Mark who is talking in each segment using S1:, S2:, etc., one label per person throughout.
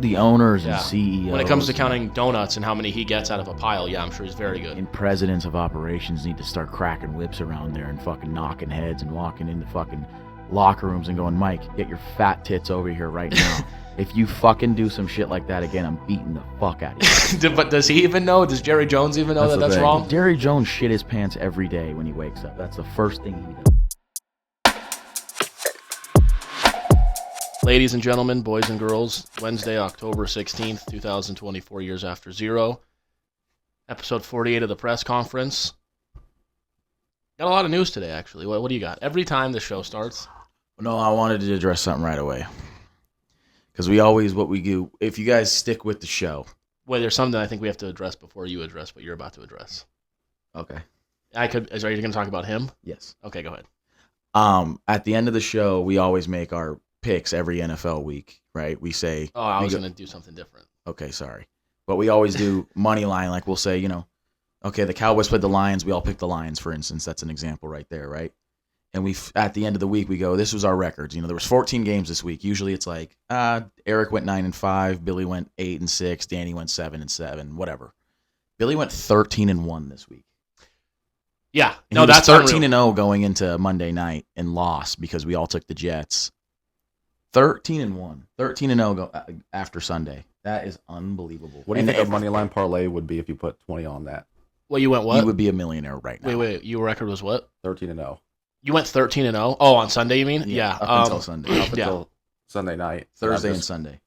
S1: The owners and
S2: Yeah.
S1: CEOs.
S2: When it comes to counting donuts and how many he gets out of a pile, yeah, I'm sure he's very good.
S1: And presidents of operations need to start cracking whips around there and fucking knocking heads and walking into fucking locker rooms and going, Mike, get your fat tits over here right now. If you fucking do some shit like that again, I'm beating the fuck out of you.
S2: But does he even know? Does Jerry Jones even know that's wrong?
S1: Jerry Jones shit his pants every day when he wakes up. That's the first thing he does.
S2: Ladies and gentlemen, boys and girls, Wednesday, October 16th, 2024, years after zero. Episode 48 of the press conference. Got a lot of news today, actually. What do you got? Every time the show starts.
S1: No, I wanted to address something right away. Because we always, what we do, if you guys stick with the show.
S2: Wait, there's something I think we have to address before you address what you're about to address.
S1: Okay.
S2: Are you going to talk about him?
S1: Yes.
S2: Okay, go ahead.
S1: At the end of the show, we always make our picks every NFL week, right? We say...
S2: Oh, I was going to do something different.
S1: Okay, sorry. But we always do money line, like we'll say, okay, the Cowboys played the Lions, we all pick the Lions, for instance. That's an example right there, right? And at the end of the week, we go, this was our records. There was 14 games this week. Usually it's like, Eric went 9-5, Billy went 8-6, Danny went 7-7, whatever. Billy went 13-1 this week.
S2: Yeah,
S1: and no, that's 13-0 going into Monday night and lost because we all took the Jets. 13-1, 13-0 after Sunday. That is unbelievable.
S3: What do you think a money line parlay would be if you put 20 on that?
S2: Well, you went what?
S1: You would be a millionaire right now.
S2: Wait, your record was what?
S3: 13-0.
S2: You went 13-0. Oh, on Sunday, you mean? Yeah.
S1: Up until Sunday.
S3: Up until Sunday night.
S1: Thursday and Sunday.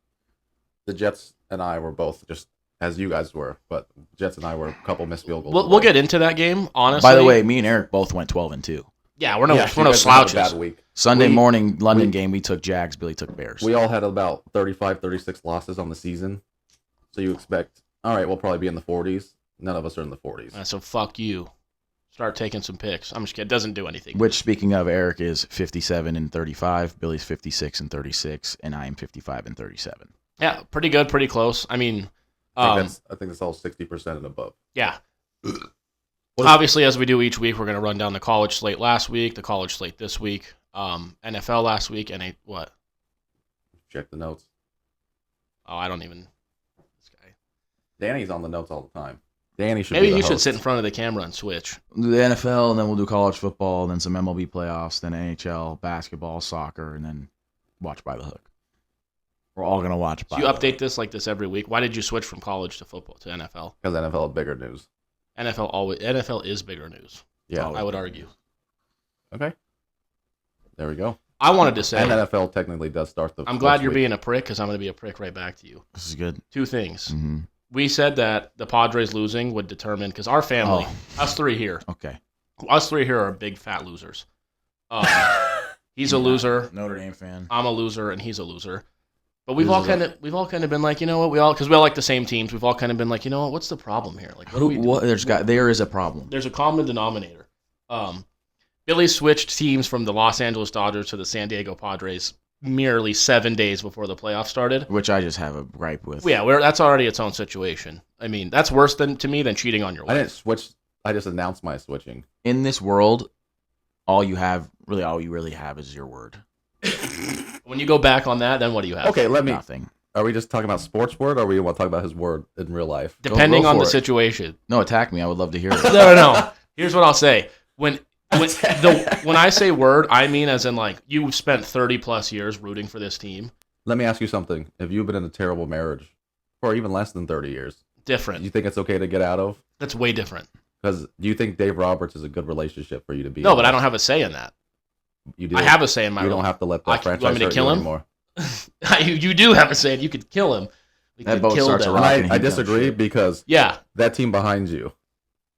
S3: The Jets and I were both just as you guys were, but Jets and I were a couple missed field goals.
S2: We'll get into that game, honestly.
S1: By the way, me and Eric both went 12-2.
S2: Yeah, we're no slouches.
S3: Bad week.
S1: Sunday morning London game, we took Jags, Billy took Bears.
S3: We all had about 35, 36 losses on the season. So you expect, all right, we'll probably be in the 40s. None of us are in the 40s.
S2: So fuck you. Start taking some picks. I'm just kidding. It doesn't do anything.
S1: Which, speaking of, Eric is 57-35, Billy's 56-36, and I am 55-37.
S2: Yeah, pretty good, pretty close. I mean,
S3: I think that's all 60% and above.
S2: Yeah. Obviously, as we do each week, we're going to run down the college slate last week, the college slate this week, NFL last week, and what?
S3: Check the notes.
S2: Oh, I don't even. This guy.
S3: Danny's on the notes all the time. Danny should.
S2: Maybe you should sit in front of the camera and switch.
S1: Do the NFL, and then we'll do college football, then some MLB playoffs, then NHL, basketball, soccer, and then watch by the hook. We're all going to watch by the hook.
S2: So you update this like this every week. Why did you switch from college to football to NFL?
S3: Because NFL had bigger news.
S2: NFL is bigger news.
S3: Yeah,
S2: I would argue.
S3: Okay, there we go.
S2: I wanted to say,
S3: and NFL technically does start the.
S2: I'm glad you're being a prick because I'm going to be a prick right back to you.
S1: This is good.
S2: Two things.
S1: Mm-hmm.
S2: We said that the Padres losing would determine because our family, us three here, are big fat losers. He's a loser.
S1: Notre Dame fan.
S2: I'm a loser, and he's a loser. But we've all kind of been like, you know what, because we all like the same teams. We've all kind of been like, you know what, what's the problem here? Like,
S1: there is a problem.
S2: There's a common denominator. Billy switched teams from the Los Angeles Dodgers to the San Diego Padres merely 7 days before the playoffs started,
S1: which I just have a gripe with.
S2: Yeah, that's already its own situation. I mean, that's worse to me than cheating on your wife.
S3: I didn't switch. I just announced my switching.
S1: In this world, all you really have is your word.
S2: When you go back on that, then what do you have?
S3: Okay,
S1: Nothing.
S3: Are we just talking about sports word, or we want to talk about his word in real life?
S2: Depending on the situation.
S1: No, attack me. I would love to hear it.
S2: No. Here's what I'll say. When I say word, I mean as in like you've spent 30 plus years rooting for this team.
S3: Let me ask you something. If you've been in a terrible marriage for even less than 30 years,
S2: different.
S3: Do you think it's okay to get out of?
S2: That's way different.
S3: Because do you think Dave Roberts is a good relationship for you to be?
S2: No, but I don't have a say in that.
S3: You do.
S2: I have a say in my.
S3: You don't have to let that franchise.
S2: You want me to kill him
S3: anymore.
S2: You do have a say. You could kill him.
S1: That boat starts a rocket.
S3: I disagree because that team behind you.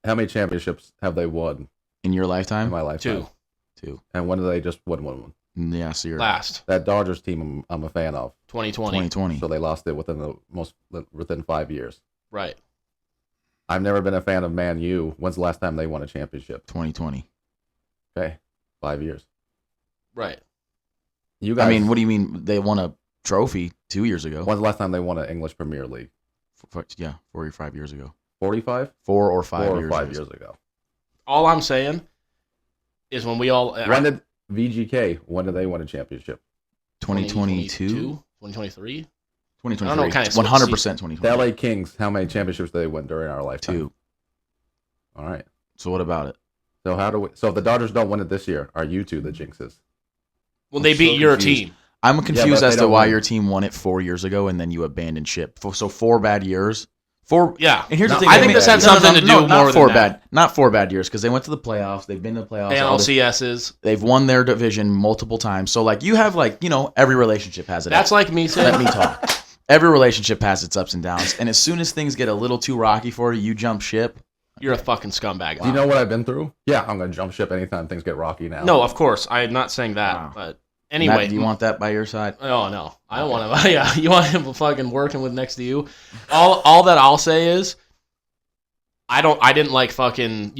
S3: How many championships have they won
S1: in your lifetime?
S3: In my lifetime,
S1: two.
S3: And when did they just win one?
S1: Yeah, so
S2: last.
S3: That Dodgers team, I'm a fan of.
S2: 2020.
S3: So they lost it within 5 years.
S2: Right.
S3: I've never been a fan of Man U. When's the last time they won a championship?
S1: 2020.
S3: Okay, 5 years.
S2: Right.
S3: You guys.
S1: I mean, what do you mean they won a trophy 2 years ago?
S3: When's the last time they won an English Premier League?
S1: 4 or 5 years ago.
S3: 45?
S1: 4 or 5
S3: 4
S1: years.
S3: Or 5 years ago.
S2: All I'm saying is when we all.
S3: When did VGK? When did they win a championship?
S1: 2022.
S2: 2023. I don't know what kind of
S1: 100% 2023.
S3: The LA Kings, how many championships did they win during our lifetime?
S1: 2.
S3: All right.
S1: So what about it?
S3: So if the Dodgers don't win it this year, are you two the jinxes?
S2: Well, they beat your team.
S1: I'm confused as to why
S3: win.
S1: your team won it 4 years ago and then you abandoned ship. So 4 bad years.
S2: Yeah.
S1: And here's the thing.
S2: I think this had something to do more
S1: not
S2: than
S1: 4
S2: that.
S1: Not 4 bad years because they went to the playoffs. They've been to the playoffs.
S2: ALCSs.
S1: They've won their division multiple times. So like you have every relationship has it.
S2: That's like me saying.
S1: Let me talk. Every relationship has its ups and downs. And as soon as things get a little too rocky for you, you jump ship.
S2: You're a fucking scumbag.
S3: Do you know what I've been through? Yeah, I'm going to jump ship anytime things get rocky now.
S2: No, of course. I'm not saying that.
S1: Wow.
S2: But anyway.
S1: Matt, do you want that by your side?
S2: Oh, no. I don't want to. Yeah, you want him fucking working with next to you? All that I'll say is I didn't like fucking,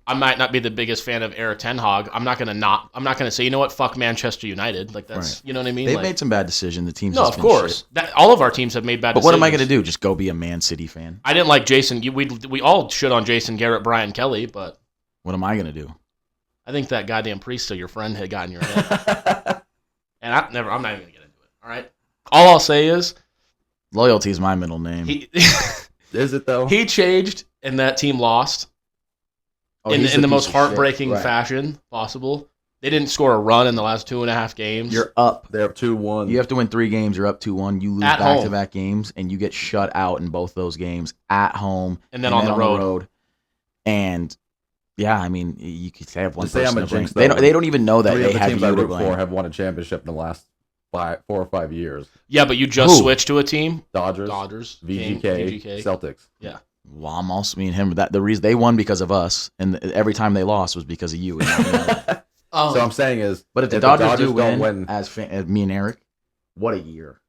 S2: I might not be the biggest fan of Erik ten Hag. I'm not gonna say, you know what, fuck Manchester United. Like that's,
S1: Right.
S2: You know what I mean?
S1: They've
S2: like,
S1: made some bad decisions. The team's
S2: no,
S1: just
S2: of
S1: been
S2: course.
S1: shit.
S2: All of our teams have made bad
S1: But
S2: decisions.
S1: what am I going to do? Just go be a Man City fan?
S2: I didn't like Jason. We all shit on Jason Garrett, Brian Kelly, but
S1: What am I going to do?
S2: I think that goddamn priest of your friend had gotten your head. And I'm not even going to get into it. All right. All I'll say is
S1: Loyalty is my middle name.
S3: Is it though?
S2: He changed, and that team lost.
S1: He's
S2: in the
S1: a
S2: most
S1: piece of shit.
S2: heartbreaking
S1: Right.
S2: fashion possible. They didn't score a run in the last 2.5 games.
S1: You're up.
S3: They're 2-1.
S1: You have to win 3 games. You're up 2-1. You lose
S2: At home.
S1: back-to-back games, and you get shut out in both those games at home
S2: And then on the road.
S1: And yeah, I mean, you could say have one
S3: To say
S1: person
S3: I'm a
S1: to blame.
S3: jinx,
S1: They
S3: though,
S1: don't even know that
S3: 3
S1: they
S3: of the
S1: have
S3: teams I
S1: you to
S3: root for
S1: blame.
S3: have won a championship in the last 4 or 5 years.
S2: Yeah, but you just
S1: Who?
S2: switched to a team.
S3: Dodgers,
S2: VGK.
S3: Celtics.
S2: Yeah.
S1: Well, I'm also me and him. The reason they won because of us, and every time they lost was because of you.
S3: So I'm saying is,
S1: But if the Dodgers do win, as me and Eric, what a year!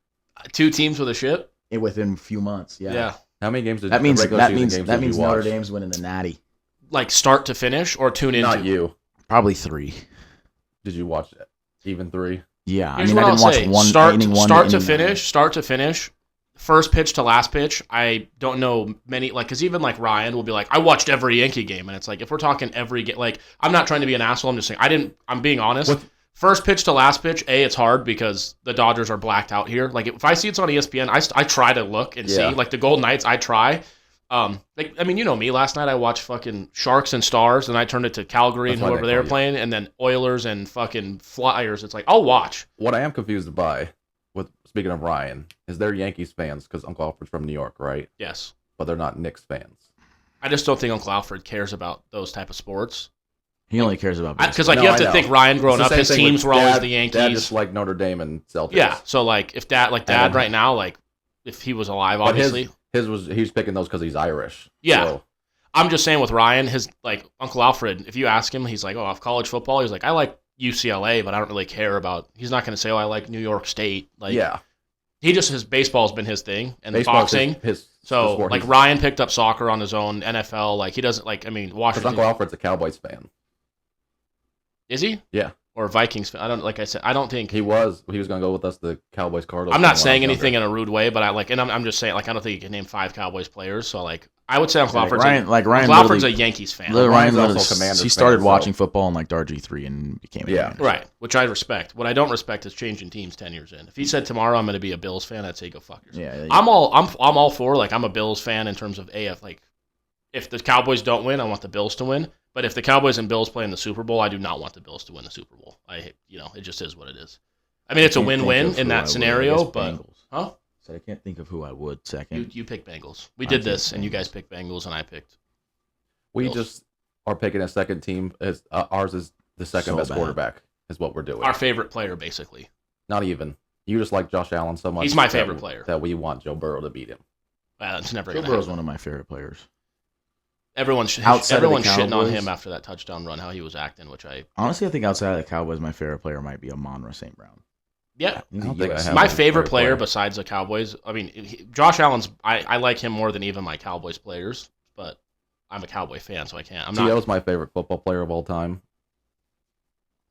S2: 2 teams with a ship.
S1: Within a few months, yeah.
S3: how many games did
S1: That means
S3: regular season games did you
S1: Notre
S3: watch?
S1: Dame's winning the Natty.
S2: Like start to finish or tune into.
S3: Not you.
S1: Probably 3.
S3: Did you watch even 3?
S1: Yeah,
S2: Here's
S1: I
S2: what
S1: didn't
S2: I'll
S1: watch
S2: say.
S1: one
S2: Start
S1: inning, one
S2: to
S1: inning,
S2: finish. Start to finish. First pitch to last pitch. I don't know many, because even like Ryan will be like, I watched every Yankee game, and it's like if we're talking every game, like I'm not trying to be an asshole. I'm just saying I'm being honest. First pitch to last pitch. It's hard because the Dodgers are blacked out here. Like if I see it's on ESPN, I try to look and see. Like the Golden Knights, I try. You know me. Last night I watched fucking Sharks and Stars, and I turned it to Calgary and whoever they were playing, and then Oilers and fucking Flyers. It's like I'll watch.
S3: What I am confused by, speaking of Ryan, is they're Yankees fans because Uncle Alfred's from New York, right?
S2: Yes.
S3: But they're not Knicks fans.
S2: I just don't think Uncle Alfred cares about those type of sports.
S1: He only cares about baseball.
S2: Because you have to think Ryan growing up, his teams were always the Yankees.
S3: Dad just like Notre Dame and Celtics.
S2: Yeah, so like if Dad right now, like if he was alive,
S3: But
S2: obviously.
S3: he's picking those because he's Irish.
S2: Yeah.
S3: So,
S2: I'm just saying with Ryan, his like Uncle Alfred, if you ask him, he's like, off college football, he's like, I like UCLA, but I don't really care about. He's not going to say, I like New York State. Like,
S3: yeah.
S2: He just his baseball's been his thing and
S3: Baseball's
S2: boxing.
S3: His
S2: so
S3: sport.
S2: like Ryan picked up soccer on his own. NFL, like he doesn't like. I mean,
S3: Because
S2: Washington.
S3: Uncle Alfred's a Cowboys fan.
S2: Is he?
S3: Yeah.
S2: Or Vikings fan? I don't like. I said I don't think
S3: He was going to go with us the Cowboys Cardinals.
S2: I'm not saying anything in a rude way, but I'm just saying like I don't think you can name 5 Cowboys players. So like I would say Uncle Alfred's Uncle Alfred's a Yankees fan.
S1: Ryan
S3: also Commanders
S1: he started
S3: fan,
S1: watching
S3: so.
S1: football in like RG3 and became a Commanders.
S2: Right, which I respect. What I don't respect is changing teams 10 years in. If he said tomorrow I'm going to be a Bills fan, I'd say go fuck yourself.
S1: Yeah,
S2: I'm all for like I'm a Bills fan in terms of AF. Like if the Cowboys don't win, I want the Bills to win. But if the Cowboys and Bills play in the Super Bowl, I do not want the Bills to win the Super Bowl. It just is what it is. I mean, it's a win-win in that scenario, but huh?
S1: So I can't think of who I would second.
S2: You pick Bengals. We did this, and you guys picked Bengals, and I picked.
S3: We
S2: Bills.
S3: just are picking a second team. Ours is the second
S1: So
S3: best
S1: bad.
S3: quarterback, is what we're doing.
S2: Our favorite player, basically.
S3: Not even. You just like Josh Allen so much.
S2: He's my favorite player.
S3: That we want Joe Burrow to beat him.
S2: It's never
S1: Joe
S2: going to
S1: Burrow's
S2: happen.
S1: one of my favorite players.
S2: Everyone's
S1: Outside of the
S2: shitting on
S1: Cowboys.
S2: him after that touchdown run, how he was acting, which I...
S1: Honestly, I think outside of the Cowboys, my favorite player might be Amon-Ra St. Brown.
S2: Yeah.
S3: I don't think I have
S2: My
S3: a
S2: favorite player besides the Cowboys, I mean, Josh Allen's... I like him more than even my Cowboys players, but I'm a Cowboy fan, so I can't.
S3: T.O.'s my favorite football player of all time.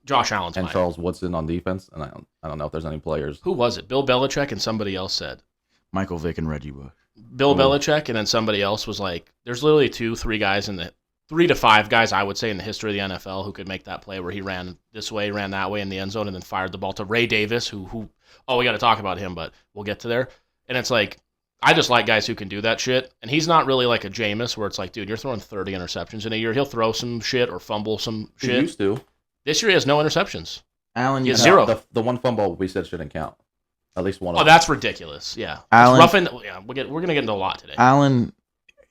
S2: Josh Allen's
S3: And
S2: my...
S3: Charles Woodson on defense. And I don't know if there's any players.
S2: Who was it? Bill Belichick and somebody else said.
S1: Michael Vick and Reggie Bush.
S2: Bill Belichick, and then somebody else was like, there's literally 2-3 guys in the... 3 to 5 guys, I would say, in the history of the NFL who could make that play where he ran this way, ran that way in the end zone, and then fired the ball to Ray Davis, who we got to talk about him, but we'll get to there. And it's like, I just like guys who can do that shit. And he's not really like a Jameis where it's like, dude, you're throwing 30 interceptions in a year. He'll throw some shit or fumble some shit.
S3: He used to.
S2: This year he has no interceptions.
S1: Allen,
S2: He has 0.
S3: The one fumble we said shouldn't count. At least one of
S2: Oh,
S3: them.
S2: that's ridiculous. Yeah.
S1: Allen,
S2: It's rough yeah, we're going to get into a lot today.
S1: Allen,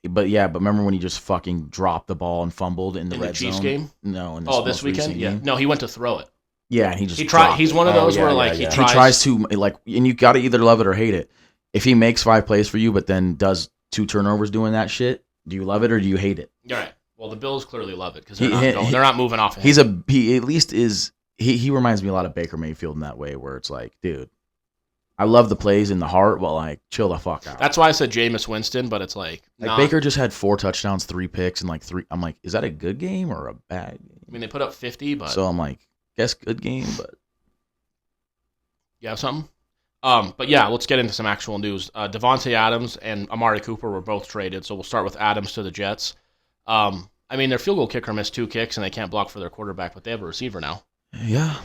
S1: but remember when he just fucking dropped the ball and fumbled in the red
S2: Chiefs
S1: zone?
S2: game?
S1: No, in
S2: this weekend? Yeah. No, he went to throw it.
S1: Yeah, and he just
S2: He's one of those where he
S1: tries to like, and you got to either love it or hate it. If he makes 5 plays for you, but then does 2 turnovers doing that shit, do you love it or do you hate it?
S2: All right. Well, the Bills clearly love it because they're not moving off of him.
S1: He at least is. He reminds me a lot of Baker Mayfield in that way, where it's like, dude, I love the plays in the heart, but like, chill the fuck out.
S2: That's why I said Jameis Winston, but it's like
S1: Baker just had 4 touchdowns, 3 picks, and like 3. I'm like, is that a good game or a bad game?
S2: I mean, they put up 50, but
S1: so I'm like, guess good game, but
S2: you have something. But yeah, let's get into some actual news. Davante Adams and Amari Cooper were both traded, so we'll start with Adams to the Jets. I mean, their field goal kicker missed 2 kicks, and they can't block for their quarterback, but they have a receiver now.
S1: Yeah,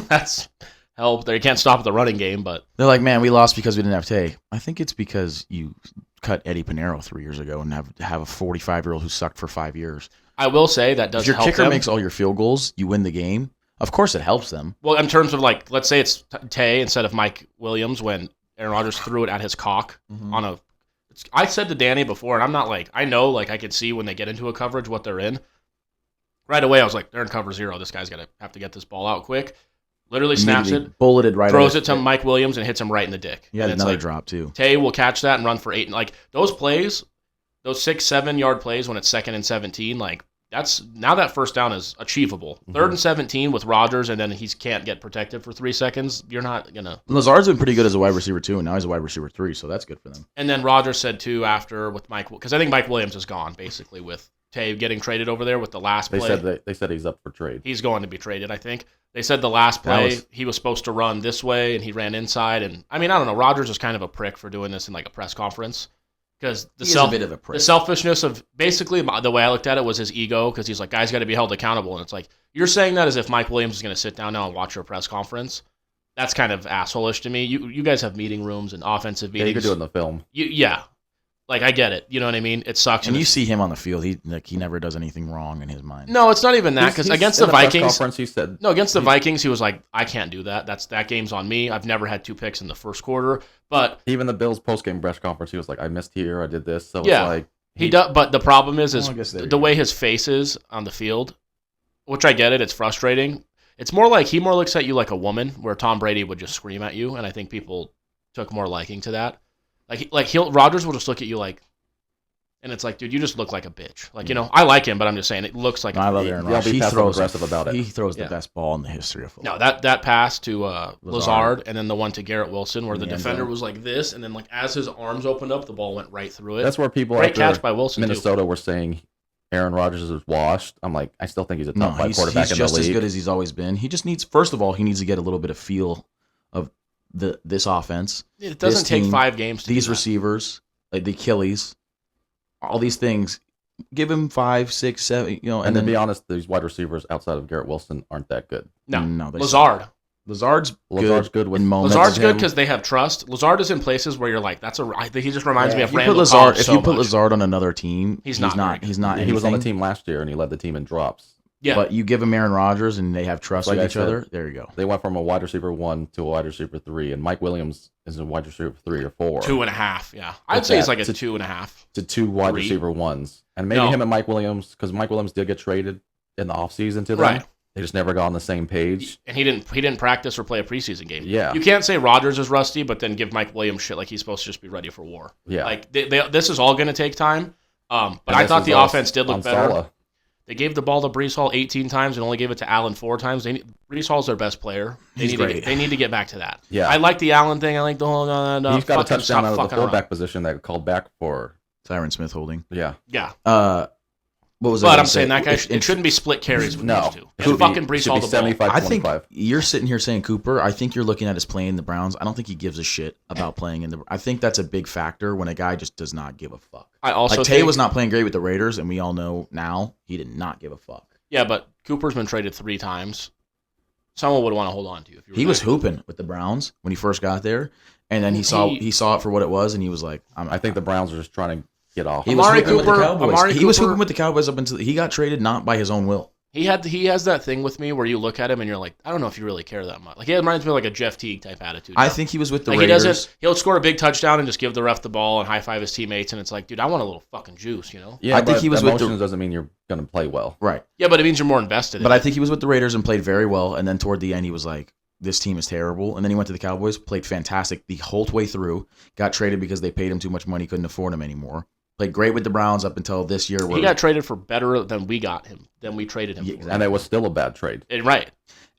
S2: that's help. They can't stop the running game, but
S1: they're like, man, we lost because we didn't have Tay. I think it's because you cut Eddie Pinheiro 3 years ago and have a 45-year-old who sucked for 5 years.
S2: I will say that does
S1: if your
S2: help
S1: kicker
S2: them.
S1: makes all your field goals, you win the game. Of course, it helps them.
S2: Well, in terms of like, let's say it's Tay instead of Mike Williams when Aaron Rodgers threw it at his cock on a. I said to Danny before, and I'm not like, I know like I can see when they get into a coverage what they're in. Right away, I was like, they're in cover 0. This guy's gonna have to get this ball out quick. Literally snaps it,
S1: bulleted right,
S2: throws it to Mike Williams, and hits him right in the dick.
S1: Yeah, another drop too.
S2: Tay will catch that and run for 8. Like those plays, those 6-7 yard plays when it's 2nd and 17, like. Now that first down is achievable. 3rd and 17 with Rodgers, and then he can't get protected for 3 seconds. You're not gonna.
S1: Lazard's been pretty good as a wide receiver too, and now he's a wide receiver 3, so that's good for them.
S2: And then Rodgers said too after with Mike, because I think Mike Williams is gone basically with Tay getting traded over there with the last play.
S3: They said he's up for trade.
S2: He's going to be traded, I think. They said the last play he was supposed to run this way, and he ran inside. And I mean, I don't know. Rodgers is kind of a prick for doing this in like a press conference. Because the selfishness of basically the way I looked at it was his ego, because he's like, guys got to be held accountable. And it's like, you're saying that as if Mike Williams is going to sit down now and watch your press conference. That's kind of asshole-ish to me. You guys have meeting rooms and offensive meetings.
S3: Yeah, you could do it in the film.
S2: Yeah. Like, I get it. You know what I mean? It sucks.
S1: And you see him on the field. He never does anything wrong in his mind.
S2: No, it's not even that. Because against the Vikings,
S3: he said,
S2: against the Vikings, he was like, I can't do that. That game's on me. I've never had 2 picks in the first quarter. But
S3: even the Bills post-game press conference, he was like, I missed here. I did this. So
S2: yeah,
S3: it's like
S2: he does. But the problem is the way his face is on the field, which I get it. It's frustrating. It's more like he looks at you like a woman, where Tom Brady would just scream at you, and I think people took more liking to that. Rodgers will just look at you like. And it's like, dude, you just look like a bitch. Like, I like him, but I'm just saying it looks like.
S1: I love Aaron Rodgers. He throws
S3: aggressive about it.
S1: He throws the best ball in the history of football.
S2: No, that pass to Lazard, and then the one to Garrett Wilson, where the defender was like this, and then like as his arms opened up, the ball went right through it.
S3: That's where people
S2: great catch by Wilson.
S3: Minnesota were saying Aaron Rodgers is washed. I'm like, I still think he's a top 5 quarterback in the league.
S1: He's just as good as he's always been. He just needs, first of all, he needs to get a little bit of feel of this offense.
S2: It doesn't take 5 games.
S1: These receivers, like the Achilles. All these things, give him 5, 6, 7,
S3: And to be honest, these wide receivers outside of Garrett Wilson aren't that good.
S2: No, Lazard's
S1: good
S3: with
S1: moments.
S2: Lazard's good because they have trust. Lazard is in places where you're like, he just reminds me of Randall
S1: Lazard. If you put Lazard on another team, he's not.
S3: He was on the team last year and he led the team in drops.
S2: Yeah.
S1: But you give him Aaron Rodgers and they have trust with each other. There you go.
S3: They went from a wide receiver 1 to a wide receiver 3, and Mike Williams is a wide receiver 3 or 4.
S2: 2.5, yeah. I'd say he's like a 2.5.
S3: To 2 wide receiver 1s. And maybe him and Mike Williams, because Mike Williams did get traded in the offseason to them.
S2: Right.
S3: They just never got on the same page.
S2: And he didn't practice or play a preseason game.
S3: Yeah.
S2: You can't say Rodgers is rusty, but then give Mike Williams shit like he's supposed to just be ready for war.
S3: Yeah.
S2: Like, this is all going to take time. But I thought the offense did look better.
S3: Sala.
S2: They gave the ball to Breece Hall 18 times and only gave it to Allen 4 times. Breece Hall's their best player. They need to get back to that.
S3: Yeah.
S2: I like the Allen thing. I like the whole
S3: He's got a touchdown out of the fullback position that called back for
S1: Tyron Smith holding.
S3: Yeah.
S2: Yeah.
S1: What was
S2: but I'm saying that guy it shouldn't be split carries with these two. It fucking Breece Hall the ball.
S1: I think you're sitting here saying Cooper. I think you're looking at his playing in the Browns. I don't think he gives a shit about playing in the. I think that's a big factor when a guy just does not give a fuck.
S2: I also
S1: like Tay was not playing great with the Raiders, and we all know now he did not give a fuck.
S2: Yeah, but Cooper's been traded 3 times. Someone would want to hold on to you.
S1: He was hooping with the Browns when he first got there, And then he saw it for what it was, and he was like,
S3: I think the Browns are just trying to get off.
S1: He was hooping with the Cowboys. He was hooping with the Cowboys up until he got traded, not by his own will.
S2: He has that thing with me where you look at him and you're like, I don't know if you really care that much. Like he reminds me of like a Jeff Teague type attitude.
S1: I think he was with the Raiders.
S2: He'll score a big touchdown and just give the ref the ball and high five his teammates, and it's like, dude, I want a little fucking juice, you know?
S3: Yeah, I think he was emotions doesn't mean you're gonna play well.
S1: Right.
S2: Yeah, but it means you're more invested.
S1: But I think he was with the Raiders and played very well, and then toward the end he was like, this team is terrible. And then he went to the Cowboys, played fantastic the whole way through, got traded because they paid him too much money, couldn't afford him anymore. Played great with the Browns up until this year.
S2: He got traded for better than we got him, than we traded him for.
S1: Exactly.
S3: And it was still a bad trade.
S2: Right.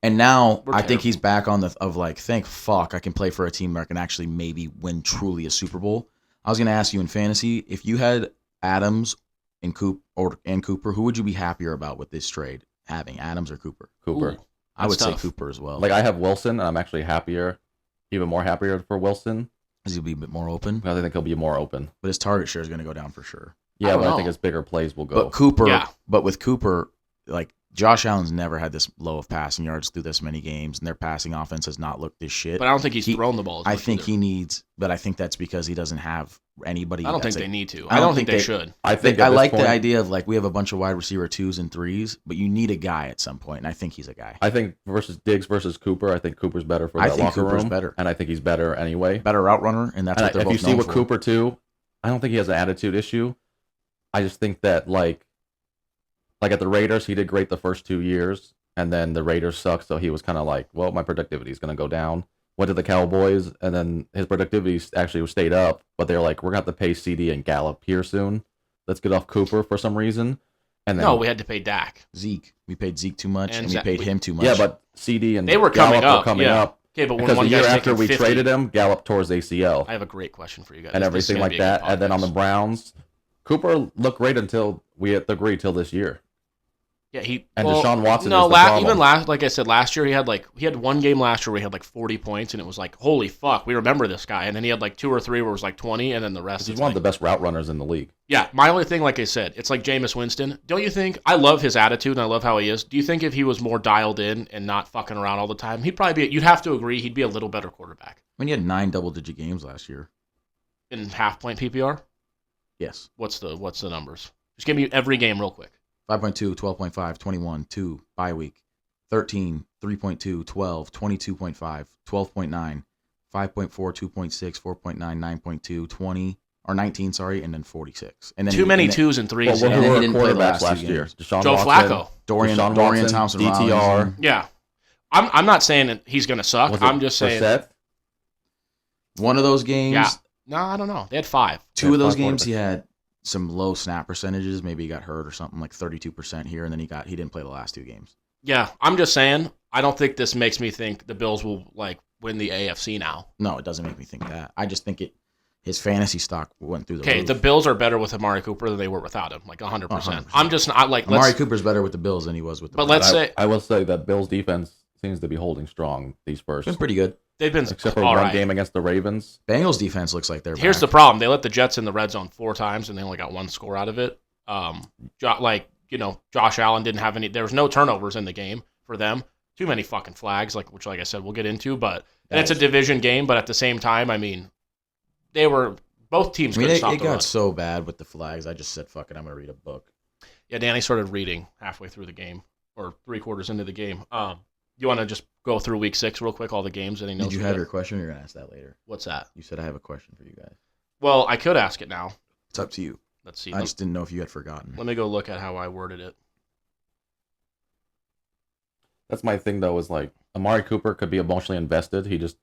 S1: And now I think he's back on thank fuck I can play for a team where I can actually maybe win truly a Super Bowl. I was going to ask you in fantasy, if you had Adams and Cooper, who would you be happier about with this trade? Having Adams or Cooper?
S3: Cooper.
S2: Ooh,
S1: I would say Cooper as well.
S3: Like I have Wilson, and I'm actually even more happier for Wilson.
S1: Because he'll be a bit more open.
S3: Because I think he'll be more open.
S1: But his target share is going to go down for sure.
S3: Yeah, I think his bigger plays will go.
S1: But with Cooper, like Josh Allen's never had this low of passing yards through this many games, and their passing offense has not looked this shit.
S2: But I don't think he's thrown the ball.
S1: I think he needs, but I think that's because he doesn't have anybody.
S2: I don't think they need to. I don't think they should.
S3: I
S1: like the idea of like we have a bunch of wide receiver 2s and 3s, but you need a guy at some point, and I think he's a guy.
S3: I think Diggs versus Cooper, I think Cooper's better for that locker room.
S1: Better,
S3: and I think he's better anyway.
S1: Better route runner, and that's what they're both known for.
S3: If you see with Cooper too, I don't think he has an attitude issue. I just think that like at the Raiders, he did great the first 2 years, and then the Raiders sucked, so he was kind of like, well, my productivity is going to go down. Went to the Cowboys, and then his productivity actually stayed up, but they're like, we're going to have to pay CD and Gallup here soon. Let's get off Cooper for some reason. And then,
S2: no, we had to pay Dak.
S1: Zeke. We paid Zeke too much, and we paid him too much.
S3: Yeah, but CD and
S2: they were coming
S3: Gallup were coming up.
S2: Okay, but
S3: because the year after we traded him, Gallup tore his ACL.
S2: I have a great question for you guys.
S3: And everything like that. And then on the Browns, Cooper looked great until we had to agree till this year.
S2: Yeah,
S3: Deshaun Watson.
S2: No, like I said, last year he had one game last year where he had like 40 points, and it was like, holy fuck, we remember this guy. And then he had like 2 or 3 where it was like 20, and then the rest.
S3: He's one of the best route runners in the league.
S2: Yeah, my only thing, like I said, it's like Jameis Winston. Don't you think? I love his attitude and I love how he is. Do you think if he was more dialed in and not fucking around all the time, he'd probably be? You'd have to agree, he'd be a little better quarterback.
S1: When he had 9 double-digit games last year
S2: in half-point PPR.
S1: Yes.
S2: What's the numbers? Just give me every game real quick.
S1: 5.2, 12.5, 21, 2, bye week, 13, 3.2, 12, 22.5, 12.9, 5.4, 2.6, 4.9, 9.2, 20, or 19, sorry, and then 46. And then
S2: too many 2s and 3s.
S3: Well, who were quarterbacks last year?
S2: Joe Flacco.
S1: Dorian Thompson,
S3: DTR.
S2: Yeah. I'm not saying that he's going to suck. I'm just saying.
S3: Brissett?
S1: One of those games.
S2: Yeah. No, I don't know. They had 5.
S1: 2 of those games he had some low snap percentages. Maybe he got hurt or something, like 32% here, and then he didn't play the last 2 games.
S2: Yeah, I'm just saying, I don't think this makes me think the Bills will like win the AFC now.
S1: No, it doesn't make me think that. I just think his fantasy stock went through the roof.
S2: Okay, the Bills are better with Amari Cooper than they were without him, like 100%. I'm just not like
S1: Amari Cooper's better with the Bills than he was with the
S2: But let's say
S3: I will say that Bills defense seems to be holding strong these first.
S1: Been pretty good.
S2: They've been
S3: except for one game against the Ravens.
S1: Bengals defense looks like they're
S2: Here's
S1: back.
S2: the problem. They let the Jets in the red zone 4 times and they only got 1 score out of it. Josh Allen didn't have any. There was no turnovers in the game for them. Too many fucking flags, which I said we'll get into. But it's a division game. But at the same time, I mean, they were both teams. It
S1: got so bad with the flags. I just said, "Fuck it, I'm gonna read a book."
S2: Yeah, Danny started reading halfway through the game or 3/4 into the game. You want to just go through week 6 real quick, all the games that he knows?
S1: Did you have your question, or you're going to ask that later?
S2: What's that?
S1: You said I have a question for you guys.
S2: Well, I could ask it now.
S1: It's up to you.
S2: Let's see.
S1: I just didn't know if you had forgotten.
S2: Let me go look at how I worded it.
S3: That's my thing, though, is like Amari Cooper could be emotionally invested. He just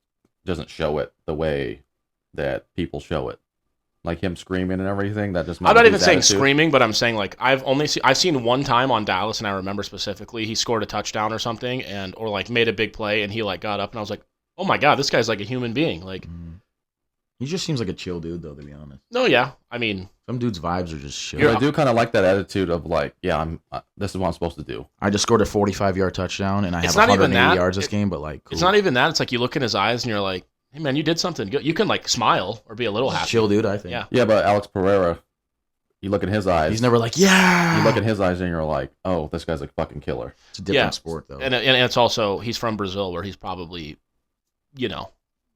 S3: doesn't show it the way that people show it. Like him screaming and everything. That just.
S2: I'm not even saying screaming, but I'm saying like I've seen one time on Dallas, and I remember specifically he scored a touchdown or something, or like made a big play, and he like got up, and I was like, oh my god, this guy's like a human being. Like,
S1: he just seems like a chill dude, though, to be honest.
S2: No, yeah, I mean,
S1: some dudes' vibes are just chill.
S3: I do kind of like that attitude of like, yeah, this is what I'm supposed to do.
S1: I just scored a 45-yard touchdown, and I have 180 yards this game, but like, cool.
S2: It's not even that. It's like you look in his eyes, and you're like, hey man, you did something good. You can like smile or be a little happy.
S1: Chill dude, I think.
S2: Yeah,
S3: but Alex Pereira, you look in his eyes.
S1: He's never like, yeah.
S3: You look in his eyes and you're like, oh, this guy's a fucking killer.
S1: It's a different sport though.
S2: And it's also, he's from Brazil where he's probably,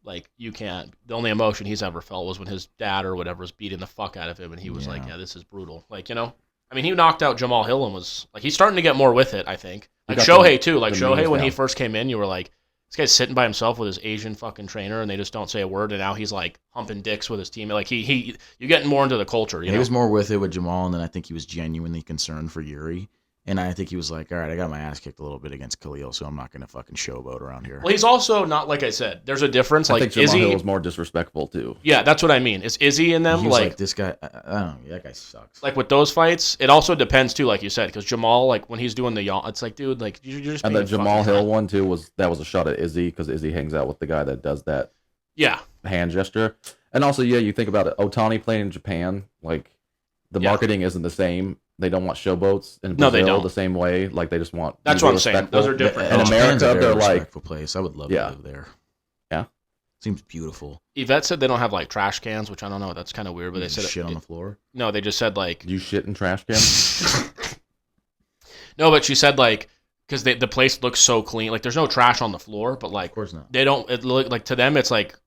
S2: like, you can't. The only emotion he's ever felt was when his dad or whatever was beating the fuck out of him, and he was like, yeah, this is brutal. Like, you know? I mean, he knocked out Jamal Hill and was, like, he's starting to get more with it, I think. Like, Shohei, too. Like, Shohei, when he first came in, you were like, this guy's sitting by himself with his Asian fucking trainer, and they just don't say a word, and now he's, like, humping dicks with his teammate. Like, you're getting more into the culture, you know?
S1: He was more with it with Jamal, and then I think he was genuinely concerned for Yuri. And I think he was like, all right, I got my ass kicked a little bit against Khalil, so I'm not going to fucking showboat around here.
S2: Well, he's also not, like I said, there's a difference.
S3: I
S2: like,
S3: think Jamal Hill was more disrespectful, too.
S2: Yeah, that's what I mean. Is Izzy in them?
S1: He was like, this guy, I don't know, that guy sucks.
S2: Like, with those fights, it also depends, too, like you said, because Jamal, like, when he's doing the yawn, it's like, dude, like, you're just
S3: And the Jamal Hill one, too, was a shot at Izzy, because Izzy hangs out with the guy that does that hand gesture. And also, yeah, you think about it, Otani playing in Japan, like, the marketing isn't the same. They don't want showboats in Brazil
S2: they don't.
S3: the same way. Like, they just want...
S2: That's what I'm saying. Those are different.
S3: In America, they're like...
S1: respectful place. I would love to live there.
S3: Yeah.
S1: Seems beautiful.
S2: Yvette said they don't have, like, trash cans, which I don't know. That's kind of weird, but they said...
S1: Shit on the floor?
S2: No, they just said, like...
S3: You shit in trash cans?
S2: No, but she said, like... Because the place looks so clean. Like, there's no trash on the floor, but, like...
S1: Of course not.
S2: They don't... It look like, to them, it's, like...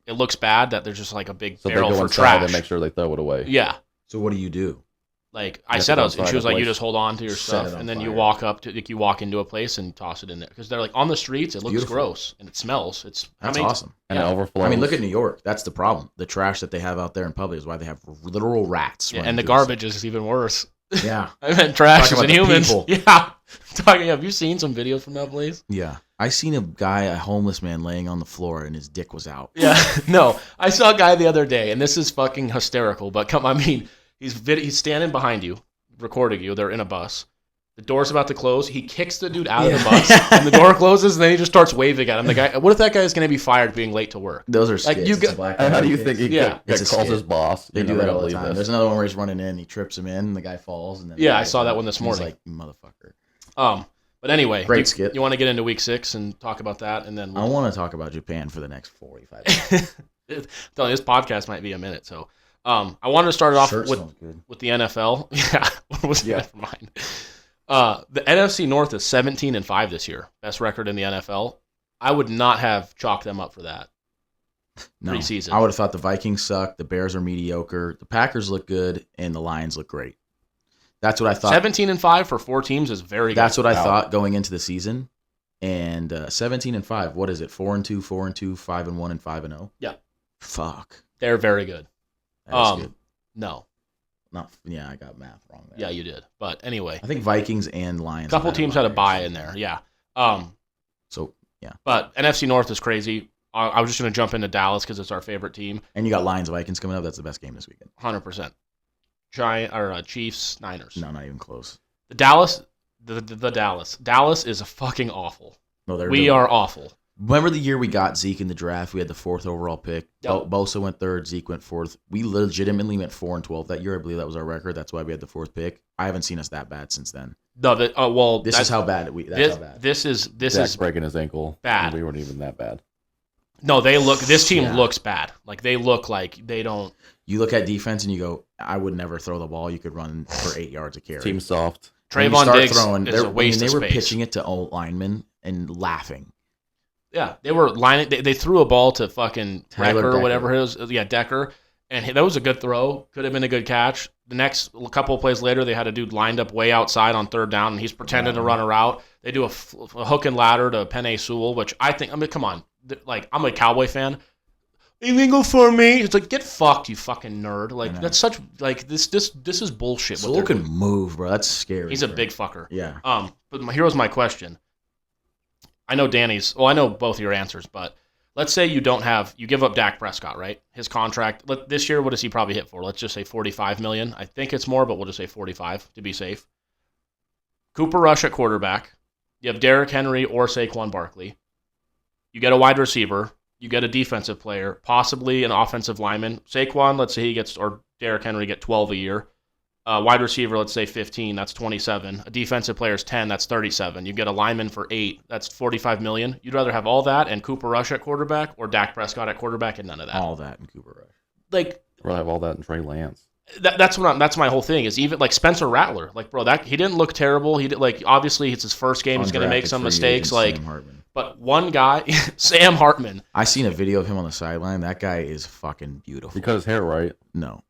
S2: It looks bad that there's just, like, a big barrel
S3: they go
S2: for
S3: inside
S2: trash.
S3: and make sure they throw it away.
S2: Yeah.
S1: So what do you do?
S2: Like, I said, and she was like, you just hold on to your stuff, and then you walk up to, like, you walk into a place and toss it in there. Because they're like, on the streets, it looks gross, and it smells. That's
S1: awesome.
S3: And it overflows.
S1: I mean, look at New York. That's the problem. The trash that they have out there in public is why they have literal rats.
S2: Yeah, and the garbage is even worse.
S1: Yeah.
S2: I meant trash
S1: Talking
S2: and
S1: about the
S2: humans.
S1: people.
S2: Yeah. Have you seen some videos from that place?
S1: Yeah. I seen a homeless man laying on the floor and his dick was out.
S2: Yeah. No, I saw a guy the other day, and this is fucking hysterical, but he's standing behind you, recording you. They're in a bus. The door's about to close. He kicks the dude out of the bus, and the door closes, and then he just starts waving at him. The guy, what if that guy is going to be fired being late to work?
S1: Those are skits.
S3: How do you think he calls his boss?
S1: They do that all the time. There's another one where he's running in, he trips him in, and the guy falls. And then
S2: I saw that one this morning.
S1: He's like, motherfucker.
S2: But anyway,
S1: great skit.
S2: You want to get into week 6 and talk about that, and then
S1: I want to talk about Japan for the next 45 minutes.
S2: This podcast might be a minute, so I wanted to start off with the NFL. Never mind. The NFC North is 17-5 this year, best record in the NFL. I would not have chalked them up for that.
S1: No,
S2: preseason.
S1: I would have thought the Vikings suck, the Bears are mediocre, the Packers look good, and the Lions look great. That's what I thought.
S2: 17-5 for 4 teams is very good.
S1: That's what I thought going into the season. And 17-5, what is it? 4-2, 4-2, 5-1, and 5-0.
S2: Yeah.
S1: Fuck.
S2: They're very good.
S1: That is good.
S2: No.
S1: I got math wrong there.
S2: Yeah, you did. But anyway,
S1: I think Vikings and Lions.
S2: A couple teams had a bye in there. Yeah.
S1: So yeah.
S2: But NFC North is crazy. I was just going to jump into Dallas because it's our favorite team.
S1: And you got Lions Vikings coming up. That's the best game this weekend.
S2: 100%. Chiefs, Niners.
S1: No, not even close.
S2: Dallas is fucking awful.
S1: No,
S2: we are awful.
S1: Remember the year we got Zeke in the draft? We had the 4th overall pick.
S2: Yep.
S1: Bosa went 3rd. Zeke went 4th. We legitimately went 4-12 that year. I believe that was our record. That's why we had the 4th pick. I haven't seen us that bad since then.
S2: No,
S1: this is how bad that's how bad.
S2: This is
S3: breaking his ankle.
S2: Bad.
S3: We weren't even that bad.
S2: No, this team looks bad. Like, they look like they don't.
S1: You look at defense and you go, I would never throw the ball. You could run for 8 yards a carry.
S3: Team soft.
S2: Trayvon Diggs is a waste of space.
S1: They were pitching it to old linemen and laughing.
S2: Yeah, they were lining. They threw a ball to fucking Decker or whatever it was. Yeah, Decker, and that was a good throw. Could have been a good catch. The next couple of plays later, they had a dude lined up way outside on 3rd down, and he's pretending to run a route. They do a hook and ladder to Penei Sewell, which I think. I mean, come on, like, I'm a Cowboy fan. Illegal for me. It's like, get fucked, you fucking nerd. Like, that's such, like, this is bullshit.
S1: Sewell can move, bro. That's scary.
S2: He's a big fucker.
S1: Yeah.
S2: But here's my question. I know I know both your answers, but let's say you give up Dak Prescott, right? His contract this year, what does he probably hit for? Let's just say $45 million. I think it's more, but we'll just say 45 to be safe. Cooper Rush at quarterback. You have Derrick Henry or Saquon Barkley. You get a wide receiver. You get a defensive player, possibly an offensive lineman. Saquon, let's say or Derrick Henry get 12 a year. Wide receiver, let's say 15, that's 27. A defensive player is 10, that's 37. You get a lineman for 8, that's $45 million. You'd rather have all that and Cooper Rush at quarterback or Dak Prescott at quarterback and none of that.
S1: All that and Cooper Rush.
S2: Like,
S3: I'd rather have all that and Trey Lance.
S2: That's my whole thing is even like Spencer Rattler. Like, bro, he didn't look terrible. He did, like, obviously it's his first game. He's going to make some mistakes. Like, But one guy, Sam Hartman.
S1: I seen a video of him on the sideline. That guy is fucking beautiful.
S3: He cut his hair, right?
S1: No.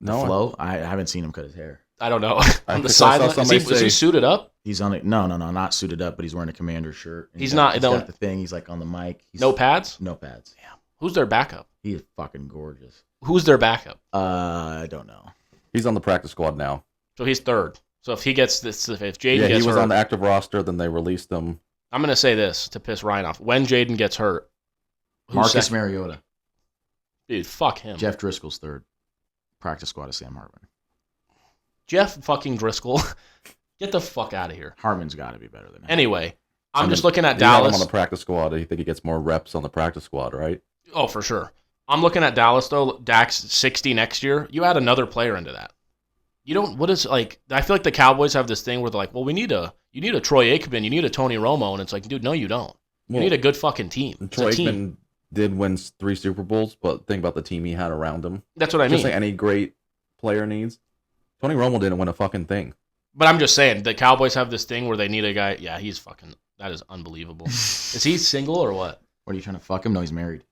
S1: The
S3: No.
S1: flow? I haven't seen him cut his hair.
S2: I don't know. On the
S3: think I saw
S2: sideline.
S3: somebody
S2: Is he
S3: say-
S2: suited up?
S1: He's on it. No, not suited up, but he's wearing a commander shirt. And
S2: He's
S1: got-
S2: not-
S1: He's
S2: no-
S1: got the thing. He's like on the mic. He's,
S2: No pads?
S1: No pads.
S2: Who's their backup?
S1: He is fucking gorgeous.
S2: Who's their backup?
S1: I don't know.
S3: He's on the practice squad now.
S2: So he's third. So if he gets this, if Jaden
S3: Yeah, he
S2: gets
S3: was
S2: hurt,
S3: on the active roster. Then they released him.
S2: I'm going to say this to piss Ryan off. When Jaden gets hurt, who's
S1: Marcus
S2: second?
S1: Mariota.
S2: Dude, fuck him.
S1: Jeff Driscoll's third. Practice squad is Sam Hartman.
S2: Jeff fucking Driscoll. Get the fuck out of here.
S1: Hartman's got to be better than him.
S2: Anyway, I'm
S3: I
S2: just
S3: mean,
S2: looking at
S3: You have him
S2: Dallas.
S3: on the practice squad. I think he gets more reps on the practice squad, right?
S2: Oh, for sure. I'm looking at Dallas, though. Dak's 60 next year. You add another player into that. You don't, what is, like, I feel like the Cowboys have this thing where they're like, well, you need a Troy Aikman, you need a Tony Romo, and it's like, dude, no, you don't. You need a good fucking team. It's
S3: Troy
S2: a team.
S3: Aikman did win 3 Super Bowls, but think about the team he had around him.
S2: That's what I
S3: Just
S2: mean.
S3: like any great player needs. Tony Romo didn't win a fucking thing.
S2: But I'm just saying, the Cowboys have this thing where they need a guy. Yeah, he's fucking, that is unbelievable. Is he single or what?
S1: What are you trying to fuck him? No, he's married.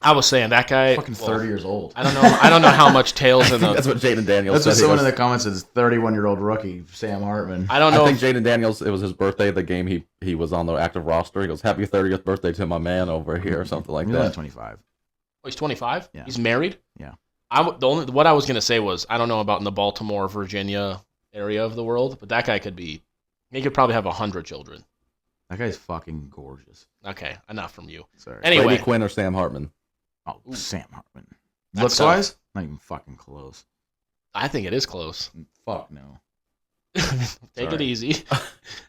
S2: I was saying, that guy.
S1: Fucking 30 years old.
S2: I don't know how much tails in
S3: That's
S2: the.
S3: what Jaden Daniels
S1: That's
S3: said.
S1: what
S3: He
S1: someone
S3: goes,
S1: in the comments says. 31-year-old rookie Sam Hartman.
S2: I don't
S3: I
S2: know.
S3: think Jaden Daniels, it was his birthday, the game he was on the active roster. He goes, happy 30th birthday to my man over here, or something like
S1: He's only
S3: that.
S1: 25.
S2: Oh, he's 25?
S1: Yeah.
S2: He's married?
S1: Yeah.
S2: What I was going to say was, I don't know about in the Baltimore, Virginia area of the world, but that guy he could probably have 100 children.
S1: That guy's fucking gorgeous.
S2: Okay, enough from you.
S1: Sorry.
S2: Anyway,
S3: Brady Quinn or Sam Hartman?
S1: Oh, Sam Hartman.
S2: That's
S1: Looks wise, not even fucking close.
S2: I think it is close.
S1: Fuck no.
S2: Take it
S1: Sorry.
S2: easy.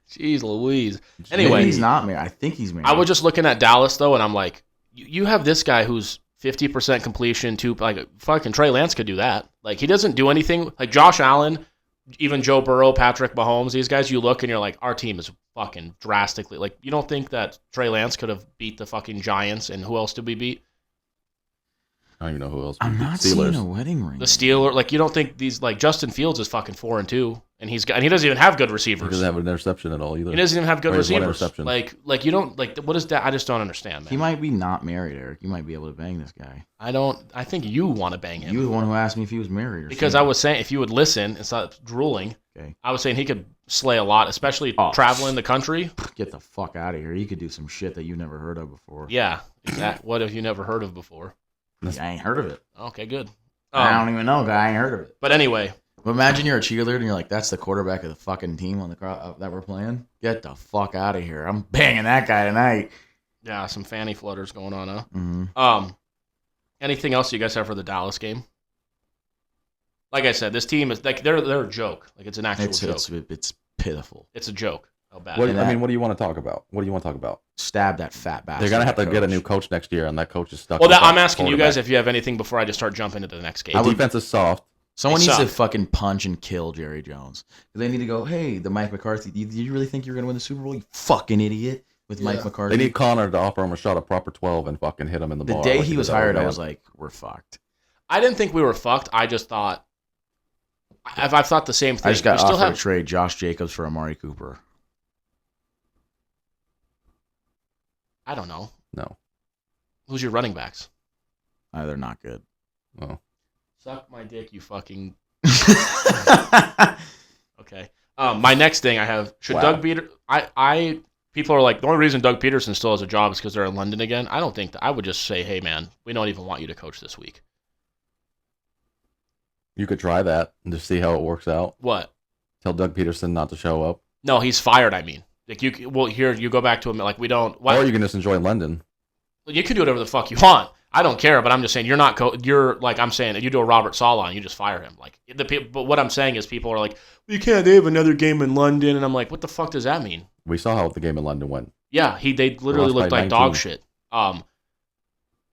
S2: Jeez Louise.
S1: Maybe
S2: Anyway,
S1: he's not married. I think he's married.
S2: I was just looking at Dallas, though, and I'm like, you have this guy who's 50% completion, like, fucking Trey Lance could do that. Like, he doesn't do anything. Like, Josh Allen, even Joe Burrow, Patrick Mahomes, these guys, you look and you're like, our team is fucking drastically. Like, you don't think that Trey Lance could have beat the fucking Giants, and who else did we beat?
S3: I don't even know who else.
S1: I'm not
S3: Steelers.
S1: seeing a wedding ring.
S2: The Steelers. Like, you don't think these, like, Justin Fields is fucking 4-2, and he doesn't even have good
S3: He
S2: receivers.
S3: doesn't have an interception at all either.
S2: He doesn't even have good
S3: Or he has one
S2: receivers.
S3: interception.
S2: Like you don't like. What is that? I just don't understand, man.
S1: He might be not married, Eric. You might be able to bang this guy.
S2: I think you want to bang him
S1: You were the one who asked me if he was married. Or
S2: because I
S1: single.
S2: was saying if you would listen and stop drooling.
S1: Okay.
S2: I was saying he could slay a lot, especially
S1: Oh.
S2: traveling the country.
S1: Get the fuck out of here. He could do some shit that you never heard of before.
S2: Yeah. What have you never heard of before?
S1: I ain't heard of it.
S2: Okay, good.
S1: I don't even know, guy. I ain't heard of it.
S2: But anyway,
S1: But imagine you're a cheerleader and you're like, that's the quarterback of the fucking team on the that we're playing. Get the fuck out of here. I'm banging that guy tonight.
S2: yeah, some fanny flutters going on, huh?
S1: Mm-hmm.
S2: Anything else you guys have for the Dallas game? Like I said, this team is like they're a joke. Like it's an actual joke.
S1: It's pitiful.
S2: It's a joke. How bad?
S3: What,
S1: And
S3: I
S1: that-
S3: mean, what do you want to talk about? What do you want to talk about?
S1: Stab that fat bastard.
S3: They're gonna have to get a
S1: coach.
S3: new coach next year, and that coach is stuck.
S2: Well,
S3: with
S2: I'm
S3: that
S2: asking you guys
S3: quarterback.
S2: if you have anything before I just start jumping into the next game.
S3: The defense is soft.
S1: Someone
S2: They
S1: needs to
S2: suck.
S1: fucking punch and kill Jerry Jones. They need to go, hey, the Mike McCarthy, did you really think you were going to win the Super Bowl, you fucking idiot, with Mike McCarthy?
S3: They need Connor to offer him a shot, a proper 12, and fucking hit him in the
S1: the
S3: ball.
S1: day
S3: like
S1: he
S3: did
S1: was
S3: to
S1: hired, I
S3: Alabama.
S1: was like, we're fucked.
S2: I didn't think we were fucked. I just thought I've thought the same thing.
S1: I just got
S2: we still
S1: offered
S2: have
S1: to trade Josh Jacobs for Amari Cooper.
S2: I don't know.
S3: No.
S2: Who's your running backs?
S1: They're not good.
S3: Oh.
S2: Suck my dick, you fucking. Okay. My next thing I have should
S1: Wow.
S2: Doug Peter. People are like the only reason Doug Peterson still has a job is because they're in London again. I don't think that. I would just say, hey man, we don't even want you to coach this week.
S3: You could try that and just see how it works out.
S2: What?
S3: Tell Doug Peterson not to show up.
S2: No, he's fired. I mean, like you. Well, here you go back to him. Like we don't. What?
S3: Or you can just enjoy London.
S2: You can do whatever the fuck you want. I don't care, but I'm just saying you're not. You're like I'm saying you do a Robert Saleh and you just fire him. Like but what I'm saying is people are like, we can't. They have another game in London, and I'm like, what the fuck does that mean?
S3: We saw how the game in London went.
S2: Yeah, they literally
S3: lost by
S2: looked like
S3: 19.
S2: dog shit.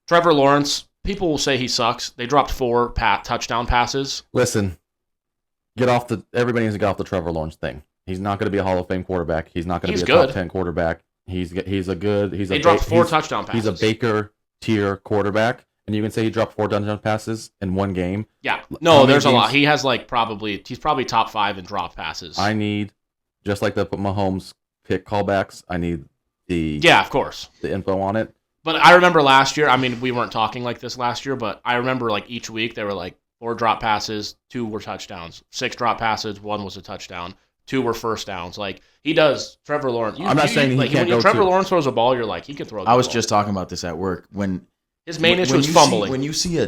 S2: Trevor Lawrence. People will say he sucks. They dropped 4 touchdown passes.
S3: Listen, everybody needs to get off the Trevor Lawrence thing. He's not going to be a Hall of Fame quarterback. He's not going to
S2: He's
S3: be a
S2: good.
S3: top 10 quarterback.
S2: They dropped 4 touchdown passes.
S3: He's a Baker tier quarterback, and you can say he dropped 4 touchdown passes in one game.
S2: Yeah.
S3: How
S2: No,
S3: many
S2: there's a
S3: games-
S2: lot. He has he's probably top 5 in drop passes.
S3: I need, just like the Mahomes pick callbacks, I need the
S2: of course.
S3: the info on it.
S2: But I remember last year, I mean, we weren't talking like this last year, but I remember like each week they were like 4 drop passes, 2 were touchdowns, 6 drop passes, 1 was a touchdown, 2 were first downs. Like he does, Trevor Lawrence.
S3: I'm not saying he
S2: like,
S3: can't
S2: when
S3: go
S2: Trevor
S3: to.
S2: Lawrence throws a ball, you're like he can throw.
S1: I was just talking about this at work when
S2: his main issue
S1: when
S2: is
S1: you
S2: fumbling.
S1: when you see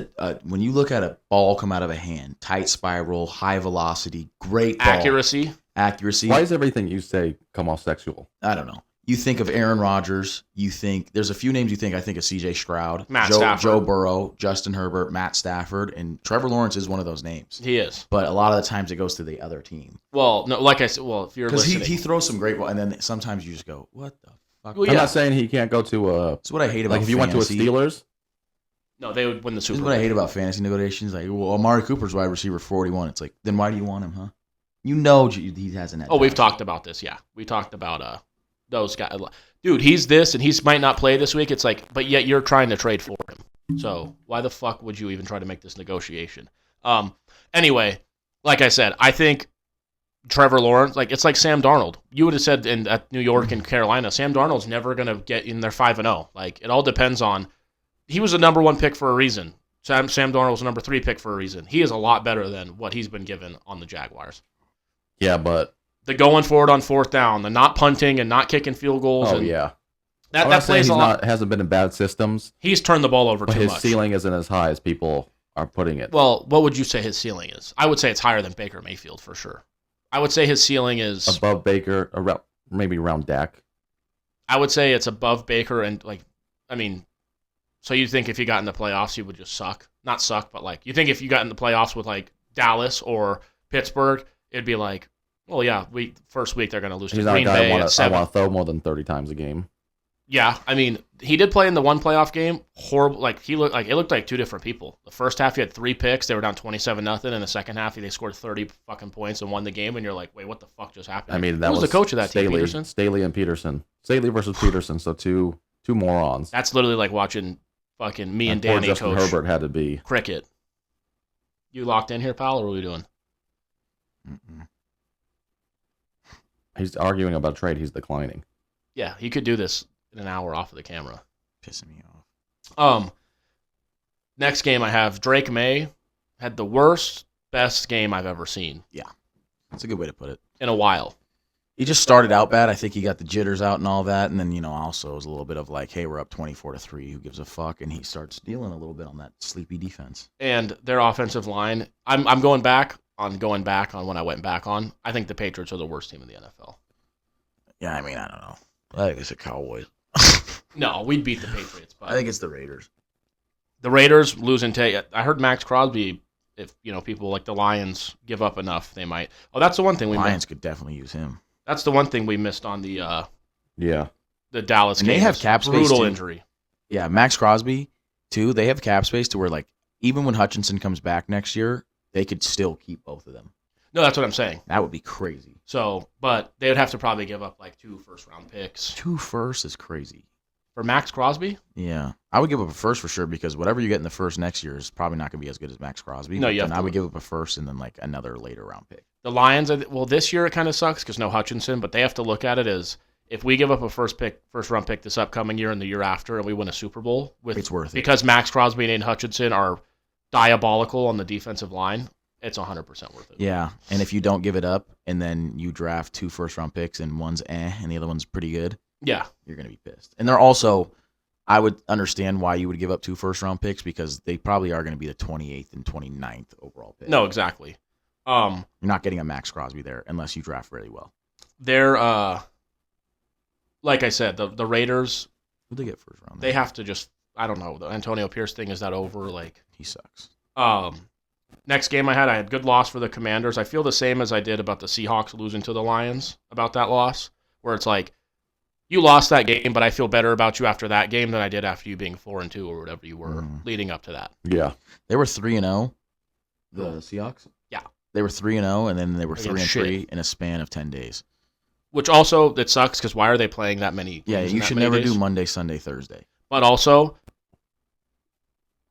S1: when you look at a ball come out of a hand, tight spiral, high velocity, great ball,
S2: Accuracy.
S3: Why does everything you say come off sexual?
S1: I don't know. You think of Aaron Rodgers. You think there's a few names you think. I think of C.J. Stroud,
S2: Stafford.
S1: Joe Burrow, Justin Herbert, Matt Stafford, and Trevor Lawrence is one of those names.
S2: He is.
S1: But a lot of the times it goes to the other team.
S2: Well, no, like I said, if you're
S1: Because
S2: listening,
S1: he throws some great ball, and then sometimes you just go, what the fuck?
S2: Well,
S3: I'm
S2: yeah.
S3: not saying he can't go to a.
S1: That's what I hate about
S3: Like if you went to a
S1: fantasy.
S3: Steelers.
S2: no, they would win the
S1: This
S2: Super
S1: is
S2: Bowl.
S1: what I hate about fantasy negotiations. Like, well, Amari Cooper's wide receiver 41. It's like, then why do you want him, huh? You know he hasn't had.
S2: Oh, we've
S1: time.
S2: talked about this. Yeah, we talked about those guys. Dude, he's this, and he might not play this week. It's like, but yet you're trying to trade for him. So why the fuck would you even try to make this negotiation? Anyway, like I said, I think Trevor Lawrence, like it's like Sam Darnold. You would have said at New York and Carolina, Sam Darnold's never gonna get in there 5-0. Like it all depends on. He was the number 1 pick for a reason. Sam Darnold was the number 3 pick for a reason. He is a lot better than what he's been given on the Jaguars.
S3: Yeah, but
S2: The going forward on 4th down, the not punting and not kicking field goals.
S3: oh
S2: and
S3: yeah,
S2: that
S3: I'm not saying
S2: plays
S3: he's
S2: a lot.
S3: hasn't been in bad systems,
S2: He's turned the ball over
S3: but
S2: too
S3: his
S2: much.
S3: ceiling isn't as high as people are putting it.
S2: Well, what would you say his ceiling is? I would say it's higher than Baker Mayfield for sure. I would say his ceiling is.
S3: Above Baker, around maybe around Dak.
S2: I would say it's above Baker and so you think if you got in the playoffs, he would just suck? Not suck, but like you think if you got in the playoffs with like Dallas or Pittsburgh, it'd be like, well, yeah, first week they're going to lose to
S3: He's not a
S2: Green
S3: guy
S2: Bay
S3: I
S2: at
S3: want
S2: 7.
S3: to throw more than 30 times a game.
S2: Yeah, I mean, he did play in the one playoff game. Horrible. Like it looked like 2 different people. The first half he had 3 picks. They were down 27-0. In the second half, they scored 30 fucking points and won the game. And you're like, wait, what the fuck just happened?
S3: I mean,
S2: Who
S3: that
S2: was the coach of that team, Peterson?
S3: Staley and Peterson. Staley versus Peterson. So two morons.
S2: That's literally like watching fucking me and
S3: poor
S2: Danny
S3: Justin
S2: coach
S3: Herbert had to be.
S2: cricket. You locked in here, pal, or what are we doing?
S1: Mm-mm.
S3: He's arguing about trade. He's declining.
S2: Yeah, he could do this in an hour off of the camera.
S1: Pissing me off.
S2: Next game I have Drake May had the best game I've ever seen
S1: That's a good way to put it.
S2: in a while.
S1: He just started out bad. I think he got the jitters out and all that, and then also it was a little bit of like, hey, we're up 24-3. Who gives a fuck? And he starts dealing a little bit on that sleepy defense.
S2: And their offensive line, I'm going back on when I went back on. I think the Patriots are the worst team in the NFL.
S1: Yeah, I mean, I don't know. I think it's the Cowboys.
S2: No, we'd beat the Patriots, but
S1: I think it's the Raiders.
S2: the Raiders losing to. I heard Max Crosby. If people like the Lions give up enough, they might. Oh, that's the one thing we
S1: Lions
S2: missed.
S1: could definitely use him.
S2: That's the one thing we missed on the Dallas
S1: And
S2: game.
S1: they have
S2: was
S1: cap space,
S2: brutal
S1: too.
S2: injury.
S1: Yeah, Max Crosby, too. They have cap space to where, like, even when Hutchinson comes back next year, they could still keep both of them.
S2: No, that's what I'm saying.
S1: That would be crazy.
S2: So, but they would have to probably give up like 2 first-round picks
S1: 2 firsts is crazy.
S2: for Max Crosby.
S1: Yeah. I would give up a first for sure because whatever you get in the first next year is probably not going to be as good as Max Crosby.
S2: No,
S1: But
S2: you have
S1: then
S2: to-
S1: I would give up a first and then, like, another later round pick.
S2: The Lions, well, this year it kind of sucks because no Hutchinson, but they have to look at it as if we give up a first-round pick this upcoming year and the year after, and we win a Super Bowl
S1: It's worth it.
S2: because Max Crosby and Aiden Hutchinson are diabolical on the defensive line. It's 100% worth it.
S1: Yeah, and if you don't give it up and then you draft 2 first-round picks and one's and the other one's pretty good,
S2: Yeah.
S1: you're going to be pissed. And they're also, I would understand why you would give up 2 first-round picks because they probably are going to be the 28th and 29th overall pick.
S2: No, exactly.
S1: You're not getting a Max Crosby there unless you draft really well.
S2: They're like I said, the Raiders,
S1: Who'd they get first round?
S2: they have to just, I don't know, the Antonio Pierce thing, is that over? Like,
S1: He sucks.
S2: next game I had good loss for the Commanders. I feel the same as I did about the Seahawks losing to the Lions about that loss, where it's like, you lost that game, but I feel better about you after that game than I did after you being 4-2 or whatever you were leading up to that.
S3: Yeah.
S1: They were 3-0. The Seahawks?
S2: Yeah.
S1: They were 3-0, and then they were
S2: Against
S1: 3-3 in a span of 10 days.
S2: Which also, it sucks because why are they playing that many
S1: Yeah,
S2: games in
S1: you
S2: that
S1: should
S2: many
S1: never
S2: days?
S1: do Monday, Sunday, Thursday.
S2: But also,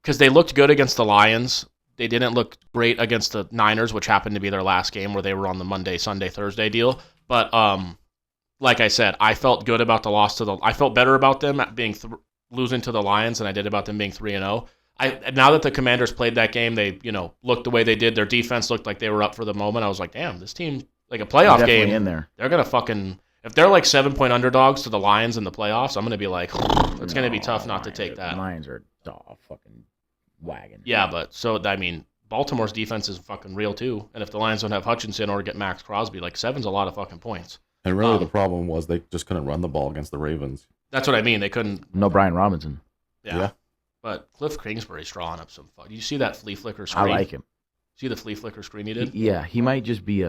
S2: because they looked good against the Lions, they didn't look great against the Niners, which happened to be their last game where they were on the Monday, Sunday, Thursday deal. But like I said, I felt good about the loss I felt better about them being losing to the Lions than I did about them being 3-0. Now that the Commanders played that game, they looked the way they did. Their defense looked like they were up for the moment. I was like, damn, this team, like a playoff game,
S1: in there.
S2: They're gonna fucking, if they're like 7-point underdogs to the Lions in the playoffs, I'm gonna be like, it's gonna be tough not to take that.
S1: Lions are fucking wagon.
S2: Yeah, but so I mean, Baltimore's defense is fucking real too. And if the Lions don't have Hutchinson or get Max Crosby, like 7's a lot of fucking points.
S3: And really, the problem was they just couldn't run the ball against the Ravens.
S2: That's what I mean. They couldn't.
S1: No Brian Robinson.
S2: Yeah. But Cliff Kingsbury's drawing up some fun. You see that flea flicker screen?
S1: I like him.
S2: See the flea flicker screen he did?
S1: He might just be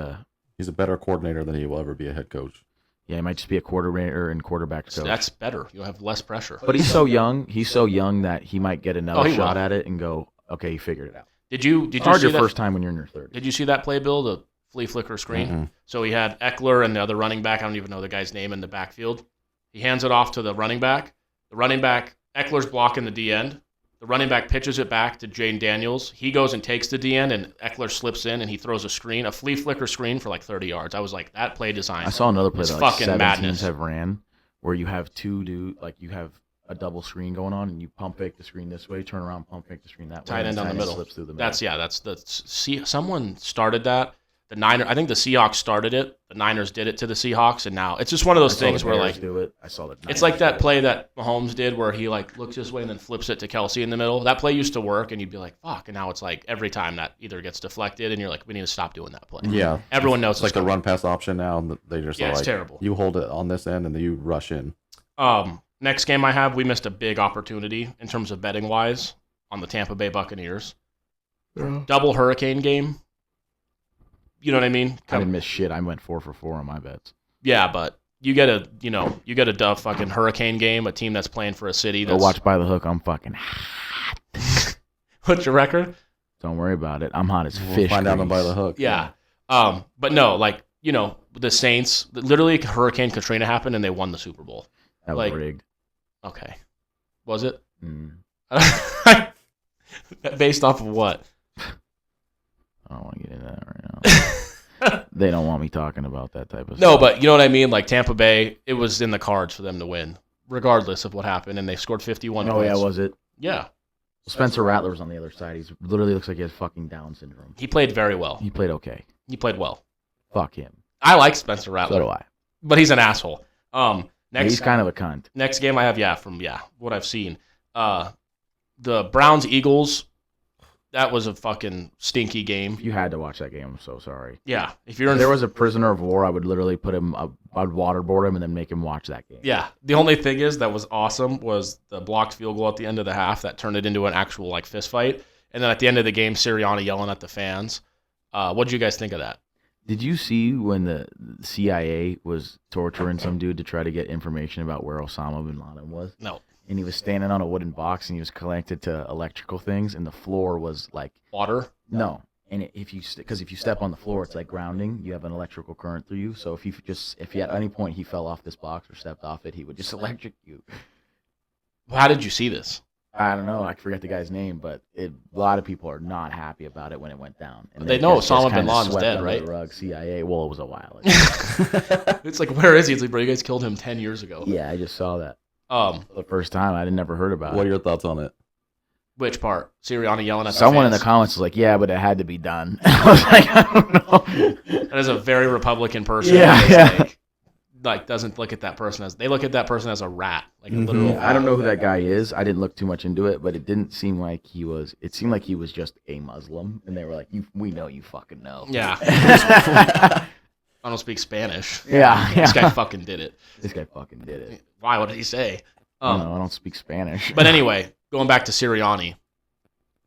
S3: He's a better coordinator than he will ever be a head coach.
S1: Yeah, he might just be a coordinator and quarterback coach.
S2: That's better. You'll have less pressure.
S1: But he's so young. He's so young that he might get another shot at it and go, okay, you figured it out.
S2: Did you
S1: hard
S2: see
S1: your first time when you're in your 30s.
S2: Did you see that play, Bill? The flea flicker screen?
S3: Mm-hmm.
S2: So he had Eckler and the other running back. I don't even know the guy's name in the backfield. He hands it off to the running back. The running back, Eckler's blocking the D end. The running back pitches it back to Jane Daniels. He goes and takes the D end, and Eckler slips in, and he throws a flea flicker screen for like 30 yards. I was like, that play design.
S1: I saw another play that like
S2: fucking
S1: 7
S2: madness.
S1: teams have ran where you have you have a double screen going on, and you pump fake the screen this way, turn around, pump fake the screen that way.
S2: Tight end on the middle.
S1: Slips through the middle.
S2: Someone started that. I think the Seahawks started it. The Niners did it to the Seahawks, and now it's just one of those things where like
S1: do it. I saw that.
S2: It's like that play that Mahomes did where he like looks this way and then flips it to Kelsey in the middle. That play used to work, and you'd be like, "Fuck!" And now it's like every time that either gets deflected, and you're like, "We need to stop doing that play."
S3: Yeah,
S2: everyone knows
S3: it's like the run pass option now. And they just
S2: it's
S3: like,
S2: terrible.
S3: You hold it on this end, and then you rush in.
S2: Next game I have, we missed a big opportunity in terms of betting wise on the Tampa Bay Buccaneers. Yeah. Double hurricane game. You know what I mean?
S1: I didn't miss shit. I went 4 for 4 on my bets.
S2: Yeah, but you get a fucking hurricane game, a team that's playing for a city.
S1: Go watch By the Hook. I'm fucking hot.
S2: What's your record?
S1: Don't worry about it. I'm hot as
S3: We'll
S1: fish.
S3: find out on By the Hook.
S2: Yeah. But no, like, the Saints, literally Hurricane Katrina happened and they won the Super Bowl.
S1: That was rigged.
S2: Okay. Was it?
S1: Mm.
S2: Based off of what?
S1: I don't want to get into that right now. They don't want me talking about that type of stuff.
S2: No, but you know what I mean? Like Tampa Bay, it was in the cards for them to win, regardless of what happened, and they scored 51 points.
S1: Oh, yeah, was it?
S2: Yeah.
S1: Spencer Rattler was on the other side. He literally looks like he has fucking Down syndrome.
S2: He played very well.
S1: He played okay.
S2: He played well.
S1: Fuck him.
S2: I like Spencer Rattler.
S1: So do I.
S2: But he's an asshole.
S1: He's kind of a cunt.
S2: Next game I have, from what I've seen. The Browns-Eagles, that was a fucking stinky game.
S1: You had to watch that game. I'm so sorry.
S2: Yeah.
S1: If there was a prisoner of war, I would literally put him, I'd waterboard him and then make him watch that game.
S2: Yeah. The only thing is that was awesome was the blocked field goal at the end of the half that turned it into an actual like fist fight. And then at the end of the game, Sirianni yelling at the fans. What did you guys think of that?
S1: Did you see when the CIA was torturing some dude to try to get information about where Osama bin Laden was?
S2: No.
S1: And he was standing on a wooden box and he was connected to electrical things and the floor was like
S2: water.
S1: No, and if you step on the floor, it's like grounding. You have an electrical current through you. So if at any point he fell off this box or stepped off it, he would just electrocute you.
S2: How did you see this?
S1: I don't know. I forget the guy's name, but a lot of people are not happy about it when it went down. And
S2: they know Osama bin Laden's dead, right?
S1: The rug, CIA. Well, it was a while ago.
S2: It's like, where is he? It's like, bro, you guys killed him 10 years ago.
S1: Yeah, I just saw that. The first time, I never heard about it.
S3: What are your thoughts on it?
S2: Which part? Sirianni yelling at
S1: someone
S2: the fans?
S1: In the comments was like, "Yeah, but it had to be done." I was like, "I don't know."
S2: That is a very Republican person.
S1: Yeah.
S2: Like doesn't look at that person as they look at that person as a rat, like a literal.
S1: I don't know who that guy is. I didn't look too much into it, but it didn't seem like he was. It seemed like he was just a Muslim, and they were like, "We know you fucking know."
S2: Yeah. I don't speak Spanish.
S1: Yeah.
S2: This guy fucking did it.
S1: This guy fucking did it.
S2: Why? What did he say?
S1: I don't speak Spanish.
S2: But anyway, going back to Sirianni.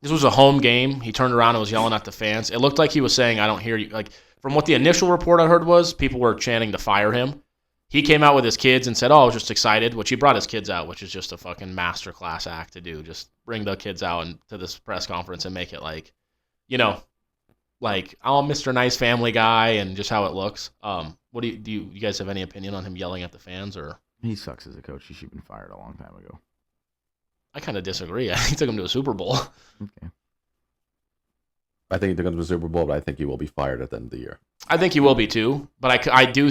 S2: This was a home game. He turned around and was yelling at the fans. It looked like he was saying, "I don't hear you." Like from what the initial report I heard was, people were chanting to fire him. He came out with his kids and said, "Oh, I was just excited," which he brought his kids out, which is just a fucking masterclass act to do. Just bring the kids out to this press conference and make it like, like, "Oh, Mr. Nice Family Guy," and just how it looks. What do you guys have any opinion on him yelling at the fans or?
S1: He sucks as a coach. He should have been fired a long time ago.
S2: I kind of disagree. He took him to a Super Bowl.
S1: Okay.
S3: I think they're going to the Super Bowl, but I think he will be fired at the end of the year.
S2: I think he will be too, but I do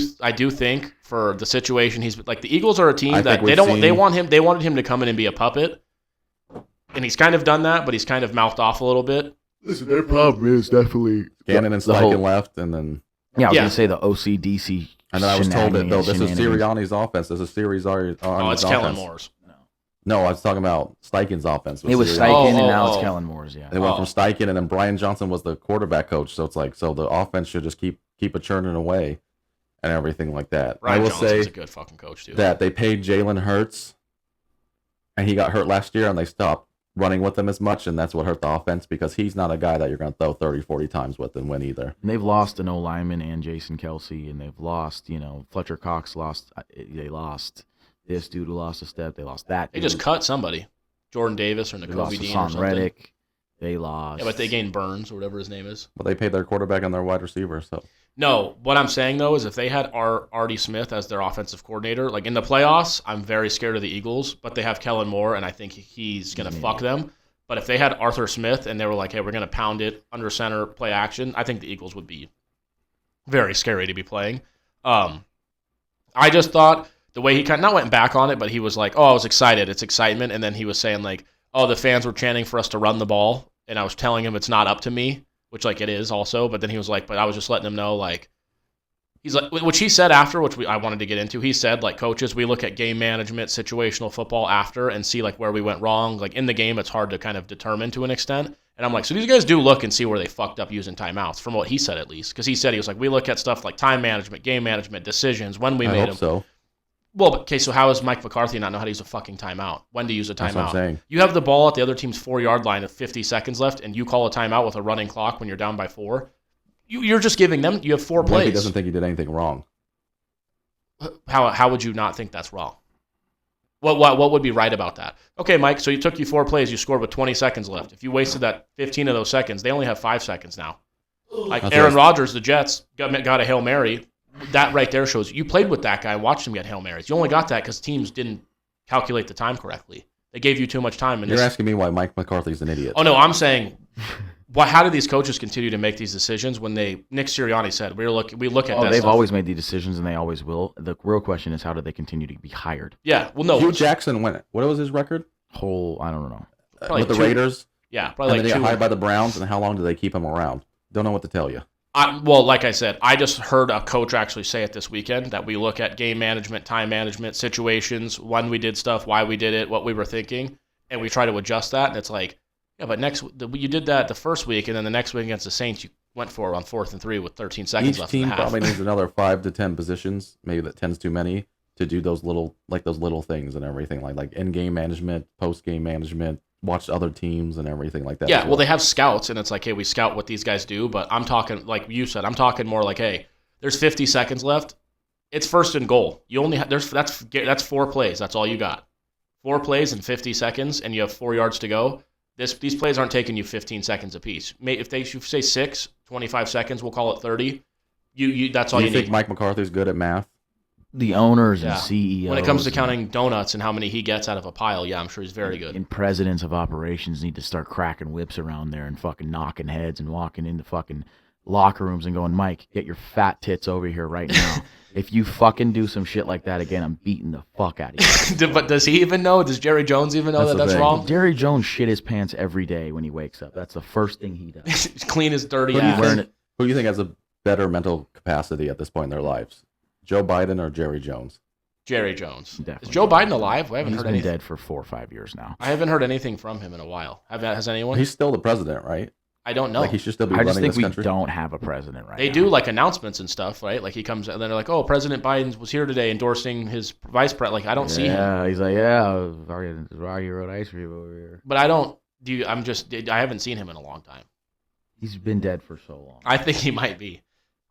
S2: think for the situation he's like the Eagles are a team that they wanted him to come in and be a puppet, and he's kind of done that, but he's kind of mouthed off a little bit.
S4: Listen, their problem is definitely
S3: Gannon and Steichen left, and then
S1: I was gonna say the OCDC.
S3: And then I was told that this is Sirianni's offense. This is Sirianni's
S2: it's Kellen Moore's.
S3: No, I was talking about Steichen's offense.
S1: It was Steichen, and now it's Kellen Moore's. Yeah,
S3: they went from Steichen, and then Brian Johnson was the quarterback coach. So it's like, the offense should just keep it churning away, and everything like that.
S2: Brian Johnson's a good fucking coach too.
S3: That they paid Jalen Hurts, and he got hurt last year, and they stopped running with him as much, and that's what hurt the offense because he's not a guy that you're going to throw 30, 40 times with and win either.
S1: And they've lost an O-lineman and Jason Kelsey, and they've lost, Fletcher Cox lost. They lost this dude who lost a step. They lost that dude.
S2: They just cut somebody. Jordan Davis or N'Kobe Dean or something.
S1: Reddick. They lost.
S2: Yeah, but they gained Burns or whatever his name is.
S3: But they paid their quarterback and their wide receiver, so.
S2: No, what I'm saying, though, is if they had Artie Smith as their offensive coordinator, like in the playoffs, I'm very scared of the Eagles, but they have Kellen Moore, and I think he's going to fuck them. But if they had Arthur Smith and they were like, hey, we're going to pound it under center, play action, I think the Eagles would be very scary to be playing. I just thought the way he kind of not went back on it, but he was like, oh, I was excited. It's excitement. And then he was saying like, oh, the fans were chanting for us to run the ball. And I was telling him it's not up to me, which like it is also. But then he was like, but I was just letting him know like, he's like, which he said after, which I wanted to get into. He said, like, coaches, we look at game management, situational football after and see, like, where we went wrong. Like, in the game, it's hard to kind of determine to an extent. And I'm like, so these guys do look and see where they fucked up using timeouts, from what he said at least. Because he was like, we look at stuff like time management, game management, decisions, when we made them.
S3: So.
S2: Well, okay, so how does Mike McCarthy not know how to use a fucking timeout? When to use a timeout?
S3: That's what I'm saying.
S2: You have the ball at the other team's 4-yard line with 50 seconds left, and you call a timeout with a running clock when you're down by 4. You're just giving them, you have 4 plays.
S3: He doesn't think he did anything wrong.
S2: How would you not think that's wrong? What would be right about that? Okay, Mike, so you took 4 plays, you scored with 20 seconds left. If you wasted that 15 of those seconds, they only have 5 seconds now. Like that's Aaron Rodgers, the Jets, got a Hail Mary. That right there shows you played with that guy and watched him get Hail Marys. You only got that because teams didn't calculate the time correctly. They gave you too much time.
S3: You're asking me why Mike McCarthy's an idiot.
S2: Oh, no, I'm saying... how do these coaches continue to make these decisions when Nick Sirianni said we look at that
S1: they've
S2: stuff.
S1: always made these decisions and they always will. The real question is how do they continue to be hired?
S2: Yeah, well, no.
S3: Hugh Jackson went. What was his record?
S1: I don't know.
S3: With the Raiders?
S2: Yeah, probably
S3: and then he got hired by the Browns, and how long do they keep him around? Don't know what to tell you.
S2: Well, like I said, I just heard a coach actually say it this weekend that we look at game management, time management, situations, when we did stuff, why we did it, what we were thinking, and we try to adjust that, and it's like, yeah, but you did that the first week, and then the next week against the Saints, you went for it on 4th and 3 with 13 seconds left in the half.
S3: Each team probably needs another 5 to 10 positions. Maybe that 10's too many to do those little things and everything like in-game management, post-game management, watch other teams and everything like that.
S2: Yeah, well, they have scouts, and it's like, hey, we scout what these guys do, but I'm talking, like you said, I'm talking more like, hey, there's 50 seconds left. It's 1st and goal. You only that's 4 plays. That's all you got. 4 plays in 50 seconds, and you have 4 yards to go. These plays aren't taking you 15 seconds apiece. If they say 6, 25 seconds, we'll call it 30. That's all you need.
S3: You think Mike McCarthy's good at math?
S1: The owners and CEOs.
S2: When it comes to counting donuts and how many he gets out of a pile, yeah, I'm sure he's very good.
S1: And presidents of operations need to start cracking whips around there and fucking knocking heads and walking into fucking locker rooms and going, Mike, get your fat tits over here right now. If you fucking do some shit like that again, I'm beating the fuck out of you.
S2: But does he even know? Does Jerry Jones even know that's wrong?
S1: Jerry Jones shit his pants every day when he wakes up. That's the first thing he does.
S2: Clean his dirty ass.
S3: Who do you think has a better mental capacity at this point in their lives? Joe Biden or Jerry Jones?
S2: Jerry Jones.
S1: Definitely.
S2: Is Joe Biden alive? I haven't heard anything.
S1: He's been dead for 4 or 5 years now.
S2: I haven't heard anything from him in a while. Has anyone?
S3: He's still the president, right?
S2: I don't know.
S3: Like he should still be running this country.
S1: I just think we don't have a president right now.
S2: They do like announcements and stuff, right? Like he comes and then they're like, "Oh, President Biden was here today endorsing his vice president." Like I don't see him.
S1: Yeah, he's like, "Yeah, Rocky Road ice cream over here."
S2: But I haven't seen him in a long time.
S1: He's been dead for so long.
S2: I think he might be.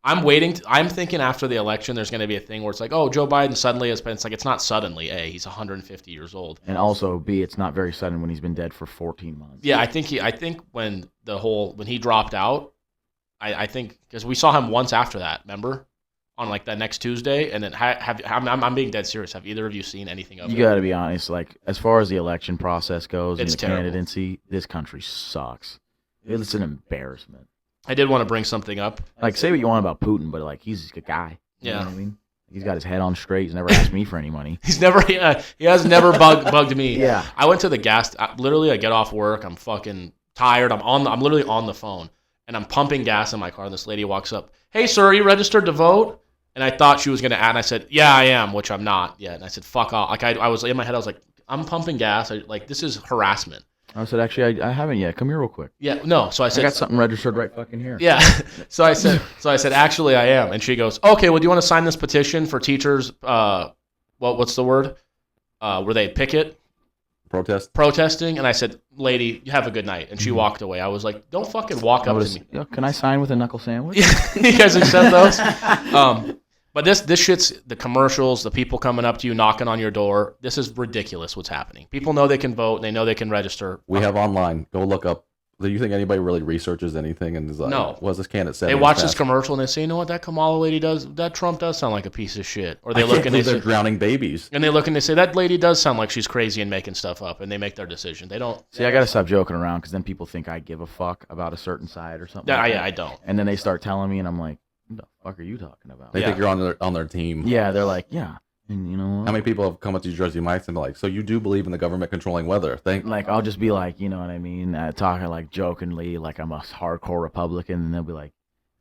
S2: I'm thinking after the election, there's going to be a thing where it's like, oh, Joe Biden suddenly has been. It's like it's not suddenly. A, he's 150 years old,
S1: and also B, it's not very sudden when he's been dead for 14 months.
S2: Yeah, I think when he dropped out, I think because we saw him once after that. Remember, on like that next Tuesday, and then I'm being dead serious. Have either of you seen anything of it?
S1: You got to be honest. Like as far as the election process goes and the
S2: terrible.
S1: candidacy, this country sucks. It's an embarrassment.
S2: I did want to bring something up.
S1: Like, say what you want about Putin, but like he's a good guy. You know what I mean? He's got his head on straight. He's never asked me for any money.
S2: He has never bugged me.
S1: Yeah.
S2: I went to the gas. Literally, I get off work. I'm fucking tired. I'm literally on the phone, and I'm pumping gas in my car. And this lady walks up. Hey, sir, are you registered to vote? And I thought she was gonna add. And I said, yeah, I am, which I'm not yet. And I said, fuck off. Like I was in my head. I was like, I'm pumping gas. This is harassment.
S1: I said, actually, I haven't yet. Come here real quick.
S2: Yeah, no. So I
S1: I
S2: said,
S1: got something registered right fucking here.
S2: yeah. So I said, actually, I am. And she goes, okay. Well, do you want to sign this petition for teachers? What's the word? Where they picket? Protesting. And I said, lady, you have a good night. And she walked away. I was like, don't fucking walk up to me.
S1: Yo, can I sign with a knuckle sandwich?
S2: You guys accept those? But this shit's the commercials, the people coming up to you, knocking on your door. This is ridiculous what's happening. People know they can vote. They know they can register.
S3: We have online. Go look up. Do you think anybody really researches anything and is like,
S2: no?
S3: What's this candidate say?
S2: They watch this commercial and they say, you know what, that Kamala lady does, that Trump does sound like a piece of shit. Or they look and they say,
S3: they're drowning babies.
S2: And they look and they say, that lady does sound like she's crazy and making stuff up. And they make their decision. They don't.
S1: See, I got to stop joking around because then people think I give a fuck about a certain side or something.
S2: I don't.
S1: And then they start telling me and I'm like, what the fuck are you talking about?
S3: They think you're on their team.
S1: Yeah, they're like, yeah. And you know what?
S3: How many people have come up to you, Jersey Mike's, and be like, so you do believe in the government controlling weather?
S1: Like, I'll just be like, you know what I mean? Talking like jokingly, like I'm a hardcore Republican, and they'll be like,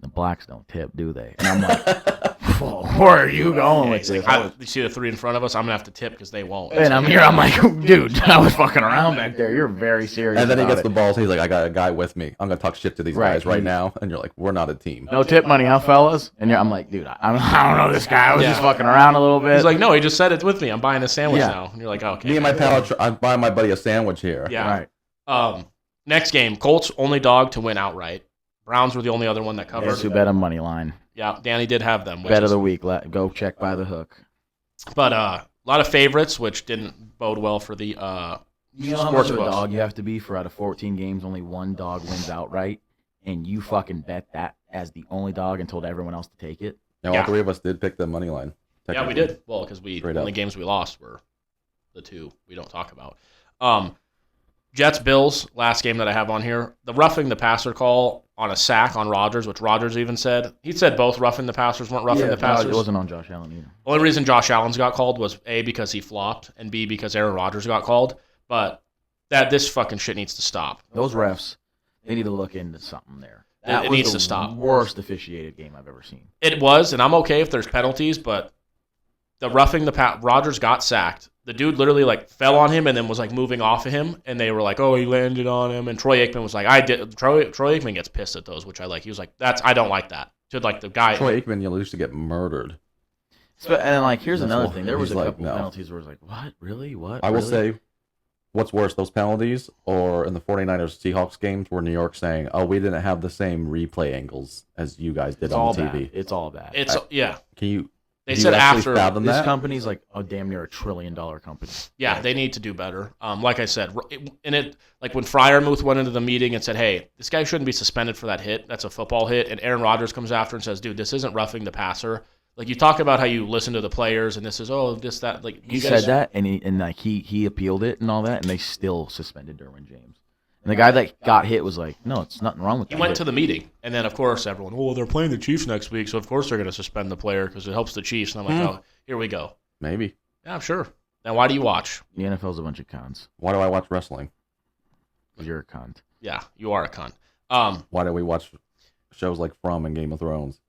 S1: the blacks don't tip, do they? And I'm like, where are you going with this?
S2: You see the three in front of us? I'm going to have to tip because they won't.
S1: And I'm here, I'm like, dude, I was fucking around back there. You're very serious.
S3: And then he gets
S1: about
S3: the balls. He's like, I got a guy with me. I'm going to talk shit to these guys right now. And you're like, we're not a team.
S1: No tip money, huh, fellas? And I'm like, dude, I don't know this guy. I was just fucking around a little bit.
S2: He's like, no, he just said it with me. I'm buying a sandwich now. And you're like, okay.
S3: Me and my pal, I'm buying my buddy a sandwich here.
S2: Yeah. Right. Next game, Colts only dog to win outright. Browns were the only other one that covered.
S1: Yes, who bet on money line?
S2: Yeah, Danny did have them.
S1: Bet of the week. Go check by the hook.
S2: But a lot of favorites, which didn't bode well for the
S1: you know how much of a dog you have to be for out of 14 games, only one dog wins outright, and you fucking bet that as the only dog and told everyone else to take it?
S3: Now, all three of us did pick the money line.
S2: Yeah, we did. Well, because the only games we lost were the two we don't talk about. Jets, Bills, last game that I have on here. The roughing the passer call on a sack on Rodgers, which Rodgers even said. He said both roughing the passers weren't roughing the passers.
S1: It wasn't on Josh Allen either.
S2: The only reason Josh Allen's got called was A, because he flopped, and B, because Aaron Rodgers got called. But this fucking shit needs to stop.
S1: Those refs, they need to look into something there.
S2: It needs to stop.
S1: Worst officiated game I've ever seen.
S2: It was, and I'm okay if there's penalties, but the roughing Rodgers got sacked. The dude literally fell on him and then was moving off of him, and they were like, "Oh, he landed on him." And Troy Aikman was like, "I did." Troy Aikman gets pissed at those, which I like. He was like, I don't like that." To the guy.
S3: Troy Aikman, used to get murdered.
S1: And then here's another thing. There was a couple penalties where it was like, "What? Really? What?"
S3: I will say, what's worse, those penalties or in the 49ers Seahawks games where New York saying, "Oh, we didn't have the same replay angles as you guys did on TV."
S1: Bad. It's all bad.
S3: Can you?
S2: They said after
S1: this company's damn near $1 trillion company.
S2: Yeah, they need to do better. Like I said, when Freiermuth went into the meeting and said, "Hey, this guy shouldn't be suspended for that hit. That's a football hit," and Aaron Rodgers comes after and says, "Dude, this isn't roughing the passer." You talk about how you listen to the players, and this is that.
S1: He said that, and he appealed it and all that, and they still suspended Derwin James. And the guy that got hit was like, "No, it's nothing wrong with that."
S2: He went to the meeting, and then, of course, everyone, "Well, they're playing the Chiefs next week, so of course they're going to suspend the player because it helps the Chiefs." And I'm like, "Oh, here we go."
S3: Maybe.
S2: Yeah, I'm sure. Now, why do you watch?
S1: The NFL's a bunch of cons.
S3: Why do I watch wrestling?
S1: You're a cunt.
S2: Yeah, you are a cunt.
S3: Why do we watch shows like From and Game of Thrones?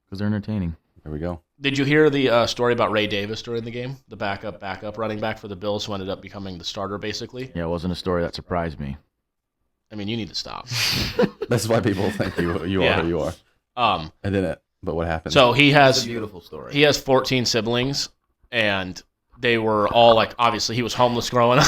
S1: Because they're entertaining.
S3: There we go.
S2: Did you hear the story about Ray Davis during the game? The backup running back for the Bills who ended up becoming the starter, basically?
S1: Yeah, it wasn't a story that surprised me.
S2: I mean, you need to stop.
S3: That's why people think you are who you are. I didn't. But what happened?
S2: So
S1: it's a beautiful story.
S2: He has 14 siblings, and they were all obviously he was homeless growing up.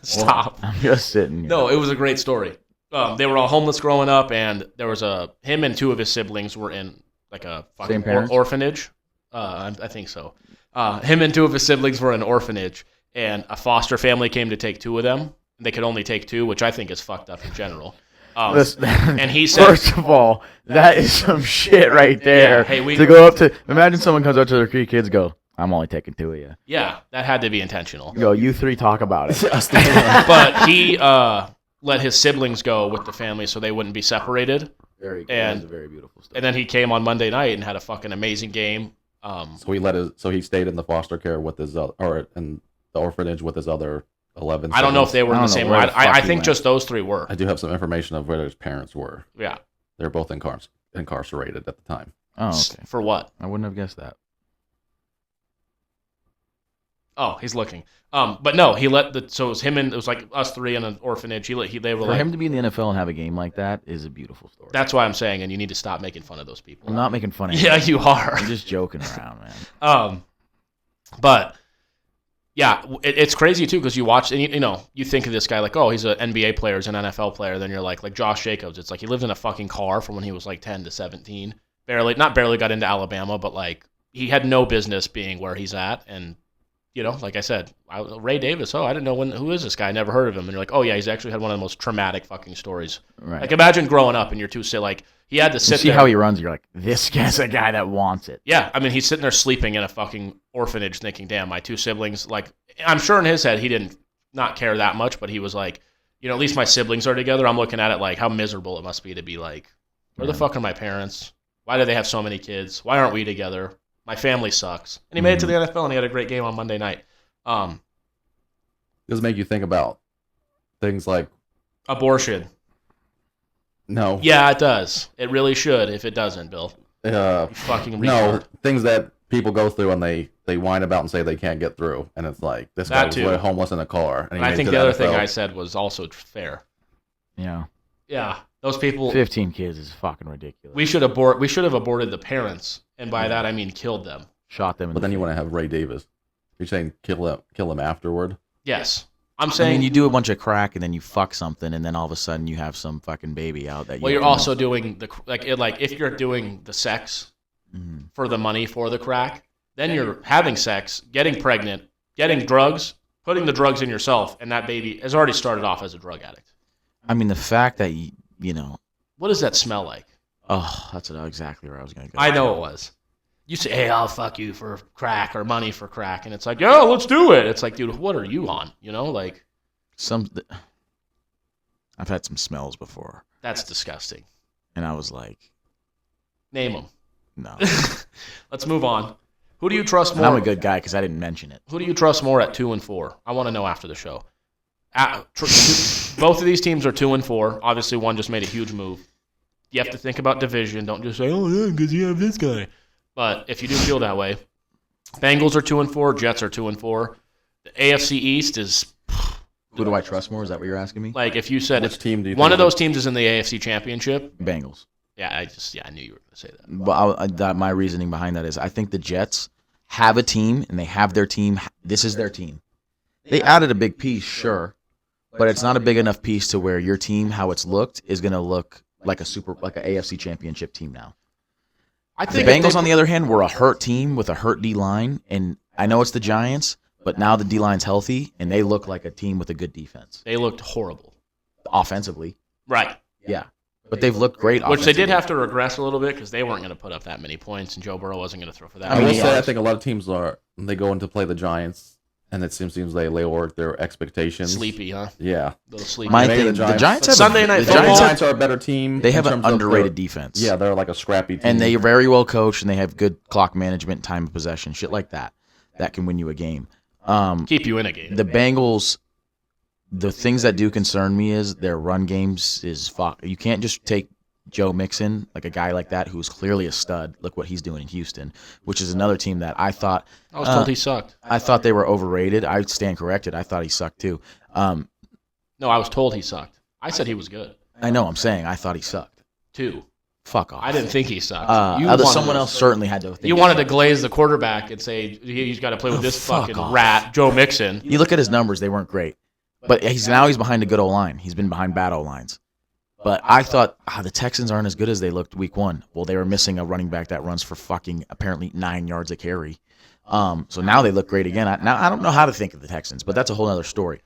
S2: Stop.
S1: Well, I'm just sitting here.
S2: No, it was a great story. They were all homeless growing up, and there was him and two of his siblings were in a fucking orphanage. I think so. Him and two of his siblings were in an orphanage, and a foster family came to take two of them. They could only take two, which I think is fucked up in general. And he said,
S1: first of all, that is some shit right there.
S2: Yeah, hey,
S1: to go up to, imagine someone comes up to their three kids, go, "I'm only taking two of you."
S2: Yeah, that had to be intentional.
S1: Go, you three talk about it.
S2: But he let his siblings go with the family so they wouldn't be separated.
S1: Very cool.
S2: And-
S1: That's a very beautiful story.
S2: And then he came on Monday night and had a fucking amazing game.
S3: So he stayed in the foster care with his or in the orphanage with his other 11.
S2: I don't know if they were in
S1: I
S2: the
S1: don't know
S2: same
S1: where
S2: one.
S1: the fuck
S2: I
S1: he
S2: think
S1: went.
S2: just those three were.
S3: I do have some information of where his parents were.
S2: Yeah.
S3: They're both incarcerated at the time.
S1: Oh, okay.
S2: For what?
S1: I wouldn't have guessed that.
S2: Oh, he's looking. But no, he let so it was him and it was like us three in an orphanage. They were
S1: For
S2: like,
S1: him to be in the NFL and have a game like that is a beautiful story.
S2: that's why I'm saying, and you need to stop making fun of those people.
S1: I'm not making fun of
S2: Yeah,
S1: you.
S2: you are.
S1: I'm just joking around, man.
S2: But yeah, it's crazy too because you watch and you think of this guy like, oh, he's an NBA player, he's an NFL player. Then you're like Josh Jacobs. It's like he lived in a fucking car from when he was like 10 to 17. Not barely got into Alabama, but like he had no business being where he's at. And like I said, Ray Davis. Oh, I didn't know who is this guy? I never heard of him. And you're like, oh yeah, he's actually had one of the most traumatic fucking stories.
S1: Right.
S2: Like imagine growing up and you're too sick. Like he had to
S1: You
S2: sit
S1: see
S2: there.
S1: how he runs, you're like, this guy's a guy that wants it.
S2: Yeah, I mean, he's sitting there sleeping in a fucking orphanage thinking, damn, my two siblings, like, I'm sure in his head he didn't not care that much, but he was like, at least my siblings are together. I'm looking at it like how miserable it must be to be like, where the fuck are my parents? Why do they have so many kids? Why aren't we together? My family sucks. And he made it to the NFL and he had a great game on Monday night.
S3: Does it make you think about things like
S2: Abortion.
S3: no,
S2: Yeah, it does. It really should if it doesn't, Bill. You fucking
S3: no
S2: retard.
S3: things that people go through and they whine about and say they can't get through, and it's like this guy
S2: That
S3: was
S2: too.
S3: literally homeless in a car. And he
S2: And I
S3: made it
S2: think
S3: to
S2: the other thing
S3: NFL.
S2: I said was also fair.
S1: Yeah.
S2: Yeah, those people.
S1: 15 kids is fucking ridiculous.
S2: We should have aborted the parents, and by that I mean killed them.
S1: Shot them in
S3: But
S1: the
S3: then you
S1: face.
S3: want to have Ray Davis. You're saying kill him afterward.
S2: Yes, I'm
S1: I
S2: saying.
S1: mean, you do a bunch of crack and then you fuck something and then all of a sudden you have some fucking baby out that you
S2: well, you're
S1: don't know.
S2: also doing if you're doing the sex
S1: Mhm.
S2: for the money for the crack, then you're having sex, getting pregnant, getting drugs, putting the drugs in yourself, and that baby has already started off as a drug addict.
S1: I mean, the fact that,
S2: What does that smell like?
S1: oh, that's exactly where I was going to go.
S2: I know it was. You say, hey, I'll fuck you for crack or money for crack. And it's like, yeah, let's do it. It's like, dude, what are you on? Like,
S1: I've had some smells before
S2: that's disgusting.
S1: and I was like,
S2: Name them.
S1: no.
S2: Let's move on. Who do you trust
S1: And
S2: more?
S1: I'm a good guy because I didn't mention it.
S2: Who do you trust more at 2-4? I want to know after the show. Both of these teams are 2-4. Obviously, one just made a huge move. You have to think about division. Don't just say, oh, yeah, because you have this guy. But if you do feel that way, Bengals are 2-4. Jets are 2-4. The AFC East is
S1: Who do I trust more? Is that what you're asking me?
S2: like if you said
S3: Which team do you
S2: one
S3: think
S2: of those teams is in the AFC Championship.
S1: Bengals.
S2: Yeah, I knew you were going to say that.
S1: But my reasoning behind that is I think the Jets have a team and they have their team. This is their team. They added a big piece, sure, but it's not a big enough piece to where your team, how it's looked, is going to look like an AFC Championship team now.
S2: I
S1: The
S2: think
S1: Bengals, on the other hand, were a hurt team with a hurt D-line, and I know it's the Giants, but now the D-line's healthy, and they look like a team with a good defense.
S2: they looked horrible.
S1: Offensively,
S2: Right.
S1: yeah. But they've looked great
S2: Which they
S1: offensively.
S2: did have to regress a little bit because they weren't going to put up that many points, and Joe Burrow wasn't going to throw for that
S3: I
S2: many
S3: will
S1: mean,
S3: say I
S2: yards.
S3: think a lot of teams they go in to play the Giants, and it seems they lower their expectations.
S2: Sleepy, huh?
S3: Yeah.
S2: A little sleepy.
S1: My
S3: Maybe
S1: thing,
S3: the
S1: the Giants have
S2: Sunday Night
S1: the
S2: Football.
S3: The
S1: Giants
S3: Giants are a better team.
S1: they have
S3: in
S1: an
S3: terms of
S1: underrated
S3: their-
S1: defense.
S3: Yeah, they're like a scrappy team.
S1: And they're very well coached, and they have good clock management, time of possession, shit like that. That can win you a game.
S2: Keep you in a game.
S1: The Bengals, the things that do concern me is their run games is fuck. You can't just take Joe Mixon, like a guy like that who's clearly a stud. Look what he's doing in Houston, which is another team that I thought
S2: I was told he sucked.
S1: I thought they were overrated. I stand corrected. I thought he sucked too.
S2: No, I was told he sucked. I said he was good.
S1: I know. I'm saying I thought he sucked.
S2: Too.
S1: Fuck off.
S2: I didn't think he sucked.
S1: Someone else certainly had to. Think
S2: You wanted to glaze the quarterback and say he's got to play with this
S1: fuck
S2: fucking
S1: off.
S2: rat, Joe Mixon.
S1: You look at his numbers; they weren't great. But he's behind a good O-line. He's been behind bad O-lines. But I thought the Texans aren't as good as they looked week one. Well, they were missing a running back that runs for fucking apparently 9 yards a carry. So now they look great again. I don't know how to think of the Texans, but that's a whole other story.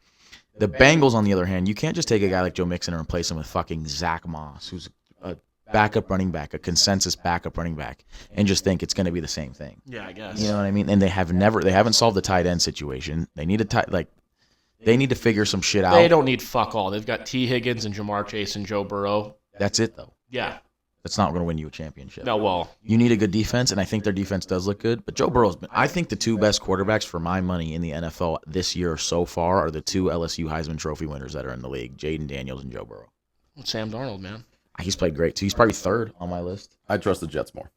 S1: The Bengals, on the other hand, you can't just take a guy like Joe Mixon and replace him with fucking Zach Moss, who's a backup running back, a consensus backup running back, and just think it's going to be the same thing.
S2: Yeah, I guess.
S1: You know what I mean? And they haven't solved the tight end situation. They need they need to figure some shit out.
S2: They don't need fuck all. They've got T. Higgins and Jamar Chase and Joe Burrow.
S1: That's it though.
S2: Yeah.
S1: That's not going to win you a championship.
S2: No, well,
S1: You need a good defense, and I think their defense does look good. But Joe Burrow's been. I think the two best quarterbacks for my money in the NFL this year so far are the two LSU Heisman Trophy winners that are in the league: Jaden Daniels and Joe Burrow.
S2: Sam Darnold, man.
S1: He's played great too. He's probably third on my list.
S3: I trust the Jets more.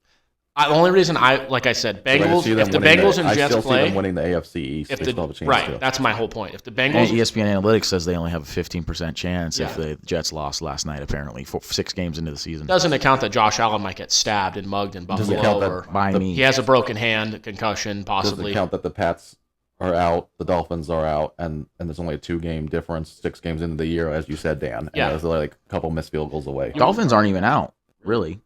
S2: The only reason like I said, Bengals. If the Bengals and Jets
S3: I still
S2: play,
S3: see them winning the AFC East. They still have a chance
S2: right,
S3: to.
S2: that's my whole point. If the
S1: And
S2: Bengals,
S1: ESPN Analytics says they only have a 15% chance if
S2: Yeah.
S1: the Jets lost last night. Apparently, 6 games into the season.
S2: doesn't account that Josh Allen might get stabbed and mugged in
S3: Doesn't
S2: Buffalo,
S3: count that
S2: or
S1: By me,
S2: he has a broken hand, concussion,
S3: Doesn't
S2: possibly.
S3: count that the Pats are out, the Dolphins are out, and there's only a 2-game difference, 6 games into the year, as you said, Dan. And
S2: Yeah.
S3: there's like a couple missed field goals away.
S1: Dolphins aren't even out. Really,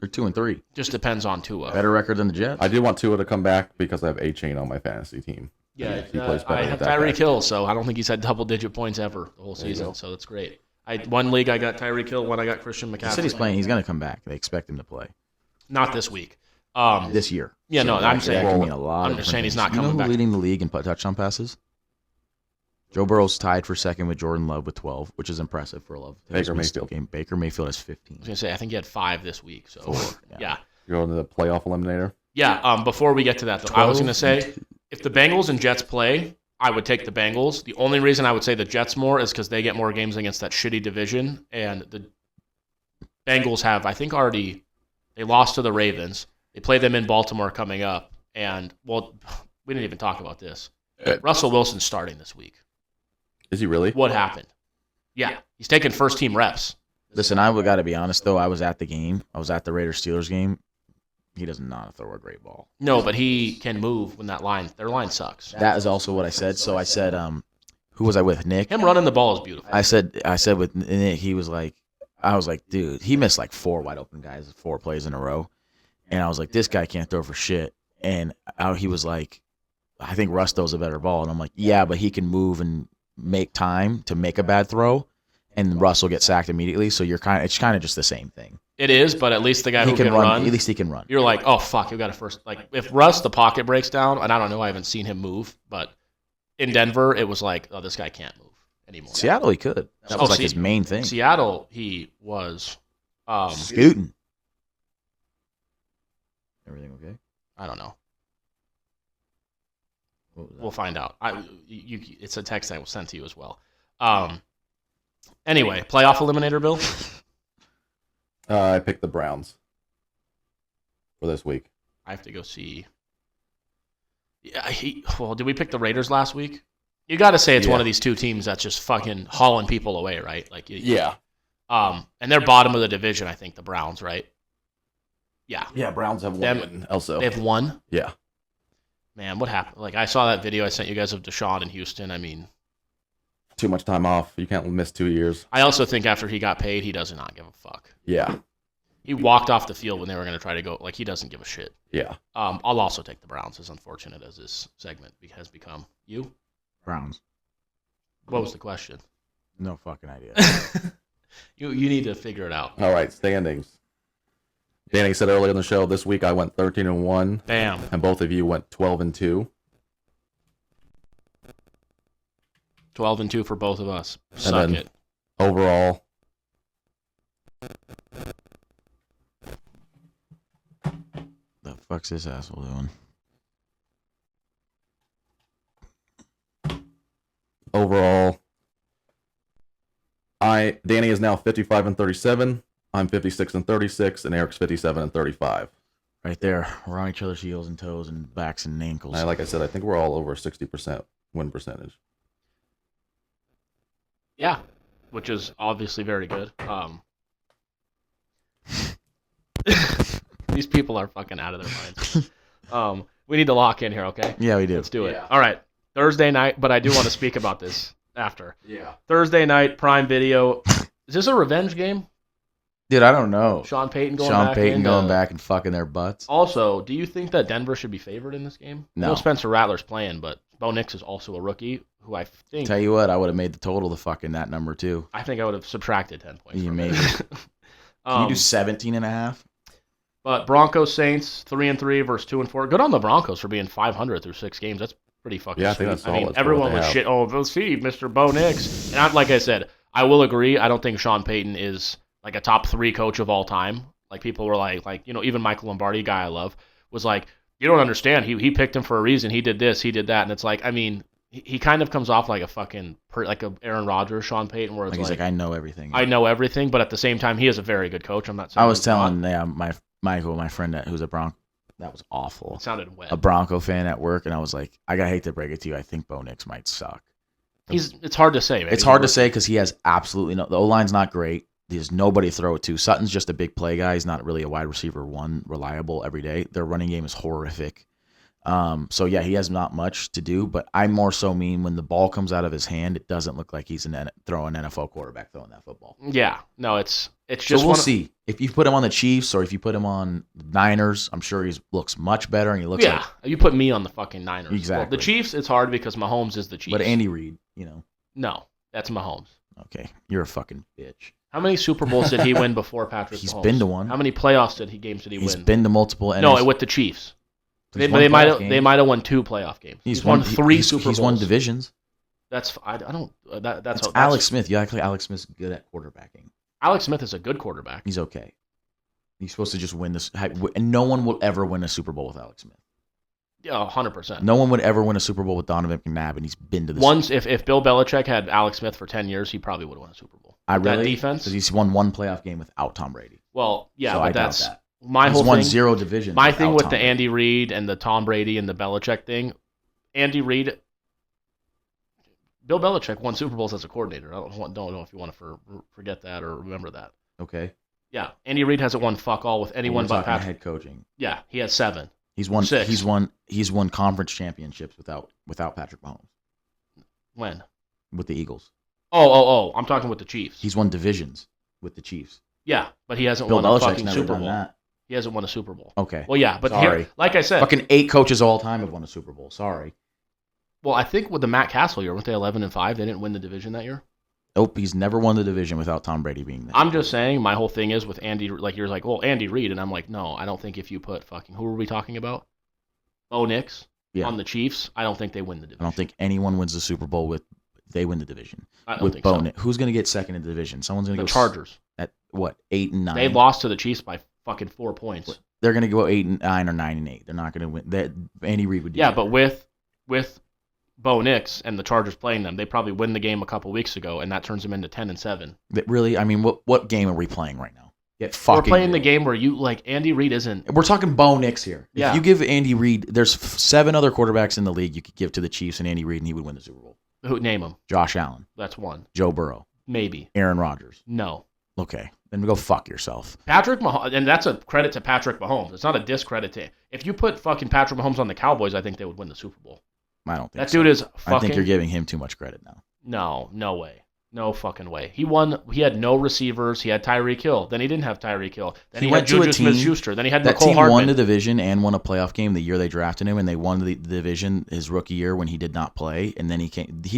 S1: they're 2-3.
S2: Just depends on Tua.
S1: Better record than the Jets.
S3: I do want Tua to come back because I have A-Chain on my fantasy team.
S2: Yeah,
S3: He plays better
S2: I
S3: with
S2: have
S3: that
S2: Tyreek
S3: guy.
S2: Hill, so I don't think he's had double-digit points ever the whole
S3: There you
S2: season,
S3: go.
S2: so that's great. One league I got Tyreek Hill, one I got Christian
S1: He said he's
S2: McCaffrey.
S1: playing. He's going to come back. They expect him to play
S2: Not this week.
S1: this year.
S2: Yeah, no, I'm saying-
S1: that can mean a lot.
S2: I'm
S1: of
S2: just
S1: different
S2: saying he's
S1: things.
S2: not
S1: You know
S2: coming
S1: who's
S2: back.
S1: leading the league in touchdown passes? Joe Burrow's tied for second with Jordan Love with 12, which is impressive for Love.
S3: Baker Mayfield.
S1: Game. Baker Mayfield has 15.
S2: I was going to say, I think he had 5 this week, so
S1: Yeah.
S2: yeah.
S3: You're going to the playoff eliminator.
S2: Yeah, before we get to that, though, I was going to say, if the Bengals and Jets play, I would take the Bengals. The only reason I would say the Jets more is because they get more games against that shitty division, and the Bengals have, I think, already they lost to the Ravens. They play them in Baltimore coming up, and, well, we didn't even talk about this. Russell Wilson's starting this week.
S3: Is he really?
S2: What happened? Yeah, he's taking first-team reps.
S1: Listen, I got to be honest, though. I was at the game. I was at the Raiders-Steelers game. He does not throw a great ball.
S2: No, but he can move when their line sucks.
S1: That is also what I said. So I said, who was I with? Nick?
S2: Him running the ball is beautiful.
S1: I said with Nick, he was like, I was like, dude, he missed like 4 wide open guys, 4 plays in a row. And I was like, this guy can't throw for shit. And he was like, I think Russ throws a better ball. And I'm like, yeah, but he can move and make time to make a bad throw. And Russ will get sacked immediately. So it's kind of just the same thing.
S2: It is, but at least the guy
S1: He
S2: who
S1: can run.
S2: run,
S1: At least he can run.
S2: you're like, oh, fuck, you got to first. Like, if Russ, the pocket breaks down, and I don't know, I haven't seen him move, but in Denver, it was like, oh, this guy can't move anymore.
S1: Seattle, he could. That was like his main thing.
S2: Seattle, he was,
S1: Scooting. Everything okay?
S2: I don't know.
S1: What was that?
S2: We'll find out. It's a text I will send to you as well. Anyway, playoff eliminator, Bill?
S3: I picked the Browns for this week.
S2: I have to go see. Yeah, did we pick the Raiders last week? You got to say it's one of these two teams that's just fucking hauling people away, right? Like, and they're bottom of the division, I think, the Browns, right? Yeah.
S3: Yeah, Browns have
S2: Them-
S3: won. Also,
S2: They have won?
S3: yeah.
S2: Man, what happened? Like, I saw that video I sent you guys of Deshaun in Houston. I mean,
S3: Too much time off. You can't miss 2 years.
S2: I also think after he got paid, he does not give a fuck.
S3: Yeah,
S2: He walked off the field when they were going to try to go. Like, he doesn't give a shit.
S3: yeah.
S2: I'll also take the Browns, as unfortunate as this segment has become. You?
S1: Browns.
S2: What was the question?
S1: No fucking idea.
S2: You need to figure it out.
S3: All right, standings. Danny said earlier in the show, this week I went 13-1,
S2: Bam.
S3: and both of you went 12-2.
S2: 12-2 for both of us.
S3: And
S2: Suck
S3: then
S2: it.
S3: Overall,
S1: The fuck's this asshole doing?
S3: Danny is now 55-37. I'm 56-36, and Eric's 57-35.
S1: Right there. We're on each other's heels and toes and backs and ankles.
S3: Like I said, I think we're all over 60% win percentage.
S2: Yeah, which is obviously very good. These people are fucking out of their minds. We need to lock in here, okay?
S1: Yeah, we do.
S2: Let's do it.
S3: Yeah.
S2: All right. Thursday night, but I do want to speak about this after.
S3: Yeah.
S2: Thursday night, Prime Video. Is this a revenge game?
S1: Dude, I don't know.
S2: Sean Payton going
S1: Sean
S2: back
S1: Payton
S2: in,
S1: going back and fucking their butts.
S2: Also, do you think that Denver should be favored in this game?
S1: No.
S2: I know Spencer Rattler's playing, but Bo Nix is also a rookie who I think
S1: Tell you what, I would have made the total the fucking that number too.
S2: I would have subtracted 10 points.
S1: You
S2: from
S1: made
S2: it.
S1: it. Can you do 17 and a half?
S2: But Broncos Saints 3-3 versus 2-4. Good on the Broncos for being 500 through 6 games. That's pretty fucking
S3: Yeah, I think
S2: sweet.
S3: that's solid for
S2: everyone
S3: what they
S2: was
S3: have.
S2: shit. Oh, we'll see, Mr. Bo Nix. And like I said, I will agree. I don't think Sean Payton is like a top 3 coach of all time. Like people were like even Michael Lombardi, a guy I love, was like, you don't understand. He picked him for a reason. He did this, he did that, and it's like, I mean, he kind of comes off like a fucking like a Aaron Rodgers, Sean Payton, where it's
S1: he's like, I know everything.
S2: I know everything, but at the same time, he is a very good coach. I'm not saying
S1: I was telling my Michael, my friend who's a Bronco, that was awful.
S2: It sounded wet.
S1: A Bronco fan at work, and I was like, I hate to break it to you, I think Bo Nix might suck.
S2: It's hard to say.
S1: It's hard to say because he has absolutely no. The O line's not great. There's nobody to throw it to. Sutton's just a big play guy. He's not really a wide receiver one, reliable every day. Their running game is horrific. So yeah, he has not much to do. But I more so mean when the ball comes out of his hand, it doesn't look like he's throwing NFL quarterback throwing that football.
S2: Yeah, no, it's just.
S1: So we'll see if you put him on the Chiefs or if you put him on the Niners. I'm sure he looks much better, and he looks.
S2: Yeah, you put me on the fucking Niners.
S1: Exactly.
S2: Well, the Chiefs, it's hard because Mahomes is the Chiefs.
S1: But Andy Reid,
S2: No, that's Mahomes.
S1: Okay, you're a fucking bitch.
S2: How many Super Bowls did he win before Patrick Mahomes?
S1: He's been to one.
S2: How many playoffs games did he win?
S1: He's been to multiple.
S2: No, with the Chiefs. They might have won 2 playoff games. He's won 3 Super Bowls.
S1: He's won divisions.
S2: That's
S1: That's Alex Smith. You act like Alex Smith's good at quarterbacking.
S2: Alex Smith is a good quarterback.
S1: He's okay. He's supposed to just win this, and no one will ever win a Super Bowl with Alex Smith.
S2: Yeah, 100%.
S1: No one would ever win a Super Bowl with Donovan McNabb, and he's been to this.
S2: Once, if Bill Belichick had Alex Smith for 10 years, he probably would have won a Super Bowl. That defense?
S1: Because he's won 1 playoff game without Tom Brady.
S2: Well, yeah,
S1: so
S2: but
S1: I doubt
S2: that's
S1: that.
S2: my
S1: he's
S2: whole
S1: won
S2: thing.
S1: 0 divisions.
S2: My thing with
S1: Tom
S2: the
S1: Brady.
S2: Andy Reid and the Tom Brady and the Belichick thing, Andy Reid, Bill Belichick won Super Bowls as a coordinator. I don't know if you want to forget that or remember that.
S1: Okay.
S2: Yeah, Andy Reid hasn't won fuck all with anyone but Patrick.
S1: Head coaching.
S2: Yeah, he has 7.
S1: He's won
S2: 6.
S1: He's won conference championships without Patrick Mahomes.
S2: When?
S1: With the Eagles.
S2: Oh! I'm talking with the Chiefs.
S1: He's won divisions with the Chiefs.
S2: Yeah, but he hasn't
S1: Bill
S2: won
S1: Belichick's
S2: a fucking
S1: never
S2: Super
S1: done
S2: Bowl.
S1: that.
S2: He hasn't won a Super Bowl.
S1: Okay.
S2: Well, yeah, but
S1: Sorry.
S2: here, like I said,
S1: fucking 8 coaches all time have won a Super Bowl. Sorry.
S2: Well, I think with the Matt Castle year, weren't they 11-5? They didn't win the division that year.
S1: Nope, he's never won the division without Tom Brady being there.
S2: I'm just saying, my whole thing is with Andy, like you're like, well, Andy Reid, and I'm like, no, I don't think if you put fucking, who were we talking about? Bo Nix on the Chiefs, I don't think they win the division.
S1: I don't think anyone wins the Super Bowl with they win the division.
S2: I don't
S1: with
S2: think
S1: Bo
S2: so.
S1: Nix. Who's going to get second in the division? Someone's going to
S2: The
S1: go
S2: Chargers.
S1: At what, 8 and 9?
S2: They lost to the Chiefs by fucking 4 points.
S1: They're going to go 8 and 9 or 9 and 8. They're not going to win. That Andy Reid would do.
S2: Yeah,
S1: that.
S2: but with Bo Nix and the Chargers playing them, they probably win the game a couple weeks ago, and that turns them into 10-7.
S1: But really, I mean, what game are we playing right now?
S2: We're playing the game where you like Andy Reid isn't.
S1: We're talking Bo Nix here.
S2: Yeah.
S1: If you give Andy Reid, there's 7 other quarterbacks in the league you could give to the Chiefs and Andy Reid, and he would win the Super Bowl.
S2: Who name them?
S1: Josh Allen,
S2: That's one.
S1: Joe Burrow,
S2: Maybe.
S1: Aaron Rodgers.
S2: No.
S1: Okay, then go fuck yourself.
S2: Patrick Mahomes, and that's a credit to Patrick Mahomes. It's not a discredit to. If you put fucking Patrick Mahomes on the Cowboys, I think they would win the Super Bowl.
S1: I don't think
S2: That
S1: so.
S2: dude is fucking.
S1: I think you're giving him too much credit now.
S2: No way. No fucking way. He won. He had no receivers. He had Tyreek Hill. Then he didn't have Tyreek Hill. Then he
S1: went
S2: had
S1: to a
S2: Juju
S1: team-
S2: Smith-Schuster. Then he had
S1: That
S2: Nicole
S1: team
S2: Hardman.
S1: won the division and won a playoff game the year they drafted him, and they won the division his rookie year when he did not play. And then he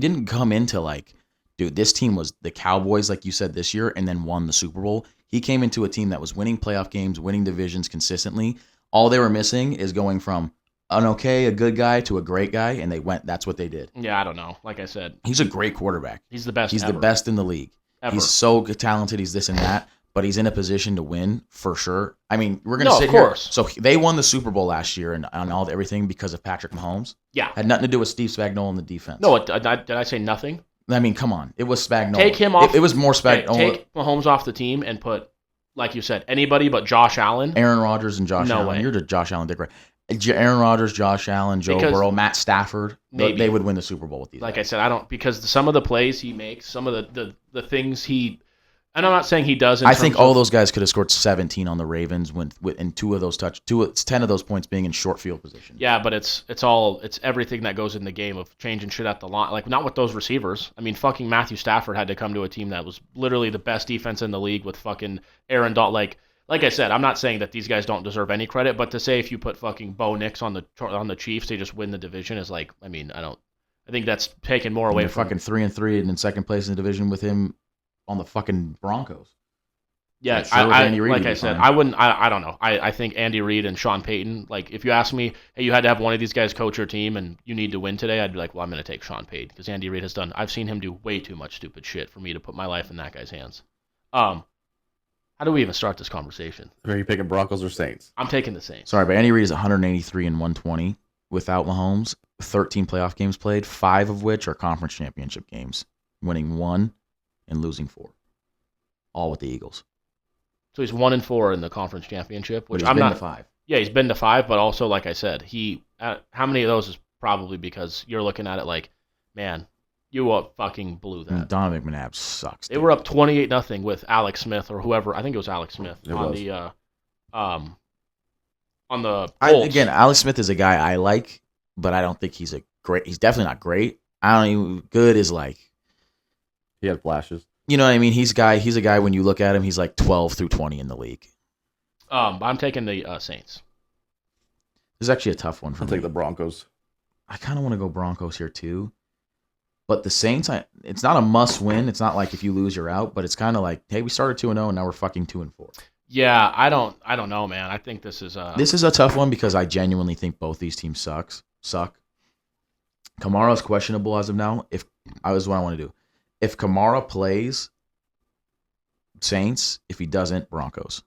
S1: didn't come into like, dude, this team was the Cowboys, like you said, this year, and then won the Super Bowl. He came into a team that was winning playoff games, winning divisions consistently. All they were missing is going from a good guy to a great guy, and they went. That's what they did.
S2: Yeah, I don't know. Like I said,
S1: He's a great quarterback.
S2: he's the best.
S1: He's
S2: ever.
S1: the best in the league.
S2: Ever.
S1: He's so talented. He's this and that, but he's in a position to win for sure. I mean, we're gonna
S2: No,
S1: sit
S2: of
S1: here.
S2: course.
S1: So they won the Super Bowl last year and on everything because of Patrick Mahomes.
S2: Yeah.
S1: Had nothing to do with Steve Spagnuolo in the defense.
S2: No, did I say nothing?
S1: I mean, come on. It was Spagnuolo.
S2: Take him off.
S1: It was more Spagnuolo.
S2: Take Mahomes off the team and put, like you said, anybody but Josh Allen.
S1: Aaron Rodgers and Josh
S2: No
S1: Allen.
S2: way.
S1: You're the Josh Allen dick, right? Aaron Rodgers, Josh Allen, Joe
S2: Because-
S1: Burrow, Matt Stafford.
S2: Maybe.
S1: They would win the Super Bowl with these.
S2: Like
S1: guys.
S2: I said, I don't, because some of the plays he makes, some of the things he, and I'm not saying he does.
S1: I think all those guys could have scored 17 on the Ravens and 10 of those points being in short field position.
S2: Yeah, but it's everything that goes in the game of changing shit at the line. Like, not with those receivers. I mean, fucking Matthew Stafford had to come to a team that was literally the best defense in the league with fucking Aaron Donald. Like I said, I'm not saying that these guys don't deserve any credit, but to say if you put fucking Bo Nix on the Chiefs, they just win the division is like, I mean, I think that's taken more away from
S1: fucking 3-3 and in second place in the division with him on the fucking Broncos.
S2: Yeah,
S1: Sure with Andy Reid
S2: like
S1: would
S2: I
S1: be
S2: said,
S1: fine.
S2: I wouldn't. I don't know. I think Andy Reid and Sean Payton. Like, if you ask me, hey, you had to have one of these guys coach your team, and you need to win today, I'd be like, well, I'm going to take Sean Payton because Andy Reid has done. I've seen him do way too much stupid shit for me to put my life in that guy's hands. How do we even start this conversation?
S3: Are you picking Broncos or Saints?
S2: I'm taking the Saints.
S1: Sorry, but Andy Reid is 183 and 120 without Mahomes. 13 playoff games played, 5 of which are conference championship games, winning 1 and losing 4. All with the Eagles.
S2: So he's 1-4 in the conference championship, which
S1: But he's
S2: I'm
S1: been
S2: not.
S1: to 5.
S2: Yeah, he's been to 5, but also, like I said, how many of those is probably because you're looking at it like, man, you fucking blew that.
S1: Donovan McNabb sucks.
S2: They were up 28-0 with Alex Smith or whoever. I think it was Alex Smith
S3: It
S2: on
S3: was.
S2: the Colts.
S1: Again, Alex Smith is a guy I like, but I don't think he's he's definitely not great. I don't even good is like,
S3: He had flashes.
S1: you know what I mean? He's a guy when you look at him, he's like 12 through 20 in the league.
S2: I'm taking the Saints.
S1: This is actually a tough one for
S3: I'll
S1: me.
S3: take the Broncos.
S1: I kind of want to go Broncos here too. But the Saints, it's not a must win. It's not like if you lose, you're out. But it's kind of like, hey, we started 2-0 and now we're fucking 2-4.
S2: Yeah, I don't know, man. I think this is
S1: This is a tough one because I genuinely think both these teams suck. Kamara's questionable as of now. What I want to do. If Kamara plays, Saints. If he doesn't, Broncos.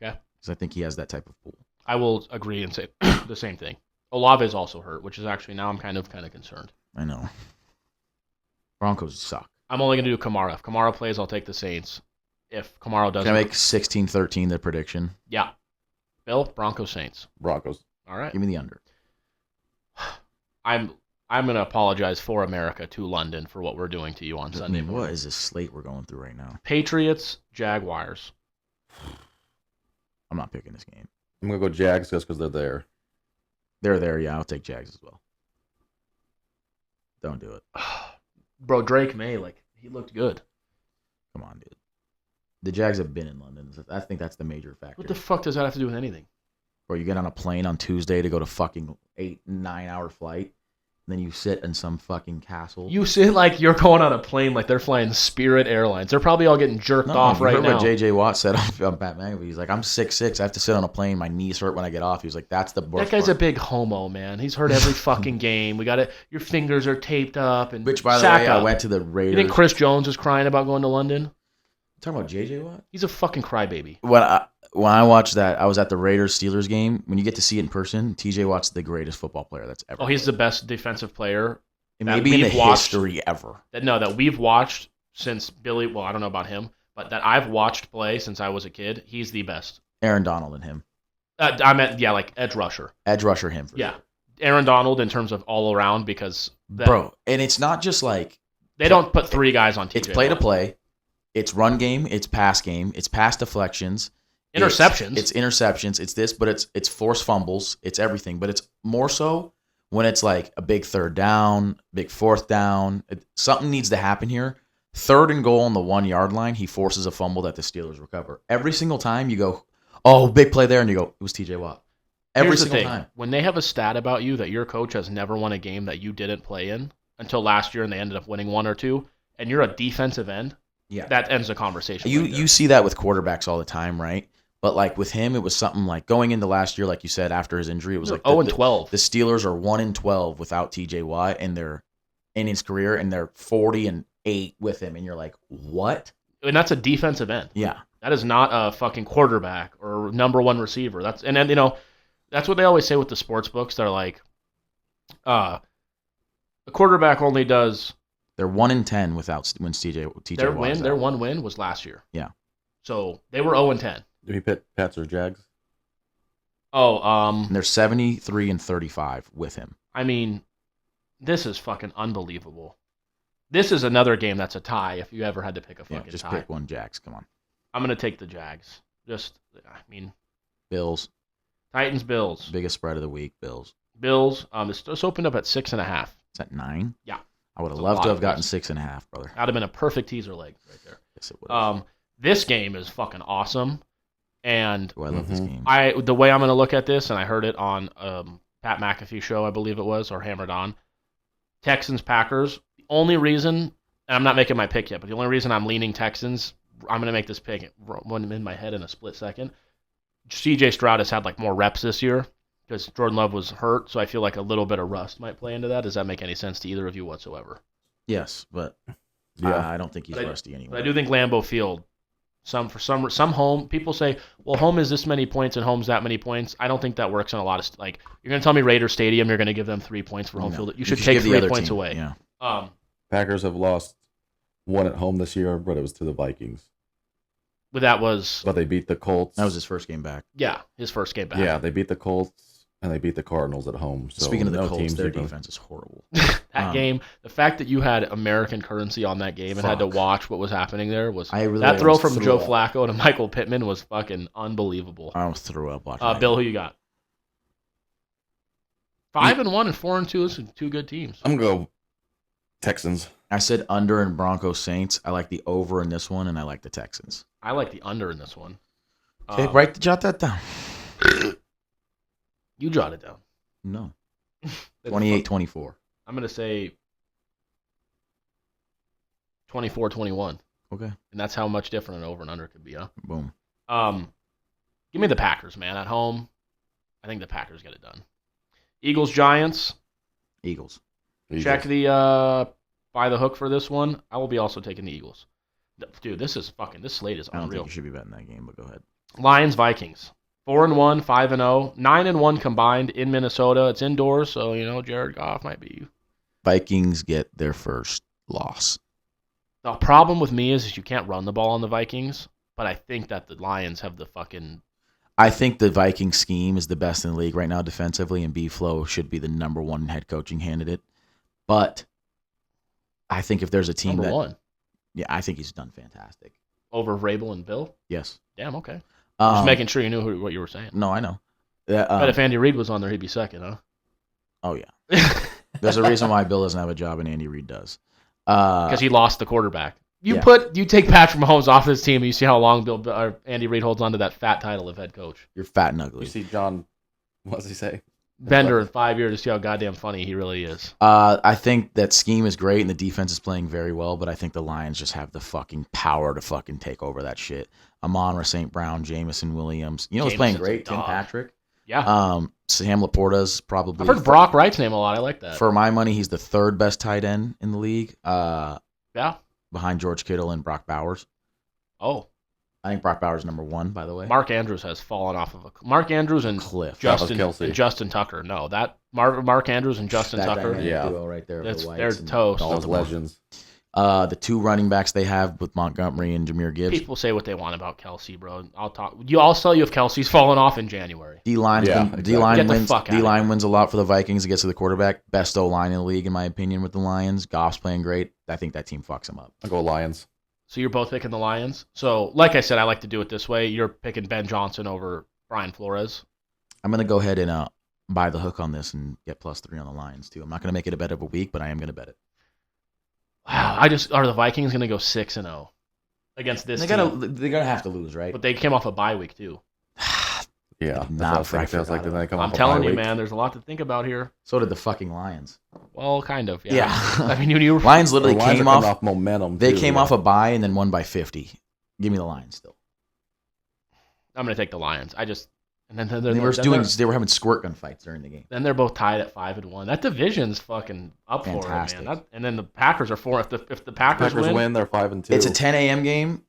S2: Okay.
S1: Because I think he has that type of pool.
S2: I will agree and say the same thing. Olave is also hurt, which is actually now I'm kind of concerned.
S1: I know. Broncos suck.
S2: I'm only going to do Kamara. If Kamara plays, I'll take the Saints. If Kamara doesn't,
S1: Can I make 16-13 the prediction?
S2: yeah. Bill, Broncos, Saints.
S3: Broncos.
S2: All right.
S1: Give me the under.
S2: I'm going to apologize for America to London for what we're doing to you on Sunday morning.
S1: What is this slate we're going through right now?
S2: Patriots, Jaguars.
S1: I'm not picking this game.
S3: I'm going to go Jags just because they're there.
S1: They're there, yeah. I'll take Jags as well. Don't do it.
S2: Bro, Drake May, he looked good.
S1: Come on, dude. The Jags have been in London. I think that's the major factor.
S2: What the fuck does that have to do with anything?
S1: Bro, you get on a plane on Tuesday to go to fucking 8-9 hour flight, and then you sit in some fucking castle.
S2: You sit like you're going on a plane like they're flying Spirit Airlines. They're probably all getting jerked off
S1: you
S2: right
S1: heard
S2: now.
S1: what J.J. Watt said on Pat McAfee. He's like, I'm 6'6". I have to sit on a plane. My knees hurt when I get off. He was like, that's the worst
S2: That guy's
S1: part.
S2: a big homo, man. He's hurt every fucking game. We got it. Your fingers are taped up. And
S1: Which, by the
S2: sack
S1: way,
S2: up.
S1: I went to the Raiders.
S2: You think Chris Jones is crying about going to London?
S1: Talking about J.J. Watt?
S2: He's a fucking crybaby.
S1: When I watched that, I was at the Raiders-Steelers game. When you get to see it in person, T.J. Watt's the greatest football player that's ever
S2: Oh, he's
S1: played.
S2: the best defensive player.
S1: Maybe in the
S2: we've watched-
S1: history ever.
S2: That we've watched since Billy. Well, I don't know about him, but that I've watched play since I was a kid. He's the best.
S1: Aaron Donald and him.
S2: I meant like edge rusher.
S1: Edge rusher him. For
S2: Yeah,
S1: sure.
S2: Aaron Donald in terms of all around because
S1: Bro, and it's not just like
S2: they don't put 3 guys on TJ.
S1: it's play to
S2: Watt.
S1: play. It's run game. It's pass game. It's pass deflections.
S2: Interceptions.
S1: It's interceptions. It's this, but it's forced fumbles. It's everything. But it's more so when it's like a big third down, big fourth down. Something needs to happen here. 3rd and goal on the 1 yard line, he forces a fumble that the Steelers recover. Every single time you go, oh, big play there, and you go, it was TJ Watt. Every
S2: Here's the
S1: single
S2: thing.
S1: time.
S2: When they have a stat about you that your coach has never won a game that you didn't play in until last year and they ended up winning 1 or 2, and you're a defensive end,
S1: Yeah.
S2: that ends the conversation.
S1: You see that with quarterbacks all the time, right? But like with him, it was something like going into last year, like you said, after his injury, it was like
S2: 0-12.
S1: The Steelers are 1-12 without TJ Watt in his career, and they're 40-8 with him, and you're like, what?
S2: And that's a defensive end.
S1: Yeah,
S2: That is not a fucking quarterback or number 1 receiver. That's what they always say with the sports books. They're like, a quarterback only does
S1: they're 1-10 without when TJ
S2: their
S1: Watt
S2: win.
S1: is
S2: Their
S1: out.
S2: 1 win was last year.
S1: Yeah.
S2: So they were 0-10.
S3: Do we pit Pats or Jags?
S2: Oh,
S1: And they're 73-35 with him.
S2: I mean, this is fucking unbelievable. This is another game that's a tie if you ever had to pick a
S1: Yeah,
S2: fucking
S1: just
S2: tie.
S1: pick one, Jax. Come on,
S2: I'm going to take the Jags.
S1: Bills.
S2: Titans, Bills.
S1: Biggest spread of the week. Bills.
S2: Bills, it's opened up at 6.5.
S1: Is that 9?
S2: Yeah.
S1: I would have
S2: It's a
S1: loved
S2: lot
S1: to
S2: of
S1: have gotten
S2: points.
S1: 6.5, brother.
S2: That would have been a perfect teaser leg right there.
S1: Yes, it would.
S2: This game is fucking awesome. And
S1: I love this
S3: Mhm.
S1: game.
S2: the way I'm going to look at this, and I heard it on Pat McAfee show, I believe it was, or Hammered On, Texans, Packers. The only reason, and I'm not making my pick yet, but the only reason I'm leaning Texans, I'm going to make this pick one in my head in a split second. CJ Stroud has had more reps this year because Jordan Love was hurt, so I feel like a little bit of rust might play into that. Does that make any sense to either of you whatsoever?
S1: Yes, but
S3: Yeah.
S1: I don't think he's
S2: But
S1: rusty anymore.
S2: But I do think Lambeau Field Some home people say, well, home is this many points and home's that many points. I don't think that works on a lot of like. You're gonna tell me Raiders Stadium, you're gonna give them 3 points for home field. You should take
S1: give the
S2: 3
S1: other
S2: points
S1: team,
S2: away.
S1: Yeah.
S3: Packers have lost one at home this year, but it was to the Vikings.
S2: But that was.
S3: But they beat the Colts.
S1: That was his first game back.
S2: Yeah, his first game back.
S3: Yeah, they beat the Colts and they beat the Cardinals at home. So
S1: Speaking of the
S3: no
S1: Colts,
S3: teams
S1: their
S3: are gonna-
S1: defense is horrible.
S2: That game, the fact that you had American currency on that game and had to watch what was happening there was that throw from Joe Flacco to Michael Pittman was fucking unbelievable.
S1: I almost threw up watching that.
S2: Bill, who you got? 5-1 and 4-2 is two good teams.
S3: I'm gonna go Texans.
S1: I said under in Broncos Saints. I like the over in this one, and I like the Texans.
S2: I like the under in this one.
S1: Okay, jot that down.
S2: You jot it down.
S1: No. 28-24.
S2: I'm going to say 24-21.
S1: Okay.
S2: And that's how much different an over and under could be, huh?
S1: Boom.
S2: Give me the Packers, man. At home, I think the Packers get it done. Eagles, Giants.
S1: Eagles.
S2: Check the by the hook for this one. I will be also taking the Eagles. Dude, this slate is
S1: I don't
S2: unreal.
S1: think you should be betting that game, but go ahead.
S2: Lions, Vikings. 4-1, 5-0, 9-1 combined in Minnesota. It's indoors, so Jared Goff might be.
S1: Vikings get their first loss.
S2: The problem with me is you can't run the ball on the Vikings, but I think that the Lions have the fucking.
S1: I think the Viking scheme is the best in the league right now defensively, and B-Flow should be the number one head coaching candidate. But I think if there's a team
S2: Number one.
S1: Yeah, I think he's done fantastic.
S2: Over Vrabel and Bill?
S1: Yes.
S2: Damn, okay. Just making sure you knew what you were saying.
S1: No, I know.
S2: But if Andy Reid was on there, he'd be second, huh?
S1: Oh, yeah. There's a reason why Bill doesn't have a job and Andy Reid does.
S2: Because he lost the quarterback. You
S1: Yeah.
S2: take Patrick Mahomes off this team, and you see how long Andy Reid holds on to that fat title of head coach.
S1: You're fat and ugly.
S3: You see John, what does he say?
S2: Bender in 5 years to see how goddamn funny he really is.
S1: I think that scheme is great and the defense is playing very well, but I think the Lions just have the fucking power to fucking take over that shit. Amon-Ra St. Brown, Jamison Williams. You know who's playing great? Tim Patrick.
S2: Yeah.
S1: Sam Laporta's probably.
S2: I've heard Brock Wright's name a lot. I like that.
S1: For my money, he's the third best tight end in the league.
S2: Yeah.
S1: Behind George Kittle and Brock Bowers.
S2: Oh.
S1: I think Brock Bowers is number one, by the way.
S2: Mark Andrews has fallen off of a Mark Andrews and
S1: cliff.
S2: Justin Tucker. No, that Mark Andrews and Justin Tucker.
S1: Yeah, duo right there.
S2: They're toast.
S3: All the legends.
S1: The two running backs they have with Montgomery and Jahmyr Gibbs.
S2: People say what they want about Kelsey, bro. I'll tell you if Kelsey's fallen off in January.
S1: D-line wins.
S2: Fuck
S1: D-line wins a lot for the Vikings to get to the quarterback. Best O-line in the league, in my opinion, with the Lions. Goff's playing great. I think that team fucks him up.
S3: I'll go Lions.
S2: So you're both picking the Lions. So, like I said, I like to do it this way. You're picking Ben Johnson over Brian Flores.
S1: I'm going to go ahead and buy the hook on this and get +3 on the Lions, too. I'm not going to make it a bet of a week, but I am going to bet it.
S2: Wow. Are the Vikings going to go 6-0 against this team?
S1: They're going to have to lose, right?
S2: But they came off a bye week, too.
S3: Yeah.
S2: I'm telling you, man, there's a lot to think about here.
S1: So did the fucking Lions.
S2: Well, kind of,
S1: Yeah.
S2: I mean, you
S1: Lions literally came
S3: off momentum.
S1: They came off a bye and then won by 50. Give me the Lions still.
S2: I'm going to take the Lions. And then
S1: they were having squirt gun fights during the game.
S2: Then they're both tied at 5-1. That division's fucking up
S1: Fantastic.
S2: for it, man. And then the Packers are 4. If the Packers
S3: win, they're 5-2.
S1: It's a 10 a.m. game.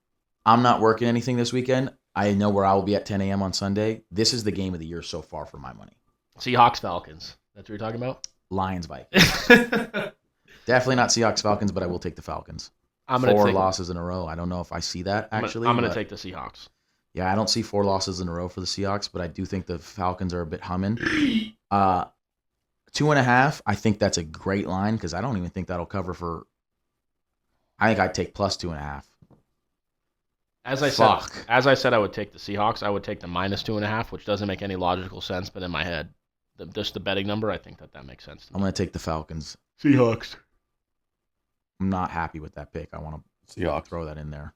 S1: I'm not working anything this weekend. I know where I will be at 10 a.m. on Sunday. This is the game of the year so far for my money.
S2: Seahawks, Falcons. That's what you're talking about?
S1: Lions, Vikings. Definitely not Seahawks, Falcons, but I will take the Falcons.
S2: I'm
S1: 4 losses in a row. I don't know if I see that, actually.
S2: I'm going to take the Seahawks.
S1: Yeah, I don't see 4 losses in a row for the Seahawks, but I do think the Falcons are a bit humming. 2.5, I think that's a great line because I don't even think that'll cover for. I think I'd take +2.5.
S2: As I said, I would take the Seahawks. I would take the -2.5, which doesn't make any logical sense, but in my head, just the betting number, I think that makes sense to me.
S1: I'm going to take the Falcons.
S2: Seahawks.
S1: I'm not happy with that pick. I want to throw that in there.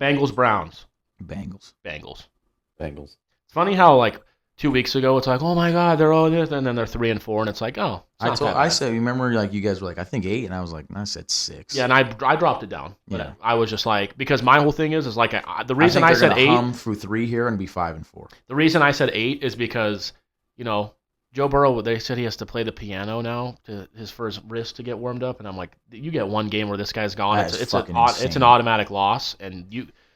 S2: Bengals, Browns.
S1: Bengals.
S2: It's funny how 2 weeks ago it's like, oh my God, they're all this, and then they're 3-4, and it's like, oh.
S1: I said, remember, you guys were like, I think 8, and I was like, I said 6.
S2: Yeah, and I dropped it down. But
S1: Yeah.
S2: I was just like, because my whole thing is the reason I said 8.
S1: Hum through 3 here and be 5-4.
S2: The reason I said 8 is because, Joe Burrow, they said he has to play the piano now for his wrist to get warmed up, and I'm like, you get one game where this guy's gone, it's an automatic loss, and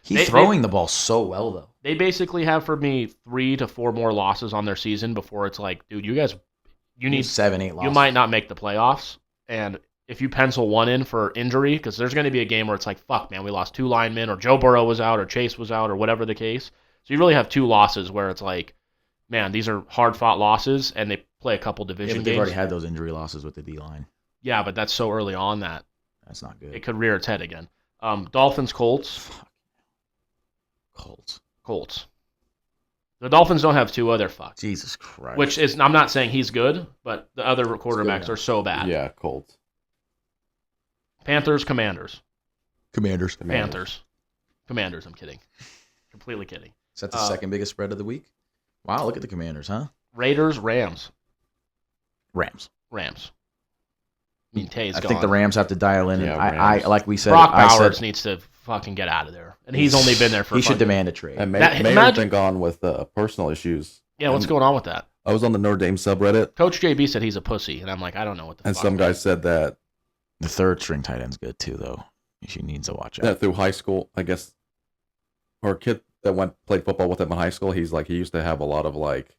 S1: He's throwing the ball so well, though.
S2: They basically have, for me, 3 to 4 more losses on their season before it's like, dude, you need
S1: 7-8 losses.
S2: You might not make the playoffs, and if you pencil one in for injury, because there's going to be a game where it's like, fuck, man, we lost 2 linemen, or Joe Burrow was out, or Chase was out, or whatever the case. So you really have 2 losses where it's like, man, these are hard-fought losses, and they play a couple division
S1: games. They've already had those injury losses with the D-line.
S2: Yeah, but that's so early on that
S1: that's not good.
S2: It could rear its head again. Dolphins, Colts. Colts. The Dolphins don't have Tua, they're fucked.
S1: Jesus Christ.
S2: Which is, I'm not saying he's good, but the other quarterbacks are so bad.
S3: Yeah, Colts.
S2: Panthers, Commanders.
S1: Commanders.
S2: Commanders, I'm kidding. Completely kidding.
S1: Is that the second biggest spread of the week? Wow, look at the Commanders, huh?
S2: Raiders, Rams.
S1: Rams.
S2: I mean, Tay's gone.
S1: I think the Rams have to dial in.
S3: Yeah,
S1: I like we said,
S2: Brock Bowers needs to fucking get out of there. And he's only been there for
S1: He should demand a trade.
S3: And Mayor's been gone with personal issues.
S2: Yeah, what's going on with that?
S3: I was on the Notre Dame subreddit.
S2: Coach JB said he's a pussy, and I'm like, I don't know what the fuck.
S3: And some guy said that
S1: the third string tight end's good too, though. She needs to watch out.
S3: that through high school, I guess, or a kid that played football with him in high school, he's like, he used to have a lot of like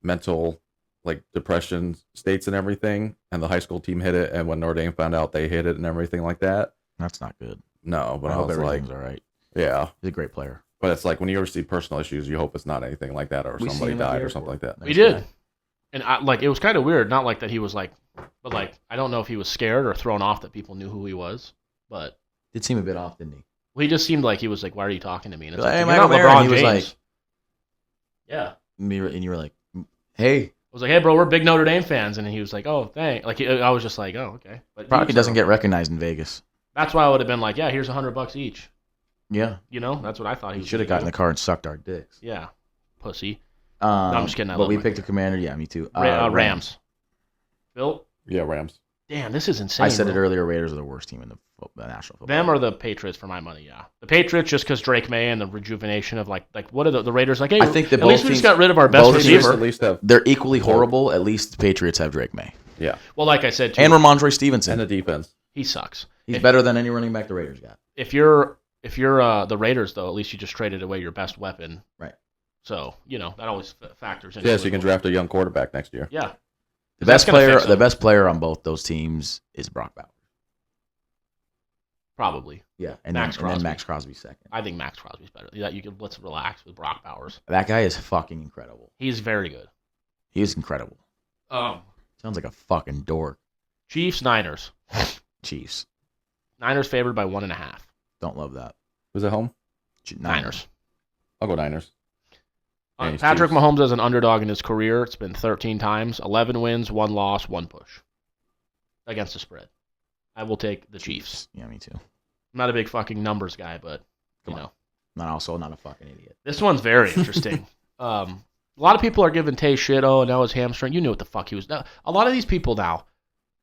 S3: mental like depression states and everything, and the high school team hit it, and when Notre Dame found out, they hit it and everything like that.
S1: That's not good.
S3: No, but
S1: I
S3: I
S1: hope
S3: was like,
S1: everything's all right.
S3: yeah,
S1: He's a great player.
S3: but it's like when you ever see personal issues, you hope it's not anything like that, or
S1: We
S3: somebody
S1: seen him at the
S3: died or something like that.
S1: airport.
S2: We did. And it was kind of weird. Not like that he was like, but like, I don't know if he was scared or thrown off that people knew who he was. But
S1: Did seem a bit off, didn't he?
S2: well, he just seemed like he was like, why are you talking to me? And it's
S1: Like,
S2: like,
S1: hey,
S2: you're
S1: Michael
S2: not
S1: Mayer,
S2: LeBron
S1: and he was
S2: James.
S1: like-
S2: Yeah.
S1: And you were like, hey.
S2: I was like, hey, bro, we're big Notre Dame fans. And he was like, oh, thanks. Like, I was just like, oh, okay. But
S1: Probably doesn't get recognized in Vegas.
S2: That's why I would have been like, yeah, here's $100 each.
S1: Yeah.
S2: You know, that's what I thought he
S1: He
S2: was
S1: should have
S2: gonna
S1: gotten in
S2: do.
S1: the car and sucked our dicks.
S2: Yeah, pussy.
S1: I'm
S2: just kidding, I
S1: But
S2: love
S1: we
S2: my
S1: picked a
S2: Mayer.
S1: commander. Yeah, me too.
S2: Rams. Bill?
S3: Yeah, Rams.
S2: Damn, this is insane.
S1: I said it
S2: bro.
S1: earlier. Raiders are the worst team in the National Football.
S2: Them or the Patriots for my money, yeah. The Patriots just because Drake May and the rejuvenation of like what are the Raiders like? Hey,
S1: I think that
S2: at least we just got rid of our best
S1: both teams
S2: receiver.
S3: At least have
S1: They're equally horrible. At least the Patriots have Drake May
S3: yeah,
S2: Well, like I said, too,
S1: and Ramondre Stevenson.
S3: and the defense.
S2: he sucks.
S1: He's better than any running back the Raiders got.
S2: If you're the Raiders though, at least you just traded away your best weapon.
S1: Right.
S2: So that always factors in.
S3: Yeah, so you can draft a young quarterback next year.
S2: Yeah.
S1: The
S2: That's
S1: best
S2: gonna
S1: player,
S2: fix them.
S1: the best player on both those teams is Brock Bowers.
S2: Probably.
S1: Yeah, and
S2: Max
S1: then, and
S2: Crosby.
S1: then Max Crosby second.
S2: I think Max Crosby's better. Yeah, let's relax with Brock Bowers.
S1: That guy is fucking incredible.
S2: He's very good.
S1: He is incredible. Sounds like a fucking dork.
S2: Chiefs, Niners.
S1: Chiefs.
S2: Niners favored by 1.5.
S1: Don't love that.
S3: Who's at home?
S2: Niners.
S3: I'll go Niners. Yeah, he's
S2: Patrick
S3: Chiefs.
S2: Mahomes as an underdog in his career. It's been 13 times, 11 wins, 1 loss, 1 push against the spread. I will take the Chiefs.
S1: Yeah, me too.
S2: I'm not a big fucking numbers guy, but
S1: Come on. Not a fucking idiot.
S2: This one's very interesting. A lot of people are giving Tay shit. Oh, now his hamstring. You knew what the fuck he was. Now, a lot of these people now,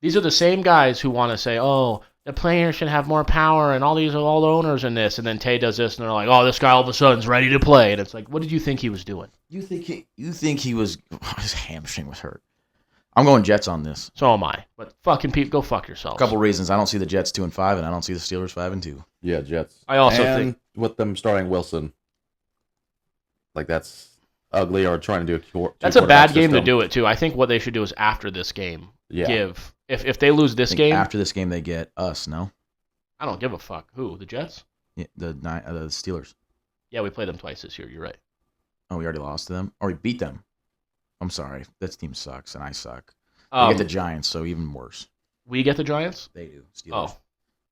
S2: these are the same guys who want to say, oh, the players should have more power and all the owners in this. And then Tay does this and they're like, oh, this guy all of a sudden's ready to play. And it's like, what did you think he was doing?
S1: You think he was his hamstring was hurt? I'm going Jets on this.
S2: So am I. But fucking people, go fuck yourselves.
S1: A couple reasons. I don't see the Jets 2-5, and I don't see the Steelers 5-2.
S3: Yeah, Jets.
S2: I also
S3: and
S2: think
S3: with them starting Wilson, like that's ugly, or trying to do
S2: that's a bad game to do it too. I think what they should do is after this game,
S3: Yeah.
S2: if they lose this game,
S1: After this game, they get us. No,
S2: I don't give a fuck. Who, the Jets?
S1: yeah, the Steelers.
S2: Yeah, we played them twice this year. You're right.
S1: Oh, we already lost to them, or we beat them. I'm sorry, this team sucks, and I suck. They get the Giants, so even worse.
S2: We get the Giants.
S1: They do. Steelers.
S2: Oh,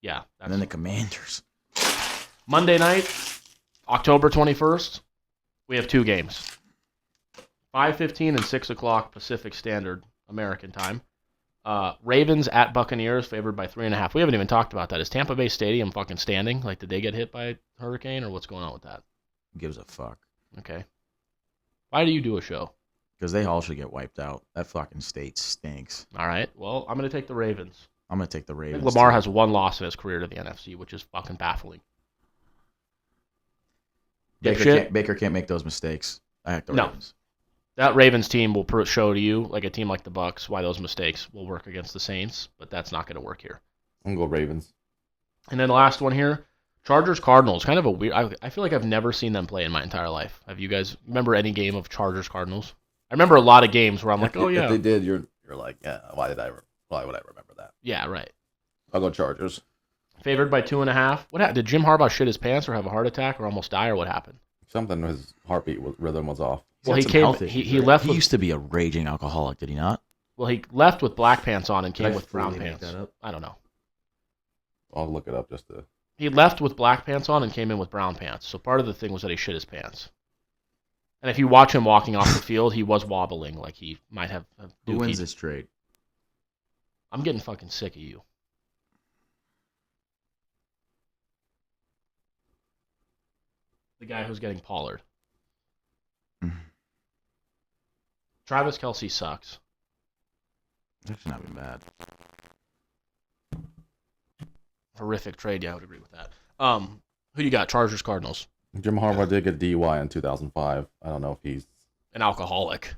S2: yeah.
S1: And then the Commanders.
S2: Monday night, October 21st, we have 2 games. 5:15 and 6 o'clock Pacific Standard American time. Ravens at Buccaneers, favored by 3.5. We haven't even talked about that. Is Tampa Bay Stadium fucking standing? Like, did they get hit by a hurricane, or what's going on with that?
S1: Who gives a fuck?
S2: Okay. Why do you do a show?
S1: Because they all should get wiped out. That fucking state stinks.
S2: All right. Well, I'm going to take the Ravens.
S1: I'm gonna take the
S2: I
S1: Ravens.
S2: think Lamar
S1: too.
S2: has 1 loss in his career to the NFC, which is fucking baffling.
S1: Baker can't make those mistakes. I like the
S2: No.
S1: Ravens.
S2: That Ravens team will show to you, like a team like the Bucks, why those mistakes will work against the Saints, but that's not going to work here.
S3: I'm gonna go Ravens.
S2: And then the last one here, Chargers Cardinals, kind of a weird. I feel like I've never seen them play in my entire life. Have you guys remember any game of Chargers Cardinals? I remember a lot of games where I'm like, oh yeah,
S3: If they did, you're like, yeah. Why would I remember that?
S2: yeah, right.
S3: I'll go Chargers.
S2: Favored by 2.5. What did Jim Harbaugh shit his pants or have a heart attack or almost die or what happened?
S3: Something his rhythm was off.
S2: Well,
S1: He's
S2: he
S1: got some
S2: came.
S1: health
S2: He
S1: issues, right?
S2: left.
S1: He
S2: With,
S1: used to be a raging alcoholic, did he not?
S2: well, he left with black pants on and came
S1: Did I
S2: with brown
S1: fully make
S2: pants.
S1: that up?
S2: I don't know.
S3: I'll look it up just to.
S2: He left with black pants on and came in with brown pants. So part of the thing was that he shit his pants. And if you watch him walking off the field, he was wobbling like he might have.
S1: Who wins this trade?
S2: I'm getting fucking sick of you. The guy who's getting Pollard.
S1: Mhm.
S2: Travis Kelce sucks.
S1: It's actually not been bad.
S2: Horrific trade. Yeah, I would agree with that. Who do you got? Chargers, Cardinals.
S3: Jim Harbaugh did get DUI in 2005. I don't know if he's
S2: An alcoholic.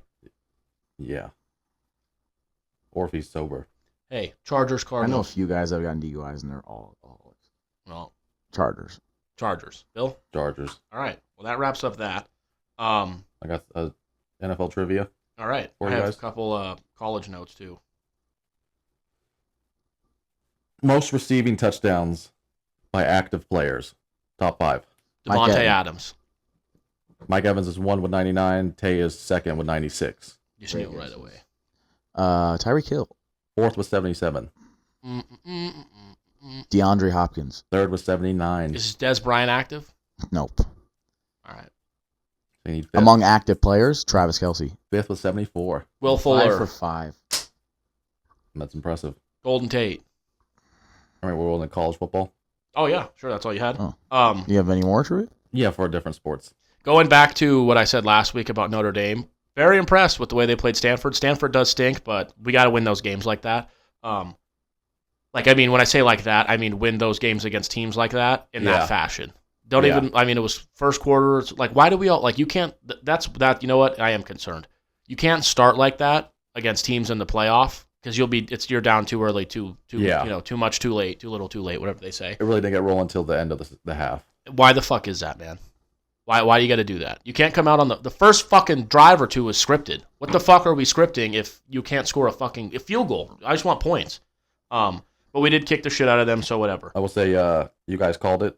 S3: yeah, or if he's sober.
S2: Hey, Chargers,
S1: I know a
S2: Cardinals.
S1: few guys that have gotten DUIs and they're all alcoholics.
S2: Well,
S1: Chargers.
S2: Chargers. Bill?
S3: Chargers.
S2: All right. Well, that wraps up that.
S3: I got NFL trivia.
S2: All right.
S3: For
S2: I
S3: you
S2: have
S3: guys.
S2: a couple college notes, too.
S3: Most receiving touchdowns by active players. Top 5.
S1: Mike
S2: Davante
S1: Evans.
S2: Adams.
S3: Mike Evans is 1 with 99. Tay is 2nd with 96.
S2: You just knew it right away.
S1: Tyreek Hill.
S3: 4th with 77.
S1: DeAndre Hopkins.
S3: 3rd with 79.
S2: Is Des Bryant active?
S1: Nope.
S2: All right.
S3: So you need 5th,
S1: Among active players, Travis Kelce.
S3: 5th with 74.
S2: Will
S1: 5
S2: Fuller.
S1: for 5.
S3: That's impressive.
S2: Golden Tate.
S3: I mean, we're all in college football.
S2: Oh, yeah. Sure, that's all you had.
S1: Oh. You have any more trivia?
S3: Yeah, for different sports.
S2: Going back to what I said last week about Notre Dame, very impressed with the way they played Stanford. Stanford does stink, but we got to win those games like that. When I say like that, I mean win those games against teams like that in
S3: Yeah.
S2: that fashion.
S3: Yeah.
S2: It was first quarter. It's like, why do we all, like, you can't, you know what? I am concerned. You can't start like that against teams in the playoff because you're down too early, too much, too late, too little, too late, whatever they say.
S3: It really didn't get rolling until the end of the half.
S2: Why the fuck is that, man? Why do you got to do that? You can't come out on the first fucking drive or two is scripted. What the fuck are we scripting if you can't score a field goal? I just want points. But we did kick the shit out of them, so whatever.
S3: I will say, you guys called it.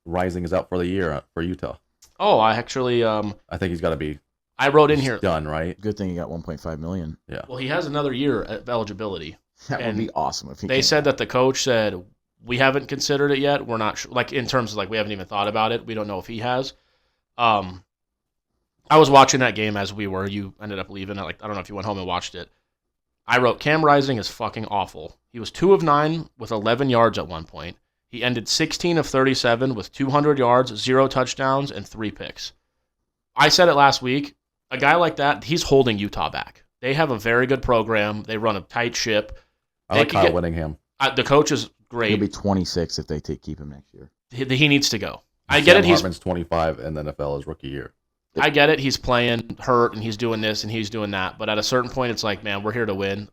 S3: Rising is out for the year for Utah.
S2: Oh, I actually,
S3: I think he's got to be
S2: I wrote in here.
S3: done, right?
S1: Good thing he got 1.5 million.
S3: Yeah.
S2: Well, he has another year of eligibility.
S1: That
S2: And
S1: would be awesome if he
S2: They
S1: came
S2: said
S1: back.
S2: that the coach said we haven't considered it yet. We're not sure, like in terms of like we haven't even thought about it. We don't know if he has. I was watching that game as we were. You ended up leaving. I don't know if you went home and watched it. I wrote Cam Rising is fucking awful. He was 2 of 9 with 11 yards at one point. He ended 16 of 37 with 200 yards, 0 touchdowns, and 3 picks. I said it last week. A guy like that, he's holding Utah back. They have a very good program. They run a tight ship.
S3: I like Kyle Whittingham.
S2: The coach is
S1: He'll
S2: great.
S1: be 26 if they keep him next year.
S2: He needs to go. I get
S3: Sam
S2: it. He's
S3: Hartman's 25 in the NFL his rookie year.
S2: I get it. He's playing hurt and he's doing this and he's doing that. But at a certain point, it's like, man, we're here to win.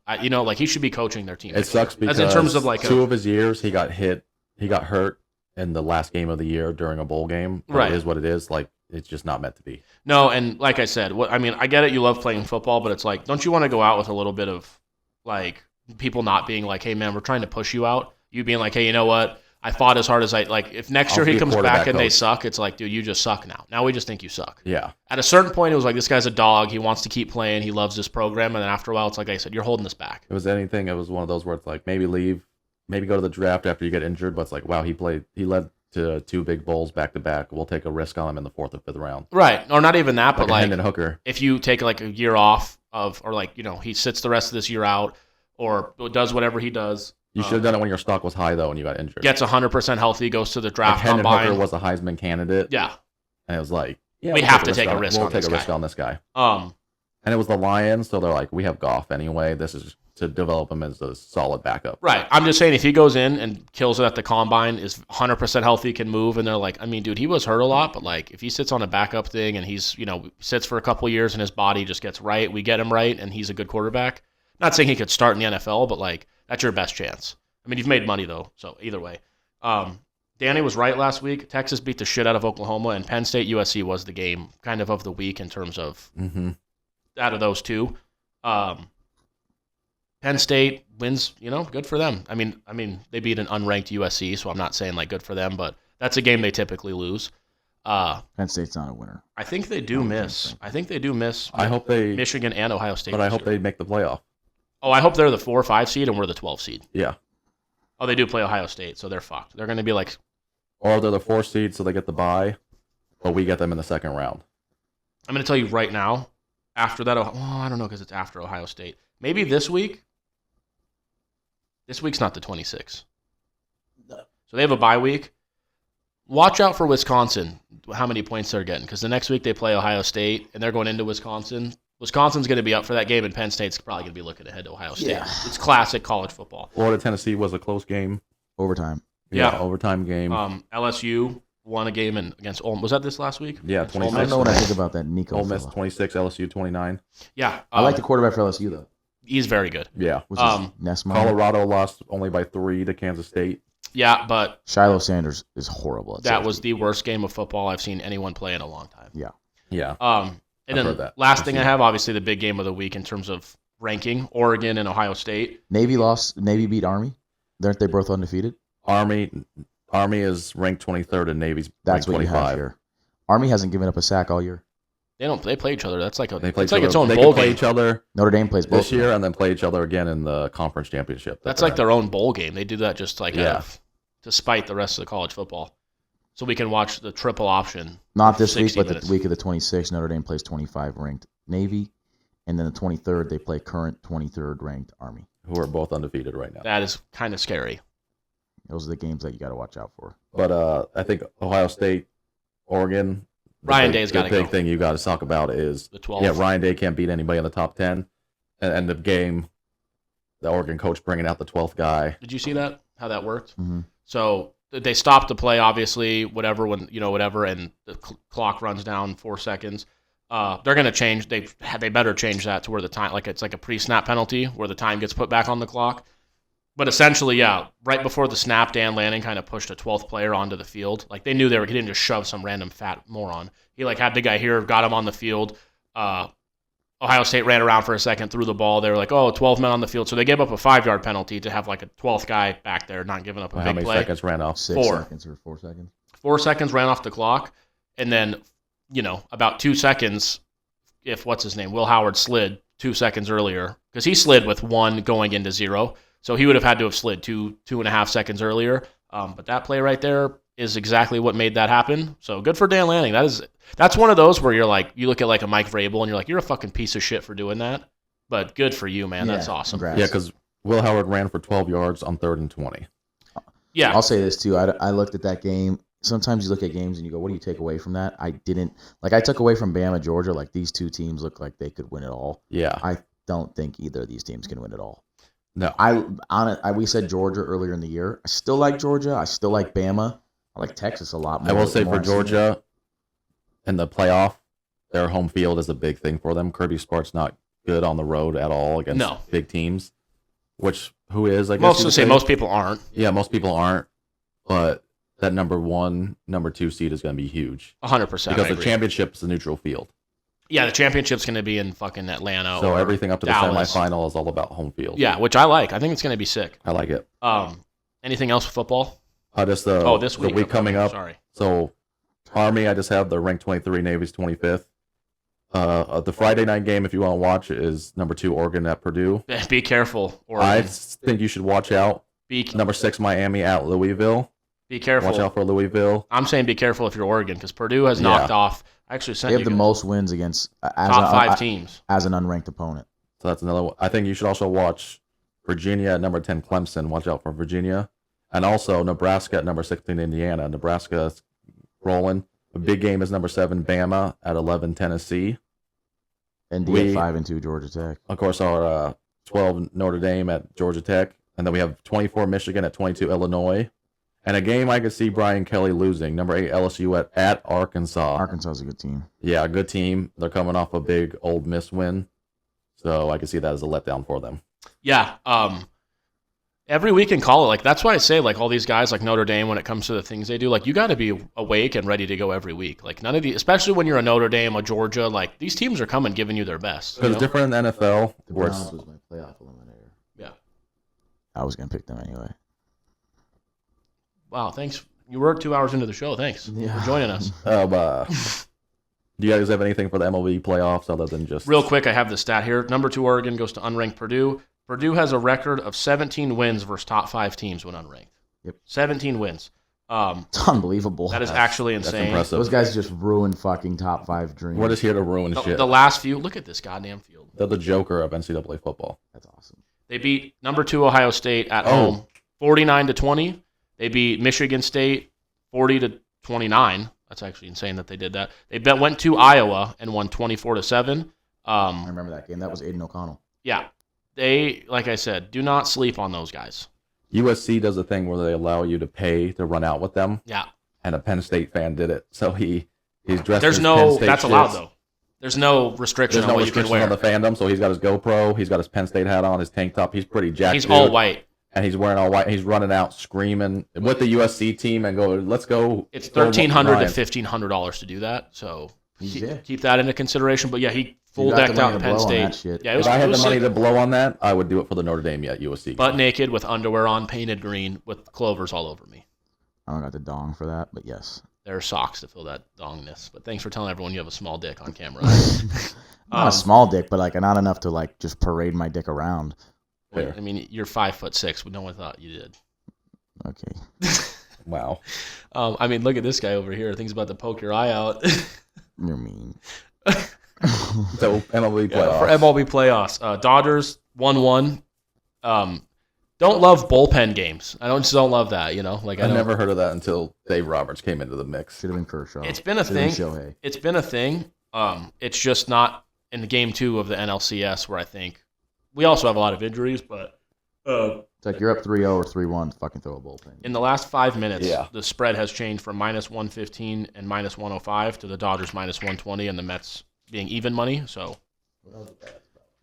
S2: He should be coaching their team.
S3: It sucks because
S2: in terms of like
S3: 2 of his years he got hurt in the last game of the year during a bowl game. But
S2: Right.
S3: It is what it is. Like, it's just not meant to be.
S2: No, and like I said, I get it. You love playing football, but it's like, don't you want to go out with a little bit of like people not being like, hey, man, we're trying to push you out. You being like, hey, you know what? I fought as hard as I like. If next
S3: I'll
S2: year he
S3: be a
S2: comes back
S3: quarterback
S2: and they
S3: coach.
S2: suck, it's like, dude, you just suck now. Now we just think you suck.
S3: Yeah.
S2: At a certain point, it was like, this guy's a dog. He wants to keep playing. He loves this program. And then after a while, it's like I said, you're holding us back.
S3: It was one of those where it's like, maybe leave, maybe go to the draft after you get injured. But it's like, wow, he led to 2 big bowls back to back. We'll take a risk on him in the 4th or 5th round.
S2: Right. Or not even that, but
S3: a
S2: like,
S3: Hendon Hooker.
S2: if you take like a year off he sits the rest of this year out or does whatever he does.
S3: You should have done it when your stock was high, though, and you got injured.
S2: Gets 100% healthy, goes to the
S3: Like
S2: draft
S3: Hendon
S2: combine.
S3: Hooker was a Heisman candidate.
S2: Yeah.
S3: And it was like, yeah,
S2: We
S3: we'll
S2: have to take a risk
S3: We'll
S2: on
S3: take
S2: this
S3: a risk
S2: guy.
S3: on this guy.
S2: Um,
S3: And it was the Lions, so they're like, we have Goff anyway. This is to develop him as a solid backup.
S2: right. I'm just saying if he goes in and kills it at the combine, is 100% healthy, can move, and they're like, I mean, dude, he was hurt a lot, but like if he sits on a backup thing and he's, sits for a couple years and his body just gets right, we get him right, and he's a good quarterback. Not saying he could start in the NFL, but like that's your best chance. I mean, you've made money though, so either way. Danny was right last week. Texas beat the shit out of Oklahoma, and Penn State USC was the game kind of the week in terms of out of those two. Penn State wins, good for them. I mean, they beat an unranked USC, so I'm not saying like good for them, but that's a game they typically lose.
S1: Penn State's not a winner.
S2: I think they do miss.
S3: I hope they
S2: Michigan and Ohio State.
S3: But I hope they make the playoff.
S2: Oh, I hope they're the 4 or 5 seed and we're the 12 seed.
S3: Yeah.
S2: Oh, they do play Ohio State, so they're fucked. They're going to be like,
S3: or they're the 4 seed, so they get the bye, but we get them in the second round.
S2: I'm going to tell you right now. After that, I don't know because it's after Ohio State. Maybe this week. This week's not the 26th.
S1: No.
S2: So they have a bye week. Watch out for Wisconsin, how many points they're getting, because the next week they play Ohio State, and they're going into Wisconsin. Wisconsin's going to be up for that game, and Penn State's probably going to be looking ahead to Ohio State.
S1: Yeah.
S2: It's classic college football.
S3: Florida, Tennessee was a close game.
S1: Overtime.
S2: Yeah.
S3: Overtime game.
S2: LSU won a game against Ole Miss. Was that this last week?
S3: Yeah,
S2: Against
S3: 26.
S1: I don't know what I think about that Nico
S3: Ole Miss
S1: fella.
S3: 26, LSU 29.
S2: Yeah.
S1: I like the quarterback for LSU, though.
S2: He's very good.
S3: Yeah.
S1: Which is Nessmeyer.
S3: Colorado lost only by 3 to Kansas State.
S2: Yeah, but
S1: Shiloh Sanders is horrible. At
S2: that
S1: safety.
S2: was the worst game of football I've seen anyone play in a long time.
S1: Yeah.
S3: Yeah.
S2: And
S3: I've
S2: then
S3: heard that.
S2: last thing I have, obviously the big game of the week in terms of ranking, Oregon and Ohio State.
S1: Navy beat Army. Aren't they both undefeated?
S3: Army is ranked 23rd and Navy's
S1: That's
S3: ranked
S1: what you have
S3: 25.
S1: here. Army hasn't given up a sack all year.
S2: They play each other. That's like
S3: They play
S2: it's like its own
S3: they
S2: bowl
S3: can play
S2: game.
S3: each other
S1: Notre Dame plays both
S3: this year and then play each other again in the conference championship.
S2: That's like their own bowl game. They do that just like
S3: Yeah.
S2: to spite the rest of the college football. So we can watch the triple option.
S1: Not
S2: for
S1: this week,
S2: 60
S1: but
S2: minutes.
S1: the week of the 26th, Notre Dame plays 25 ranked Navy, and then the 23rd they play current 23rd ranked Army.
S3: who are both undefeated right now.
S2: That is kind of scary.
S1: Those are the games that you got to watch out for.
S3: But I think Ohio State, Oregon,
S2: Ryan Day's gotta
S3: The big
S2: go.
S3: thing you got to talk about is
S2: The 12th.
S3: yeah, Ryan Day can't beat anybody in the top 10, and the game, the Oregon coach bringing out the 12th guy.
S2: Did you see that? How that worked?
S1: Mm-hmm.
S2: So they stopped the play, obviously, whatever, and the clock runs down 4 seconds. They're going to change. They better change that to where the time, like it's like a pre-snap penalty where the time gets put back on the clock. But essentially, yeah, right before the snap, Dan Lanning kind of pushed a 12th player onto the field. Like they knew he didn't just shove some random fat moron. He like had the guy here, got him on the field. Ohio State ran around for a second, threw the ball. They were like, 12 men on the field. So they gave up a 5-yard penalty to have like a 12th guy back there, not giving up a
S3: How
S2: big
S3: many
S2: play.
S3: seconds ran off?
S1: 6
S2: 4.
S1: seconds or 4 seconds.
S2: 4 seconds ran off the clock, and then, about 2 seconds, if Will Howard slid 2 seconds earlier, because he slid with 1 going into 0, so he would have had to have slid 2.5 seconds earlier. But that play right there is exactly what made that happen. So good for Dan Lanning. That's one of those where you're like, you look at like a Mike Vrabel and you're like, you're a fucking piece of shit for doing that. But good for you, man. That's awesome.
S1: Congrats.
S3: Yeah, because Will Howard ran for 12 yards on 3rd and 20.
S2: Yeah.
S1: I'll say this too. I looked at that game. Sometimes you look at games and you go, what do you take away from that? I didn't. Like, I took away from Bama, Georgia, like these two teams look like they could win it all.
S3: Yeah.
S1: I don't think either of these teams can win it all.
S3: No.
S1: We said Georgia earlier in the year. I still like Georgia. I still like Bama. I like Texas a lot more.
S3: I will say
S1: the more
S3: for
S1: I've seen it.
S3: Georgia, in the playoff, their home field is a big thing for them. Kirby Smart's not good on the road at all against big teams, who is, I guess.
S2: Most people aren't.
S3: Yeah, most people aren't, but that number 1, number 2 seed is going to be huge.
S2: 100%.
S3: Because the championship is a neutral field.
S2: Yeah, the championship's going to be in fucking Atlanta.
S3: So
S2: or
S3: everything up to
S2: Dallas.
S3: the semifinal is all about home field.
S2: Yeah, which I like. I think it's going to be sick.
S3: I like it.
S2: Anything else with football?
S3: Just
S2: this week.
S3: the week coming up.
S2: Sorry.
S3: So Army, I just have the ranked 23, Navy's 25th. The Friday night game, if you want to watch, is number 2 Oregon at Purdue.
S2: Be careful. Oregon.
S3: I think you should watch out. Number 6 Miami at Louisville.
S2: Be careful.
S3: Watch out for Louisville.
S2: I'm saying be careful if you're Oregon because Purdue has knocked off. I actually sent
S1: They have
S2: you
S1: the
S2: guys
S1: most wins against
S2: top 5 teams
S1: as an unranked opponent.
S3: So that's another one. I think you should also watch Virginia at number 10 Clemson. Watch out for Virginia. And also Nebraska at number 16 Indiana. Nebraska's rolling. The big game is number 7 Bama at 11 Tennessee.
S1: And D at 5-2 Georgia Tech.
S3: Of course, our 12 Notre Dame at Georgia Tech. And then we have 24 Michigan at 22 Illinois. And a game I could see Brian Kelly losing. Number 8 LSU at Arkansas.
S1: Arkansas is a good team.
S3: Yeah, a good team. They're coming off a big Ole Miss win. So I can see that as a letdown for them.
S2: Yeah. Every week in college, like that's why I say like all these guys like Notre Dame when it comes to the things they do, like you got to be awake and ready to go every week. Like none of the, especially when you're a Notre Dame, a Georgia, like these teams are coming giving you their best.
S3: Because it's different in the NFL.
S1: The
S3: Where
S1: Browns was my playoff eliminator.
S2: Yeah.
S1: I was gonna pick them anyway.
S2: Wow, thanks. You were 2 hours into the show. Thanks for joining us.
S3: Do you guys have anything for the MLB playoffs other than just
S2: Real quick, I have the stat here. Number 2 Oregon goes to unranked Purdue. Purdue has a record of 17 wins versus top 5 teams when unranked.
S1: Yep.
S2: 17 wins.
S1: It's unbelievable.
S2: That is actually insane.
S3: That's impressive.
S1: Those guys just ruined fucking top 5 dreams.
S3: We're just here to ruin shit.
S2: The last few, look at this goddamn field.
S3: They're the Joker of NCAA football.
S1: That's awesome.
S2: They beat number 2 Ohio State at home 49-20. They beat Michigan State 40-29. That's actually insane that they did that. They went to Iowa and won 24-7.
S1: I remember that game. That was Aiden O'Connell.
S2: Yeah. They, like I said, do not sleep on those guys.
S3: USC does a thing where they allow you to pay to run out with them.
S2: Yeah.
S3: And a Penn State fan did it. So he's dressed
S2: There's
S3: in
S2: no,
S3: Penn State
S2: that's
S3: shits.
S2: allowed though. There's no restriction
S3: There's
S2: on
S3: no
S2: what you can
S3: restriction
S2: wear.
S3: on the fandom, so he's got his GoPro, he's got his Penn State hat on, his tank top. He's pretty jacked.
S2: He's
S3: dude.
S2: all white.
S3: And he's wearing all white. He's running out screaming with the USC team and go, let's go.
S2: It's
S3: go
S2: $1,300
S3: Ryan.
S2: to $1,500 to do that. So
S1: Yeah.
S2: keep that into consideration. But yeah, he full
S1: You got the
S2: decked
S1: money
S2: out
S1: to
S2: Penn
S1: blow on
S2: State.
S1: that shit.
S2: Yeah, it
S3: If
S2: was,
S3: I
S2: it
S3: had
S2: was
S3: the money
S2: sick.
S3: to blow on that, I would do it for the Notre Dame at USC.
S2: Butt naked with underwear on, painted green with clovers all over me.
S1: I don't got the dong for that, but yes.
S2: There are socks to fill that dongness. But thanks for telling everyone you have a small dick on camera.
S1: Not a small dick, but like not enough to like just parade my dick around.
S3: Fair.
S2: I mean, you're 5'6", but no one thought you did.
S1: Okay.
S3: Wow.
S2: I mean, look at this guy over here. Things about to poke your eye out.
S1: You're mean.
S3: So MLB playoffs.
S2: For MLB playoffs, Dodgers 1-1. Don't love bullpen games. I just don't love that. You know, like
S3: I never heard of that until Dave Roberts came into the mix.
S1: Should have been Kershaw.
S2: It's been a
S1: Should have
S2: thing.
S1: been Shohei.
S2: It's been a thing. It's just not in the game 2 of the NLCS where I think we also have a lot of injuries, but
S1: It's like you're up 3-0 or 3-1. Fucking throw a bullpen.
S2: in the last 5 minutes,
S3: Yeah.
S2: the spread has changed from -115 and -105 to the Dodgers -120 and the Mets being even money. So,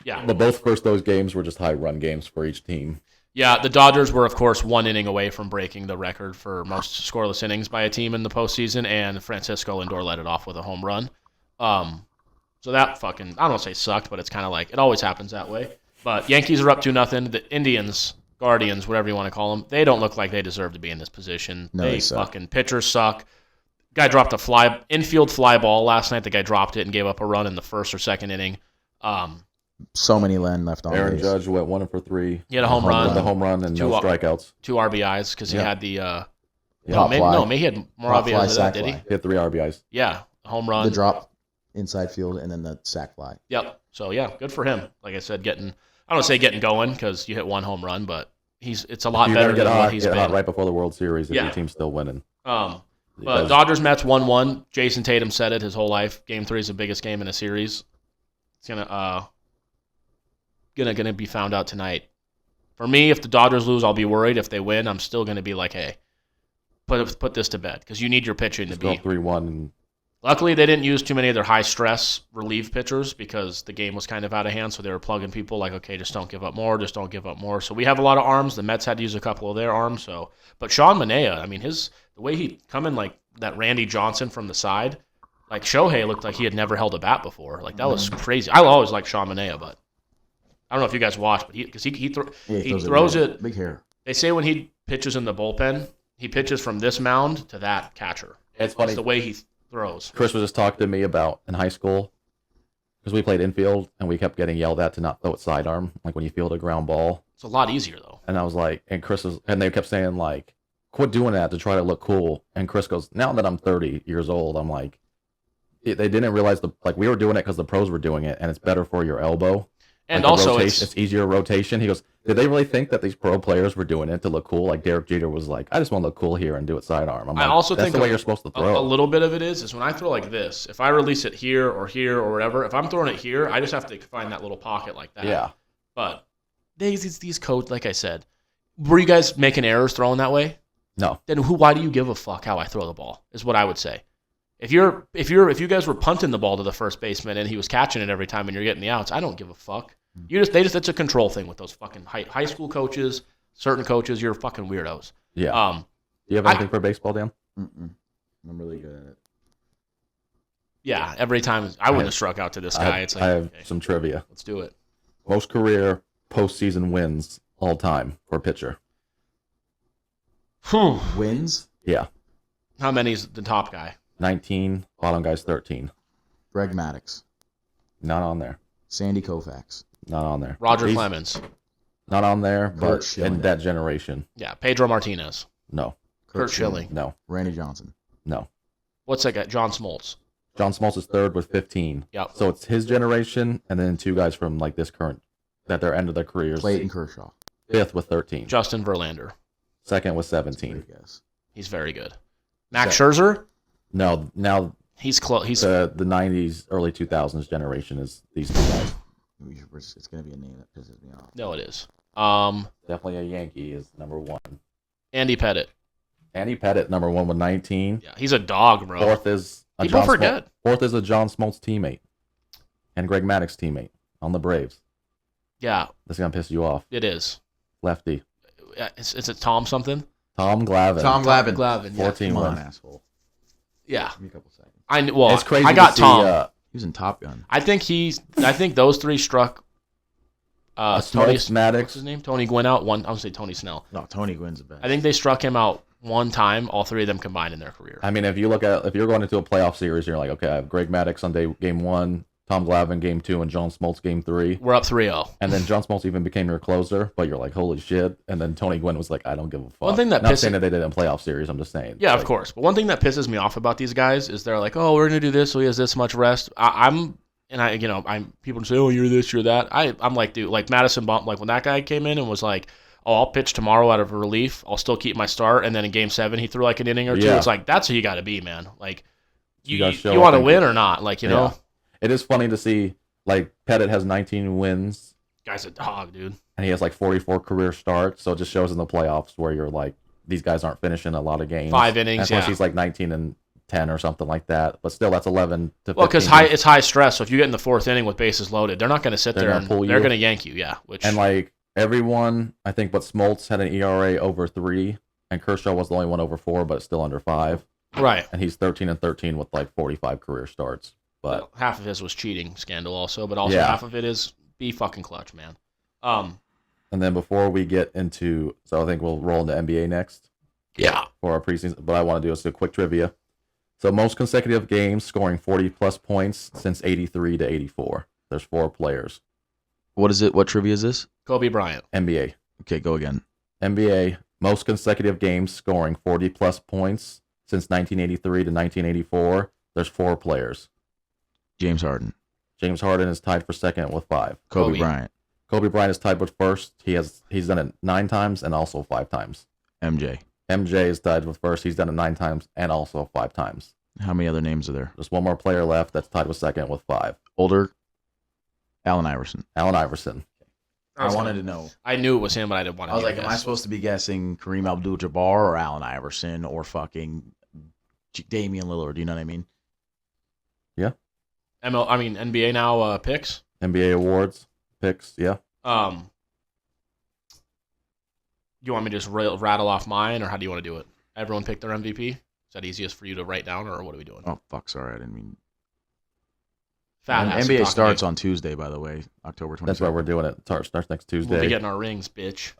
S2: yeah.
S3: But both first those games were just high run games for each team.
S2: Yeah, the Dodgers were, of course, 1 inning away from breaking the record for most scoreless innings by a team in the postseason, and Francisco Lindor led it off with a home run. So that fucking, I don't want to say sucked, but it's kind of like, it always happens that way. But Yankees are up 2-0. The Indians, Guardians, whatever you want to call them, they don't look like they deserve to be in this position.
S1: No, they suck.
S2: Fucking pitchers suck. Guy dropped a infield fly ball last night. The guy dropped it and gave up a run in the first or second inning.
S1: So many Len left on
S3: Aaron
S1: base.
S3: Judge went 1 for 3.
S2: He had a home run.
S3: The home run and no strikeouts.
S2: 2 RBIs because he
S3: Yeah.
S2: had the
S1: Pop fly.
S2: maybe he had more
S1: Pop
S2: RBIs
S1: fly,
S2: than that,
S1: sack
S2: did he?
S1: fly.
S3: He had 3 RBIs.
S2: Yeah, home run.
S1: The drop inside field and then the sack fly.
S2: Yep. So yeah, good for him. Like I said, I don't say getting going because you hit 1 home run, but it's a lot
S3: You
S2: better
S3: gotta
S2: than
S3: get
S2: what
S3: hot,
S2: he's
S3: get
S2: been.
S3: hot right before the World Series if
S2: Yeah.
S3: your team's still winning.
S2: But
S3: Because-
S2: Dodgers Mets 1-1. Jason Tatum said it his whole life. Game 3 is the biggest game in a series. It's gonna be found out tonight. For me, if the Dodgers lose, I'll be worried. If they win, I'm still gonna be like, hey, put this to bed because you need your pitching to
S3: Just go
S2: be.
S3: up 3-1 and
S2: Luckily, they didn't use too many of their high-stress relief pitchers because the game was kind of out of hand, so they were plugging people like, okay, just don't give up more, just don't give up more. So we have a lot of arms. The Mets had to use a couple of their arms. But Sean Manaea, I mean, the way he come in like that Randy Johnson from the side, like Shohei looked like he had never held a bat before. Like, that was crazy. I always liked Sean Manaea, but I don't know if you guys watched, but he throws it.
S1: Big hair.
S2: They say when he pitches in the bullpen, he pitches from this mound to that catcher.
S3: it's funny.
S2: It's the way he throws.
S3: Chris was just talking to me about in high school because we played infield and we kept getting yelled at to not throw it sidearm, like when you field a ground ball.
S2: It's a lot easier, though.
S3: And I was like, and they kept saying like, quit doing that to try to look cool. And Chris goes, now that I'm 30 years old, I'm like, they didn't realize we were doing it because the pros were doing it, and it's better for your elbow.
S2: And
S3: Like, the
S2: also,
S3: rotation, it's easier rotation. He goes, did they really think that these pro players were doing it to look cool? Like Derek Jeter was like, I just want to look cool here and do it sidearm. I'm
S2: I
S3: like,
S2: also
S3: that's
S2: think
S3: the way you're supposed to throw.
S2: a little bit of it is when I throw like this, if I release it here or wherever, if I'm throwing it here, I just have to find that little pocket like that.
S3: Yeah.
S2: But these codes, like I said, were you guys making errors throwing that way?
S3: No.
S2: Then why do you give a fuck how I throw the ball? Is what I would say. If you guys were punting the ball to the first baseman and he was catching it every time and you're getting the outs, I don't give a fuck. It's a control thing with those fucking high school coaches. Certain coaches, you're fucking weirdos.
S3: Yeah. Do you have anything for baseball, Dan?
S1: Mm-mm. I'm really good at it.
S2: Yeah, every time I wouldn't have struck out to this guy. It's like,
S3: I have
S2: okay,
S3: some trivia.
S2: let's do it.
S3: Most career postseason wins all time for a pitcher.
S1: Wins?
S3: Yeah.
S2: How many's the top guy?
S3: 19, bottom guy's 13.
S1: Greg Maddux.
S3: Not on there.
S1: Sandy Koufax.
S3: Not on there.
S2: Roger
S3: These-
S2: Clemens.
S3: Not on there,
S1: Kurt
S3: but
S1: Schilling.
S3: in that generation.
S2: Yeah, Pedro Martinez.
S3: No.
S2: Kurt Schilling.
S3: No.
S1: Randy Johnson.
S3: No.
S2: What's that guy? John Smoltz.
S3: John Smoltz is third with 15.
S2: Yep.
S3: So it's his generation, and then two guys from like this current, that they're end of their careers.
S1: Clayton Kershaw.
S3: Fifth with 13.
S2: Justin Verlander.
S3: Second with
S1: That's a
S3: 17.
S1: great guess.
S2: He's very good. Max Scherzer.
S3: No, now
S2: He's close. He's
S3: the 90s, early 2000s generation is these two guys.
S1: It's going to be a name that pisses me off.
S2: no, it is.
S3: Definitely a Yankee is number one.
S2: Andy Pettit.
S3: Andy Pettit, number one with 19.
S2: Yeah, he's a dog, bro.
S3: Fourth is a
S2: People
S3: John
S2: forget.
S3: Fourth is a John Smoltz teammate and Greg Maddux teammate on the Braves.
S2: Yeah,
S3: This is gonna piss you off.
S2: it is.
S3: Lefty.
S2: Is it Tom something?
S3: Tom Glavine.
S1: Tom Glavine.
S2: Glavine. Yeah.
S3: 14
S1: Come on,
S3: wins.
S1: asshole.
S2: Yeah.
S1: Give me a couple seconds.
S3: It's crazy.
S2: I got
S3: to
S2: Tom.
S3: See,
S1: He was in Top Gun.
S2: I think those three struck. Tony.
S3: Smoltz, Maddux.
S2: What's his name? Tony Gwynn out. One. I would say Tony Snell.
S1: No, Tony Gwynn's the best.
S2: I think they struck him out one time. All three of them combined in their career.
S3: I mean, if you're going into a playoff series, you're like, okay, I have Greg Maddux on game 1, Tom Glavine game 2, and John Smoltz game 3.
S2: We're up 3-0.
S3: And then John Smoltz even became your closer, but you're like, holy shit. And then Tony Gwynn was like, I don't give a fuck.
S2: One thing that
S3: Not
S2: pisses-
S3: saying that they did it in playoff series, I'm just saying.
S2: Yeah,
S3: Like,
S2: of course. But one thing that pisses me off about these guys is they're like, "Oh, we're gonna do this, so he has this much rest." I'm people say, "Oh, you're this, you're that." I'm like, dude, like Madison Bump, like when that guy came in and was like, "Oh, I'll pitch tomorrow out of relief. I'll still keep my start," and then in Game 7 he threw like an inning or two.
S3: Yeah.
S2: It's like that's who you got to be, man. Like
S3: You
S2: you
S3: gotta show
S2: want to
S3: up and-
S2: win or not? Like you know,
S3: Yeah. It is funny to see, like, Pettit has 19 wins,
S2: guy's a dog, dude.
S3: and he has like 44 career starts, so it just shows in the playoffs where you're like, these guys aren't finishing a lot of games.
S2: 5 innings,
S3: Of course,
S2: yeah.
S3: he's like 19-10 or something like that, but still, that's 11 to 15.
S2: Well, because it's high stress. So if you get in the 4th inning with bases loaded, they're not going to sit
S3: They're
S2: there
S3: gonna
S2: and
S3: pull
S2: they're
S3: you.
S2: going to yank you. Yeah, which
S3: And like everyone, I think, but Smoltz had an ERA over 3, and Kershaw was the only one over 4, but still under 5.
S2: right.
S3: And he's 13-13 with like 45 career starts. But
S2: Well, half of his was cheating scandal also, but also
S3: Yeah.
S2: half of it is be fucking clutch, man.
S3: and then before we get into, so I think we'll roll into NBA next.
S2: Yeah.
S3: For our preseason, but I want to do is a quick trivia. So most consecutive games scoring 40 plus points since 83 to 84. There's 4 players.
S1: What is it? What trivia is this?
S2: Kobe Bryant.
S3: NBA.
S1: Okay, go again.
S3: NBA, most consecutive games scoring 40 plus points since 1983 to 1984. There's 4 players.
S1: James Harden.
S3: James Harden is tied for second with 5.
S1: Kobe Bryant.
S3: Kobe Bryant is tied with first. He's done it 9 times and also 5 times.
S1: MJ.
S3: MJ is tied with first. He's done it 9 times and also 5 times.
S1: How many other names are there?
S3: There's one more player left that's tied with second with 5.
S1: Older. Allen Iverson.
S3: Allen Iverson.
S1: I wanted to know.
S2: I knew it was him, but I didn't want to.
S1: I was like, am I supposed to be guessing Kareem Abdul-Jabbar or Allen Iverson or fucking Damian Lillard? You know what I mean?
S2: NBA now picks.
S3: NBA awards, picks, yeah.
S2: You want me to just rattle off mine, or how do you want to do it? Everyone pick their MVP. Is that easiest for you to write down, or what are we doing?
S1: Oh, fuck, sorry. I didn't mean.
S2: Fat ass
S1: NBA
S2: talking
S1: starts
S2: to me.
S1: on Tuesday, by the way, October 22nd.
S3: That's why we're doing it. Starts next
S2: We'll be
S3: Tuesday.
S2: getting our rings, bitch.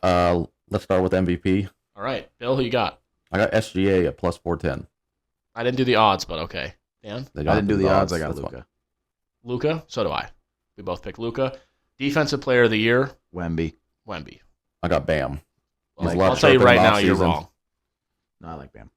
S3: Let's start with MVP.
S2: All right, Bill, who you got?
S3: I got SGA at plus 410.
S2: I didn't do the odds, but okay. Dan,
S3: They
S1: I
S3: don't
S1: didn't do
S3: have
S1: the odds. I got
S3: that's
S1: Luca.
S2: Luka. So do I. We both picked Luka. Defensive Player of the Year,
S1: Wemby.
S2: Wemby.
S3: fine. I got Bam.
S2: Well,
S3: He's a lot
S2: I'll tell you
S3: sharper
S2: right
S3: in
S2: now, you're
S3: offseason.
S2: wrong.
S1: No, I like Bam.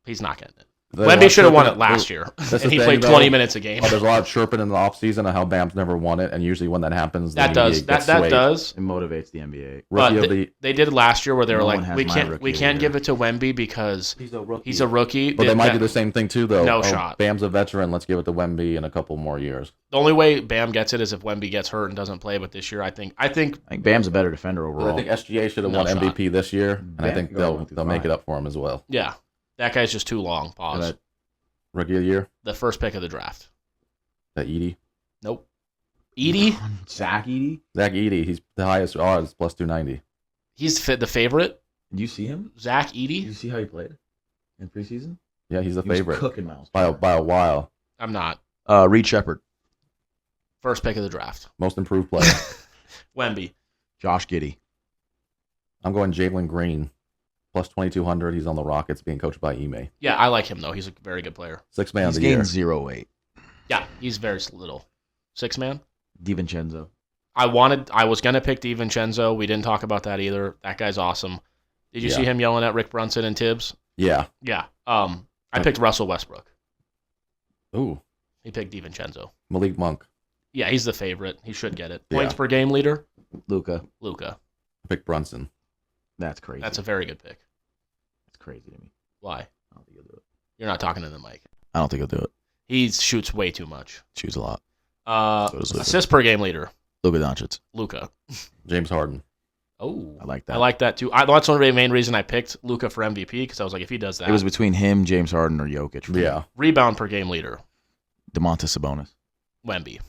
S2: He's not getting it.
S3: There's a
S2: Wemby
S3: lot
S2: should have won
S3: chirping-
S2: it last year,
S3: That's
S2: and
S3: the
S2: he
S3: thing,
S2: played
S3: though.
S2: 20 minutes a game.
S3: Oh, there's a lot of chirping in the offseason of how Bam's never won it, and usually when that happens, the
S2: That
S3: media
S2: does.
S3: gets
S2: That
S3: swayed.
S2: does.
S1: It motivates the NBA.
S3: Rookie
S2: But
S3: of the
S2: They did last year where they were
S1: No one
S2: like,
S1: has
S2: we
S1: my
S2: can't
S1: rookie
S2: we
S1: of
S2: can't
S1: the
S2: give
S1: year.
S2: it to Wemby because
S3: he's a rookie.
S2: he's a rookie.
S3: But they might
S2: That-
S3: do the same thing too, though.
S2: No shot.
S3: Bam's a veteran. Let's give it to Wemby in a couple more years.
S2: The only way Bam gets it is if Wemby gets hurt and doesn't play. But this year, I think
S1: I think Bam's a better defender
S3: But
S1: overall.
S3: I think SGA should have
S2: No
S3: won
S2: shot.
S3: MVP this year, and I
S1: Bam
S3: think
S1: can go 1 through
S3: they'll make
S1: 5.
S3: it up for him as well.
S2: yeah, that guy's just too long. Pause.
S1: But
S3: Rookie of the year,
S2: The first pick of the draft.
S3: that Edie.
S2: Nope. Edie.
S1: Zach Edey.
S3: Zach Edey, he's the highest odds, plus 290.
S2: He's the favorite.
S1: Did you see him?
S2: Zach
S1: Did you
S2: Edey.
S1: see how he played in preseason?
S3: Yeah, he's the
S1: He was
S3: favorite
S1: cooking Miles
S3: by
S1: Turner.
S3: a while.
S2: I'm not.
S1: Reed Shepard,
S2: First pick of the draft.
S3: Most improved player.
S2: Wemby.
S1: Josh Giddey.
S3: I'm going Jalen Green, plus 2,200. He's on the Rockets, being coached by Ime.
S2: Yeah, I like him though. He's a very good player.
S3: Sixth man of
S1: He's
S3: the year.
S1: gained 0.8.
S2: Yeah, he's very little. 6 man.
S1: DiVincenzo.
S2: I was gonna pick DiVincenzo. We didn't talk about that either. That guy's awesome. Did you
S3: Yeah.
S2: see him yelling at Rick Brunson and Tibbs?
S3: Yeah.
S2: Yeah. I picked Russell Westbrook.
S3: Ooh,
S2: He picked DiVincenzo.
S3: Malik Monk.
S2: Yeah, he's the favorite. He should get it.
S3: Yeah.
S2: Points per game leader.
S1: Luca.
S2: Luka.
S3: Pick Brunson.
S1: That's crazy.
S2: That's a very good pick.
S1: That's crazy to me.
S2: Why?
S1: I don't think he'll do it.
S2: You're not talking to the mic.
S1: I don't think he'll do it.
S2: He shoots way too much.
S1: Shoots a lot. So does Luka.
S2: Assist per game leader.
S1: Luka Doncic.
S2: Luka.
S3: James Harden.
S2: Oh,
S1: I like that.
S2: I like that too. That's one of the main reason I picked Luka for MVP because I was like, if he does that,
S1: It was between him, James Harden, or Jokic. for me.
S3: Yeah.
S2: rebound per game leader.
S1: DeMontis Sabonis.
S2: Wemby.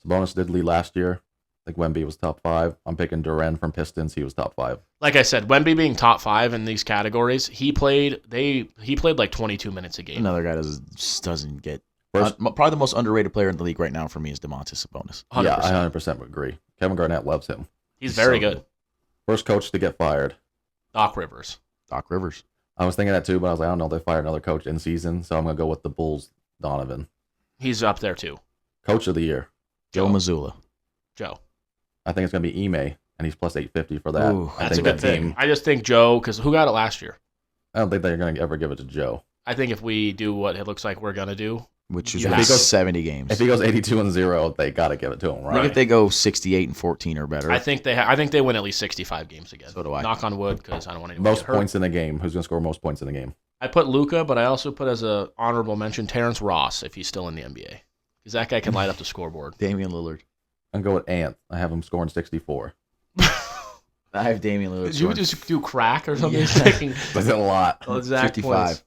S3: Sabonis did lead last year. I think Wemby was top 5. I'm picking Duren from Pistons. He was top 5.
S2: Like I said, Wemby being top 5 in these categories, he played like 22 minutes a game.
S1: Another guy just doesn't get.
S3: First-
S1: Probably the most underrated player in the league right now for me is DeMontis Sabonis.
S2: 100%.
S3: Yeah, I 100% agree. Kevin Garnett loves him.
S2: He's very
S1: so
S2: good.
S3: First coach to get fired.
S2: Doc Rivers.
S1: Doc Rivers.
S3: I was thinking that too, but I was like, I don't know if they fired another coach in season, so I'm going to go with the Bulls, Donovan.
S2: He's up there too.
S3: Coach of the year.
S1: Joe Mazzulla.
S2: Joe.
S3: I think it's going to be Ime, and he's plus 850 for that.
S1: Ooh,
S3: I
S2: That's a
S3: think
S2: good
S3: that
S2: thing.
S3: team.
S2: I just think Joe, because who got it last year?
S3: I don't think they're going to ever give it to Joe.
S2: I think if we do what it looks like we're going to do,
S1: Which is
S2: Yeah.
S1: like
S2: If he
S3: goes-
S1: 70 games.
S3: If he goes 82-0, they got to give it to him,
S1: I
S3: right?
S1: think if they go 68-14 or better.
S2: I think they win at least 65 games again.
S1: So do I.
S2: Knock on wood, because I don't want anyone to
S3: Most
S2: get hurt.
S3: points in the game. Who's going to score most points in the game?
S2: I put Luka, but I also put as a honorable mention Terrence Ross if he's still in the NBA, because that guy can light up the scoreboard.
S1: Damian Lillard.
S3: I'm going to go with Ant. I have him scoring 64.
S1: I have Damian Lillard.
S2: Did you
S1: scoring
S2: just do crack or something?
S1: Yeah.
S2: Taking
S3: That's a lot.
S2: exact
S1: 55.
S2: points.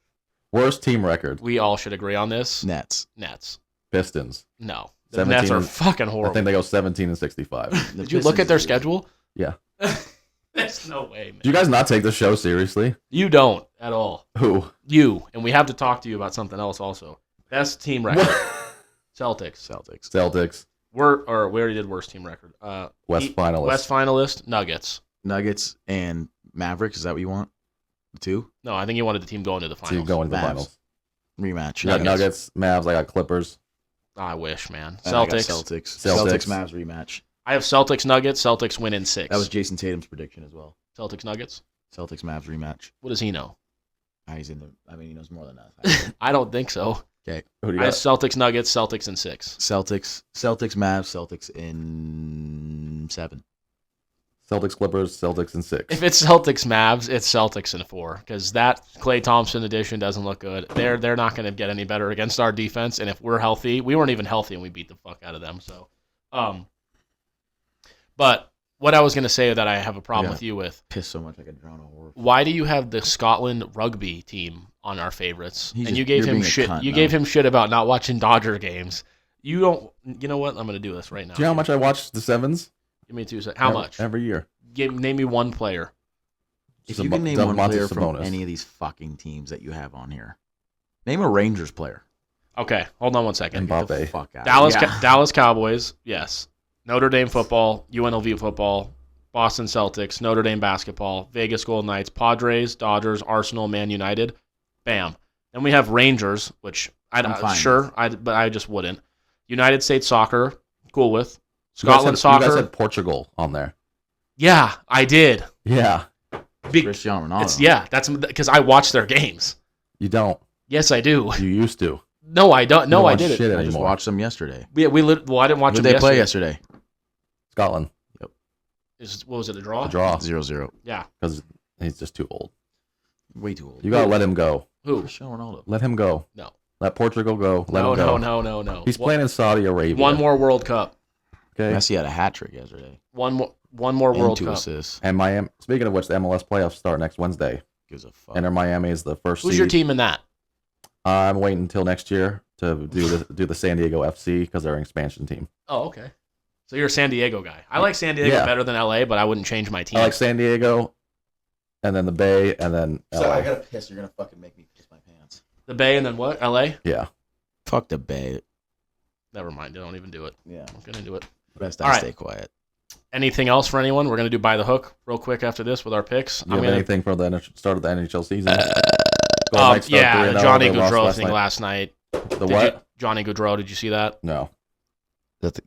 S3: Worst team record.
S2: We all should agree on this.
S1: Nets.
S2: Nets.
S3: Pistons.
S2: No. The
S3: 17
S2: Nets are
S3: and-
S2: fucking
S3: I
S2: horrible.
S3: think they go 17-65.
S1: The
S2: Did you look at their
S1: Pistons-
S2: schedule?
S3: Yeah.
S2: There's no way, man.
S3: Do you guys not take the show seriously?
S2: You don't at all.
S3: Who?
S2: You. And we have to talk to you about something else also. Best team record. Celtics.
S1: Celtics.
S3: Celtics.
S2: We already did worst team record.
S3: West finalist.
S2: West finalist, Nuggets.
S1: Nuggets and Mavericks. Is that what you want? The two?
S2: No, I think you wanted the team going to the
S3: So you
S2: finals.
S3: go into the
S1: Mavs.
S3: finals.
S1: Rematch.
S3: You got Nuggets, Mavs. I got Clippers.
S2: I wish, man.
S1: And I got
S2: Celtics.
S1: Celtics.
S3: Celtics.
S1: Mavs rematch.
S2: I have Celtics, Nuggets. Celtics win in 6.
S1: That was Jason Tatum's prediction as well.
S2: Celtics, Nuggets.
S1: Celtics Mavs rematch.
S2: What does he know?
S1: He's in the. I mean, he knows more than us.
S2: I don't think so.
S1: Okay.
S3: Who do you
S2: I have
S3: got?
S2: Celtics, Nuggets, Celtics in 6.
S1: Celtics, Mavs, Celtics in 7.
S3: Celtics, Clippers, Celtics in 6.
S2: If it's Celtics, Mavs, it's Celtics in 4 because that Klay Thompson edition doesn't look good. They're not going to get any better against our defense, and if we're healthy, we weren't even healthy and we beat the fuck out of them. So, but what I was going to say that I have a problem
S1: Yeah.
S2: with you with.
S1: Pissed so much I could drown a horror.
S2: Why do you have the Scotland rugby team on our favorites?
S1: He's
S2: And
S1: just-
S2: you gave
S1: you're
S2: him
S1: being a
S2: shit.
S1: cunt
S2: You
S1: now.
S2: gave him shit about not watching Dodger games. You don't. You know what? I'm going to do this right now.
S3: Do you know how much I watch the Sevens?
S2: Give me 2 seconds. How much?
S3: Every year.
S2: Name me one player.
S1: If you can name one
S3: Davante
S1: player from
S3: Sabonis.
S1: any of these fucking teams that you have on here, name a Rangers player.
S2: Okay, hold on one second.
S3: Mbappe.
S1: Get the fuck out.
S2: Dallas Cowboys, yes. Notre Dame football, UNLV football, Boston Celtics, Notre Dame basketball, Vegas Golden Knights, Padres, Dodgers, Arsenal, Man United. Bam. Then we have Rangers, which
S1: I'm fine
S2: sure, but I just wouldn't. United States soccer, cool with.
S3: You guys
S2: Scotland
S3: had-
S2: soccer.
S3: You guys had Portugal on there.
S2: Yeah, I did.
S3: Yeah.
S1: Cristiano Ronaldo.
S2: That's because I watch their games.
S3: You don't.
S2: Yes, I do.
S3: You used to.
S2: No, I don't. No,
S3: You
S2: I
S3: watch
S2: didn't.
S3: shit
S1: I just
S3: anymore.
S1: watched them yesterday.
S2: I didn't watch
S1: Who
S2: them
S1: did they play
S2: yesterday.
S1: yesterday?
S3: Scotland.
S2: What was it, a draw?
S3: A draw.
S1: 0-0.
S2: Yeah.
S3: Because he's just too old.
S1: Way too old.
S3: You got to let him go.
S2: Who?
S1: Cristiano Ronaldo.
S3: Let him go.
S2: No.
S3: Let Portugal go. Let
S2: No,
S3: him go.
S2: no.
S3: He's playing in Saudi Arabia.
S2: One more World Cup.
S3: Okay.
S1: Messi had a hat trick yesterday.
S2: One more
S1: And
S2: World
S1: 2
S2: Cup.
S1: assists.
S3: And Miami. Speaking of which, the MLS playoffs start next Wednesday.
S1: Gives a fuck.
S3: Enter Miami is the first
S2: Who's
S3: seed.
S2: your team in that?
S3: I'm waiting until next year to do the San Diego FC because they're an expansion team.
S2: Oh, okay. So you're a San Diego guy. I like San Diego
S3: Yeah.
S2: better than LA, but I wouldn't change my team.
S3: I like San Diego. and then the Bay, and then LA.
S1: So I gotta piss. You're gonna fucking make me piss my pants.
S2: The Bay and then what? LA?
S3: Yeah.
S1: Fuck the Bay.
S2: Never mind. Don't even do it.
S1: Yeah.
S2: I'm going to do it.
S1: Best
S2: All
S1: I
S2: right.
S1: stay quiet.
S2: Anything else for anyone? We're going to do By the Hook real quick after this with our picks.
S3: Do you have anything for the start of the NHL season?
S2: Yeah, the Johnny
S3: They lost
S2: Gaudreau thing last night.
S3: The what?
S2: Johnny Gaudreau, did you see that?
S3: No.
S1: That's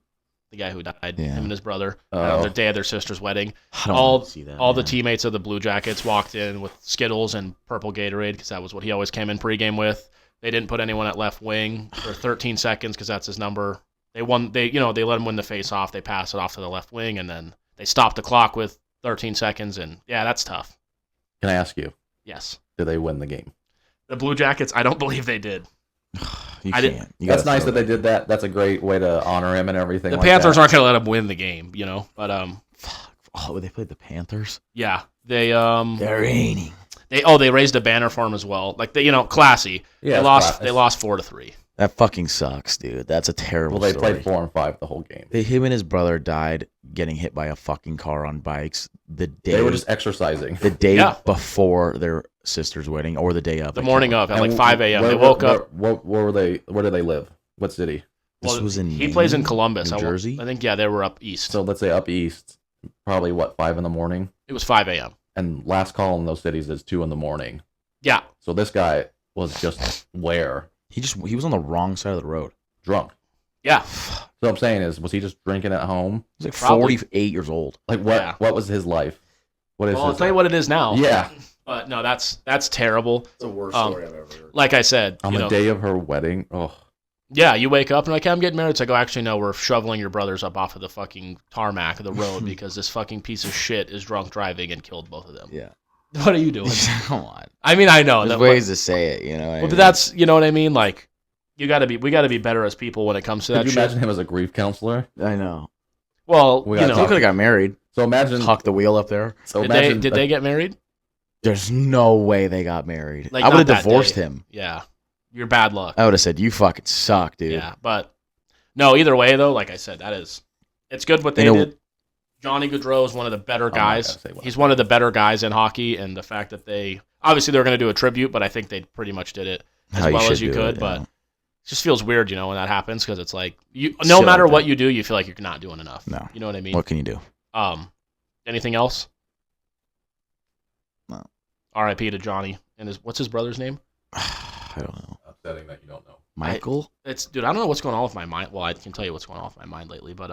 S2: The guy who died,
S1: Yeah.
S2: him and his brother,
S3: Oh.
S2: on the day of their sister's wedding.
S1: I don't
S2: All-
S1: want to see that.
S2: All the
S1: man.
S2: teammates of the Blue Jackets walked in with Skittles and purple Gatorade because that was what he always came in pregame with. They didn't put anyone at left wing for 13 seconds because that's his number. They won. They let him win the face-off. They pass it off to the left wing, and then they stopped the clock with 13 seconds. And yeah, that's tough.
S3: Can I ask you,
S2: Yes,
S3: did they win the game?
S2: the Blue Jackets. I don't believe they did.
S1: You
S2: I
S1: can't.
S2: didn't-
S1: You
S3: That's
S1: gotta
S3: nice
S1: throw
S3: that they did that. That's a great way to honor him and everything.
S2: The
S3: like
S2: Panthers
S3: that.
S2: aren't going to let him win the game, But
S1: Oh, they played the Panthers.
S2: yeah, they
S1: They're raining.
S2: they raised a banner for him as well. Like they classy.
S3: Yeah,
S2: they
S3: it's
S2: lost.
S3: class.
S2: They lost 4-3.
S1: That fucking sucks, dude. That's a terrible
S3: Well, they
S1: story.
S3: played 4 and 5 the whole game.
S1: Him and his brother died getting hit by a fucking car on bikes the day
S3: They were just exercising.
S1: the day
S2: Yeah.
S1: before their sister's wedding or the day of.
S2: The
S1: I
S2: morning
S1: can't
S2: of at like
S3: And
S2: 5 a.m. They
S3: where-
S2: woke up.
S3: Where were they? Where do they live? What city?
S1: This was in
S2: he plays in
S1: Maine?
S2: Columbus,
S1: New Jersey?
S2: I think they were up east.
S3: So let's say up east, probably 5 in the morning,
S2: It was 5 a.m.
S3: and last call in those cities is 2 in the morning.
S2: Yeah,
S3: So this guy was just where
S1: He was on the wrong side of the road.
S3: drunk.
S2: yeah.
S3: So what I'm saying is, was he just drinking at home?
S1: He's like
S2: Probably.
S1: 48 years old.
S3: Like what?
S2: Yeah.
S3: What was his life? What is
S2: Well, I'll
S3: his
S2: tell you
S3: life?
S2: what it is now.
S3: Yeah,
S2: But no, that's terrible.
S1: It's the worst
S2: story
S1: I've ever heard.
S2: Like I said,
S3: on the day of her wedding. Oh,
S2: yeah, you wake up and like, I'm getting married. It's like, oh, actually, no, we're shoveling your brothers up off of the fucking tarmac of the road because this fucking piece of shit is drunk driving and killed both of them.
S1: Yeah.
S2: What are you doing?
S1: Come on.
S2: I mean, I know
S1: There's
S2: that,
S1: ways to say it, you know. What I
S2: but
S1: mean?
S2: that's you know what I mean. Like, we got to be better as people when it comes to
S3: could
S2: that
S3: you
S2: shit.
S3: imagine him as a grief counselor?
S1: I know.
S2: Well,
S3: We
S2: you
S3: gotta
S1: He
S2: know,
S1: could have got married.
S3: So imagine.
S1: Tuck the wheel up there.
S3: So
S2: did
S3: imagine.
S2: they get married?
S1: There's no way they got married.
S2: Like,
S1: I would have
S2: not that
S1: divorced
S2: day.
S1: him.
S2: Yeah, you're bad luck.
S1: I would have said, "You fucking suck, dude."
S2: Yeah, but no, either way though, like I said, it's good what they
S1: You know-
S2: did. Johnny Gaudreau is one of the better
S3: not
S2: guys.
S3: gonna say what
S2: He's
S3: I
S2: one of the better guys in hockey, and the fact that they obviously they're going to do a tribute, but I think they pretty much did it as
S1: How
S2: well
S1: should
S2: as you
S1: do
S2: could.
S1: it,
S2: But
S1: yeah.
S2: it just feels weird, when that happens because it's like no
S1: Shit
S2: matter
S1: like
S2: what
S1: that.
S2: you do, you feel like you're not doing enough.
S1: No.
S2: You know what I mean?
S1: What can you do?
S2: Anything else?
S1: No.
S2: R.I.P. to Johnny and what's his brother's name?
S1: I don't know.
S3: Upsetting that you don't know.
S1: Michael.
S2: Dude, I don't know what's going on with my mind. Well, I can tell you what's going on with my mind lately, but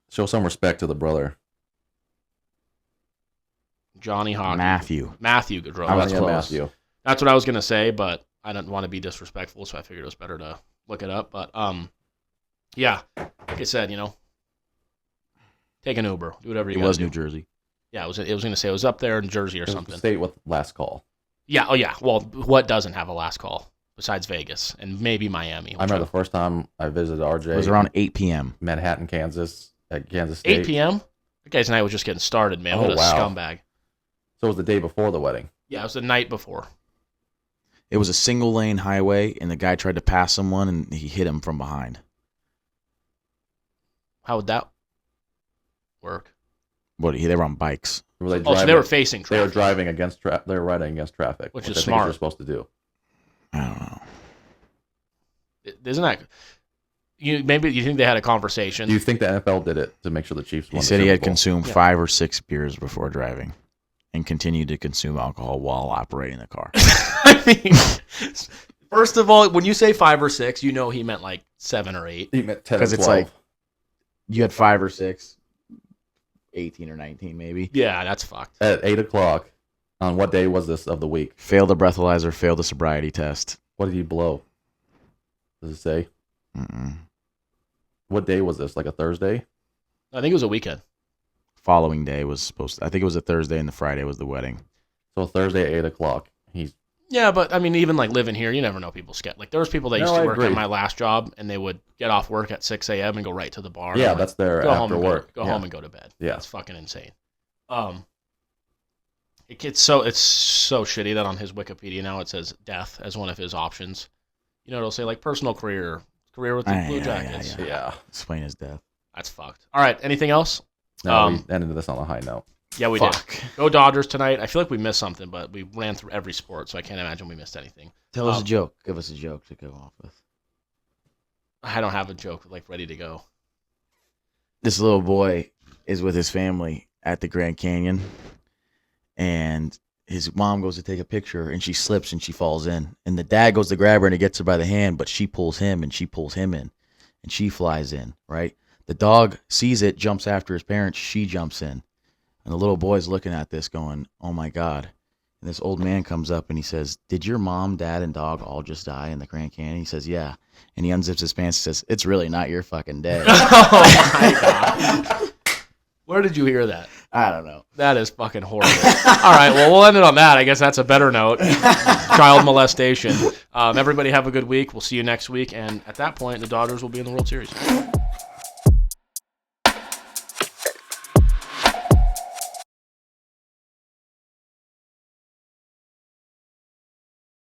S3: Show some respect to the brother.
S2: Johnny Hockey.
S1: Matthew.
S2: Gaudreau.
S1: I was
S2: That's
S3: Yeah,
S1: close.
S3: Matthew.
S2: That's what I was gonna say, but I didn't want to be disrespectful, so I figured it was better to look it up. But yeah, like I said, take an Uber, do whatever you
S1: It
S2: gotta
S1: was
S2: do.
S1: New Jersey.
S2: Yeah, it was gonna say it was up there in Jersey or
S3: It was
S2: something.
S3: the state with last call.
S2: Yeah, oh yeah. Well, what doesn't have a last call besides Vegas and maybe Miami?
S3: I remember the first time I visited RJ.
S1: It was around 8 p.m.
S3: Manhattan, Kansas, at Kansas State.
S2: 8 p.m. That guy's night was just getting started, man.
S3: Oh,
S2: What a
S3: wow.
S2: scumbag.
S3: So it was the day before the wedding.
S2: Yeah, it was the night before.
S1: It was a single lane highway, and the guy tried to pass someone, and he hit him from behind.
S2: How would that work?
S1: They were on bikes.
S3: Were they
S2: Oh,
S3: driving?
S2: so they were facing
S3: They were
S2: traffic.
S3: driving against traffic. They were riding against traffic,
S2: Which
S3: I
S2: is
S3: think
S2: smart.
S3: You're supposed to do.
S1: I don't know.
S2: Isn't that? Maybe you think they had a conversation?
S3: Do you think the NFL did it to make sure the Chiefs won?
S1: He
S3: the
S1: said he
S3: Super
S1: had
S3: Bowl?
S1: consumed
S2: Yeah.
S1: 5 or 6 beers before driving, and continued to consume alcohol while operating the car.
S2: I mean, first of all, when you say 5 or 6, he meant like 7 or 8.
S3: He meant 10
S1: 'Cause
S3: and
S1: it's
S3: 12.
S1: like- You had 5 or 6, 18 or 19 maybe.
S2: Yeah, that's fucked.
S3: At 8 o'clock, on what day was this of the week?
S1: Failed the breathalyzer, failed the sobriety test.
S3: What did he blow? Does it say?
S1: Mm-mm.
S3: What day was this? Like a Thursday?
S2: I think it was a weekend.
S1: Following day was supposed to, I think it was a Thursday, and the Friday was the wedding.
S3: So Thursday at 8 o'clock. He's
S2: Yeah, but I mean, even like living here, you never know people's schedule. Like there was people that used
S3: No,
S2: to
S3: I
S2: work
S3: agree.
S2: at my last job, and they would get off work at 6 a.m. and go right to the bar.
S3: yeah,
S2: and,
S3: that's their
S2: go home
S3: after
S2: and
S3: work.
S2: Go
S3: Yeah.
S2: home and go to bed.
S3: Yeah.
S2: It's fucking insane. It's so shitty that on his Wikipedia now it says death as one of his options. It'll say like personal career with the Blue Jackets.
S1: Yeah.
S3: Yeah.
S1: Explain his death.
S2: That's fucked. All right, anything else?
S3: No, we ended this on a high note.
S2: Yeah, we
S1: Fuck.
S2: did. Go Dodgers tonight. I feel like we missed something, but we ran through every sport, so I can't imagine we missed anything.
S1: Tell us a joke. Give us a joke to go off with.
S2: I don't have a joke ready to go.
S1: This little boy is with his family at the Grand Canyon, and his mom goes to take a picture, and she slips and she falls in. And the dad goes to grab her, and he gets her by the hand, but she pulls him, and she pulls him in, and she flies in, right? The dog sees it, jumps after his parents, she jumps in. And the little boy's looking at this going, oh, my God. And this old man comes up, and he says, did your mom, dad, and dog all just die in the Grand Canyon? He says, yeah. And he unzips his pants and says, it's really not your fucking day.
S2: Oh, my God. Where did you hear that?
S1: I don't know.
S2: That is fucking horrible. All right, well, we'll end it on that. I guess that's a better note. Child molestation. Everybody have a good week. We'll see you next week. And at that point, the Dodgers will be in the World Series.